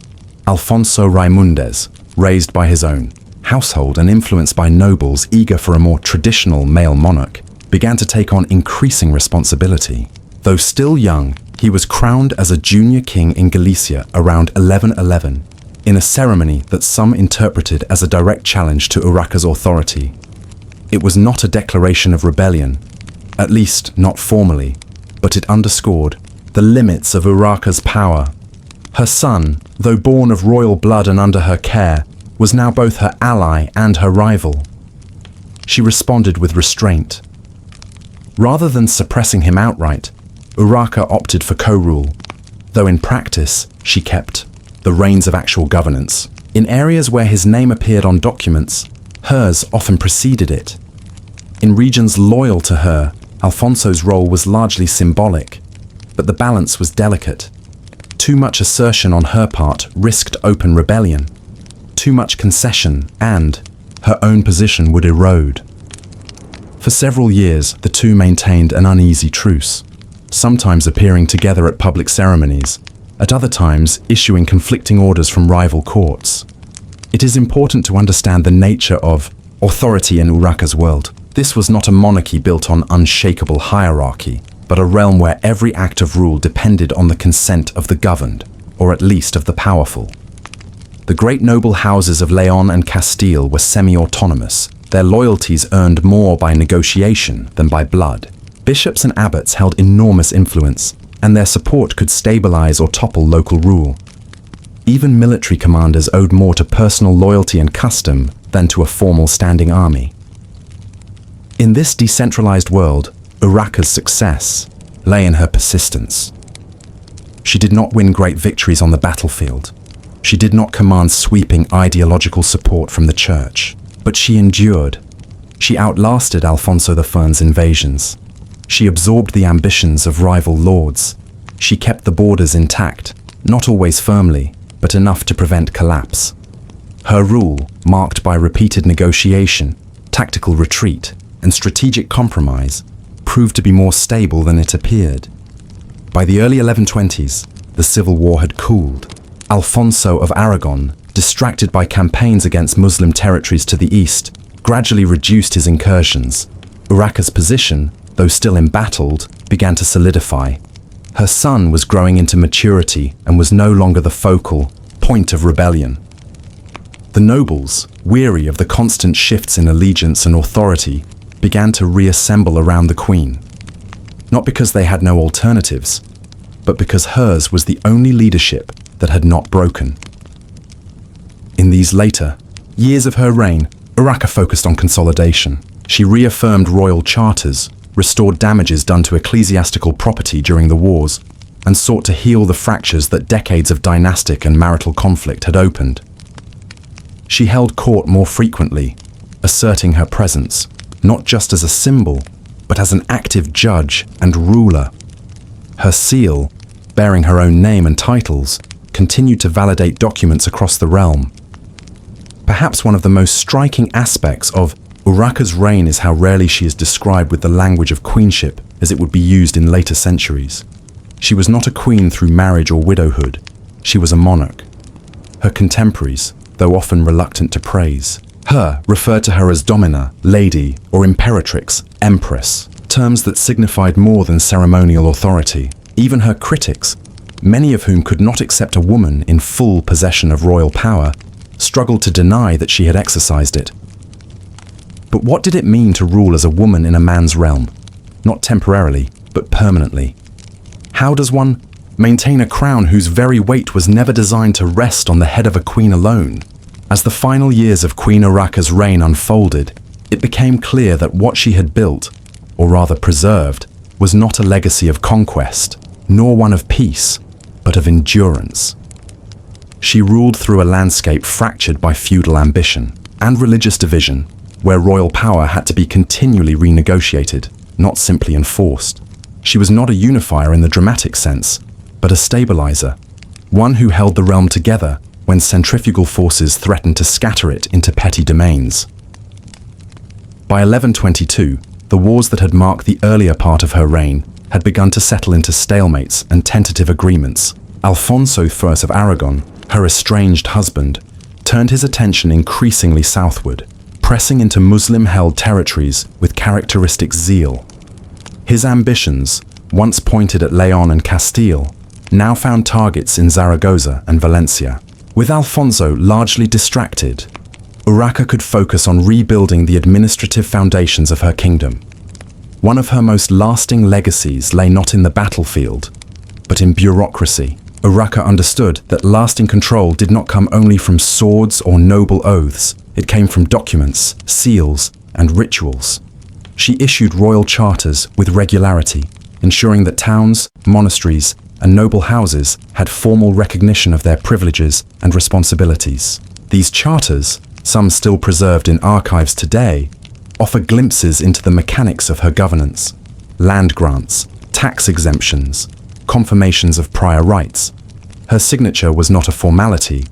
Alfonso Raimundes, raised by his own household and influenced by nobles eager for a more traditional male monarch, began to take on increasing responsibility. Though still young, he was crowned as a junior king in Galicia around 1111, in a ceremony that some interpreted as a direct challenge to Urraca's authority. It was not a declaration of rebellion, at least not formally, but it underscored the limits of Urraca's power. Her son, though born of royal blood and under her care, was now both her ally and her rival. She responded with restraint. Rather than suppressing him outright, Urraca opted for co-rule, though in practice she kept the reins of actual governance. In areas where his name appeared on documents, hers often preceded it. In regions loyal to her, Alfonso's role was largely symbolic, but the balance was delicate. Too much assertion on her part risked open rebellion. Too much concession, and her own position would erode. For several years, the two maintained an uneasy truce, sometimes appearing together at public ceremonies, at other times issuing conflicting orders from rival courts. It is important to understand the nature of authority in Urraca's world. This was not a monarchy built on unshakable hierarchy, but a realm where every act of rule depended on the consent of the governed, or at least of the powerful. The great noble houses of Leon and Castile were semi-autonomous. Their loyalties earned more by negotiation than by blood. Bishops and abbots held enormous influence, and their support could stabilize or topple local rule. Even military commanders owed more to personal loyalty and custom than to a formal standing army. In this decentralized world, Urraca's success lay in her persistence. She did not win great victories on the battlefield, She did not command sweeping ideological support from the church, but she endured. She outlasted Alfonso I's invasions. She absorbed the ambitions of rival lords. She kept the borders intact, not always firmly, but enough to prevent collapse. Her rule, marked by repeated negotiation, tactical retreat, and strategic compromise, proved to be more stable than it appeared. By the early 1120s, the civil war had cooled. Alfonso of Aragon, distracted by campaigns against Muslim territories to the east, gradually reduced his incursions. Urraca's position, though still embattled, began to solidify. Her son was growing into maturity and was no longer the focal point of rebellion. The nobles, weary of the constant shifts in allegiance and authority, began to reassemble around the queen. Not because they had no alternatives, but because hers was the only leadership that had not broken. In these later years of her reign, Urraca focused on consolidation. She reaffirmed royal charters, restored damages done to ecclesiastical property during the wars, and sought to heal the fractures that decades of dynastic and marital conflict had opened. She held court more frequently, asserting her presence, not just as a symbol, but as an active judge and ruler. Her seal, bearing her own name and titles, continued to validate documents across the realm. Perhaps one of the most striking aspects of Urraca's reign is how rarely she is described with the language of queenship as it would be used in later centuries. She was not a queen through marriage or widowhood. She was a monarch. Her contemporaries, though often reluctant to praise her, referred to her as domina, lady, or imperatrix, empress, terms that signified more than ceremonial authority. Even her critics, many of whom could not accept a woman in full possession of royal power, struggled to deny that she had exercised it. But what did it mean to rule as a woman in a man's realm? Not temporarily, but permanently. How does one maintain a crown whose very weight was never designed to rest on the head of a queen alone? As the final years of Queen Urraca's reign unfolded, it became clear that what she had built, or rather preserved, was not a legacy of conquest, nor one of peace, but of endurance. She ruled through a landscape fractured by feudal ambition and religious division, where royal power had to be continually renegotiated, not simply enforced. She was not a unifier in the dramatic sense, but a stabilizer, one who held the realm together when centrifugal forces threatened to scatter it into petty domains. By 1122, the wars that had marked the earlier part of her reign had begun to settle into stalemates and tentative agreements. Alfonso I of Aragon, her estranged husband, turned his attention increasingly southward, pressing into Muslim-held territories with characteristic zeal. His ambitions, once pointed at Leon and Castile, now found targets in Zaragoza and Valencia. With Alfonso largely distracted, Urraca could focus on rebuilding the administrative foundations of her kingdom. One of her most lasting legacies lay not in the battlefield, but in bureaucracy. Urraca understood that lasting control did not come only from swords or noble oaths. It came from documents, seals, and rituals. She issued royal charters with regularity, ensuring that towns, monasteries, and noble houses had formal recognition of their privileges and responsibilities. These charters, some still preserved in archives today, offer glimpses into the mechanics of her governance: land grants, tax exemptions, confirmations of prior rights. Her signature was not a formality,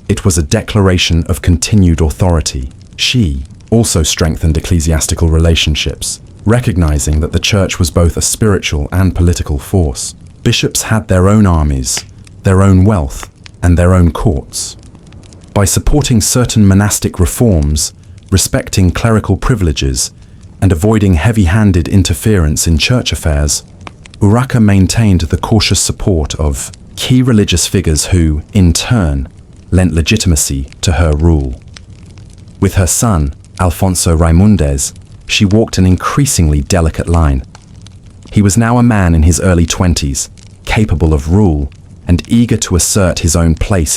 it was a declaration of continued authority. She also strengthened ecclesiastical relationships, recognizing that the church was both a spiritual and political force. Bishops had their own armies, their own wealth, and their own courts. By supporting certain monastic reforms, respecting clerical privileges, and avoiding heavy-handed interference in church affairs, Urraca maintained the cautious support of key religious figures who, in turn, lent legitimacy to her rule. With her son, Alfonso Raimundes, she walked an increasingly delicate line. He was now a man in his early 20s, capable of rule and eager to assert his own place in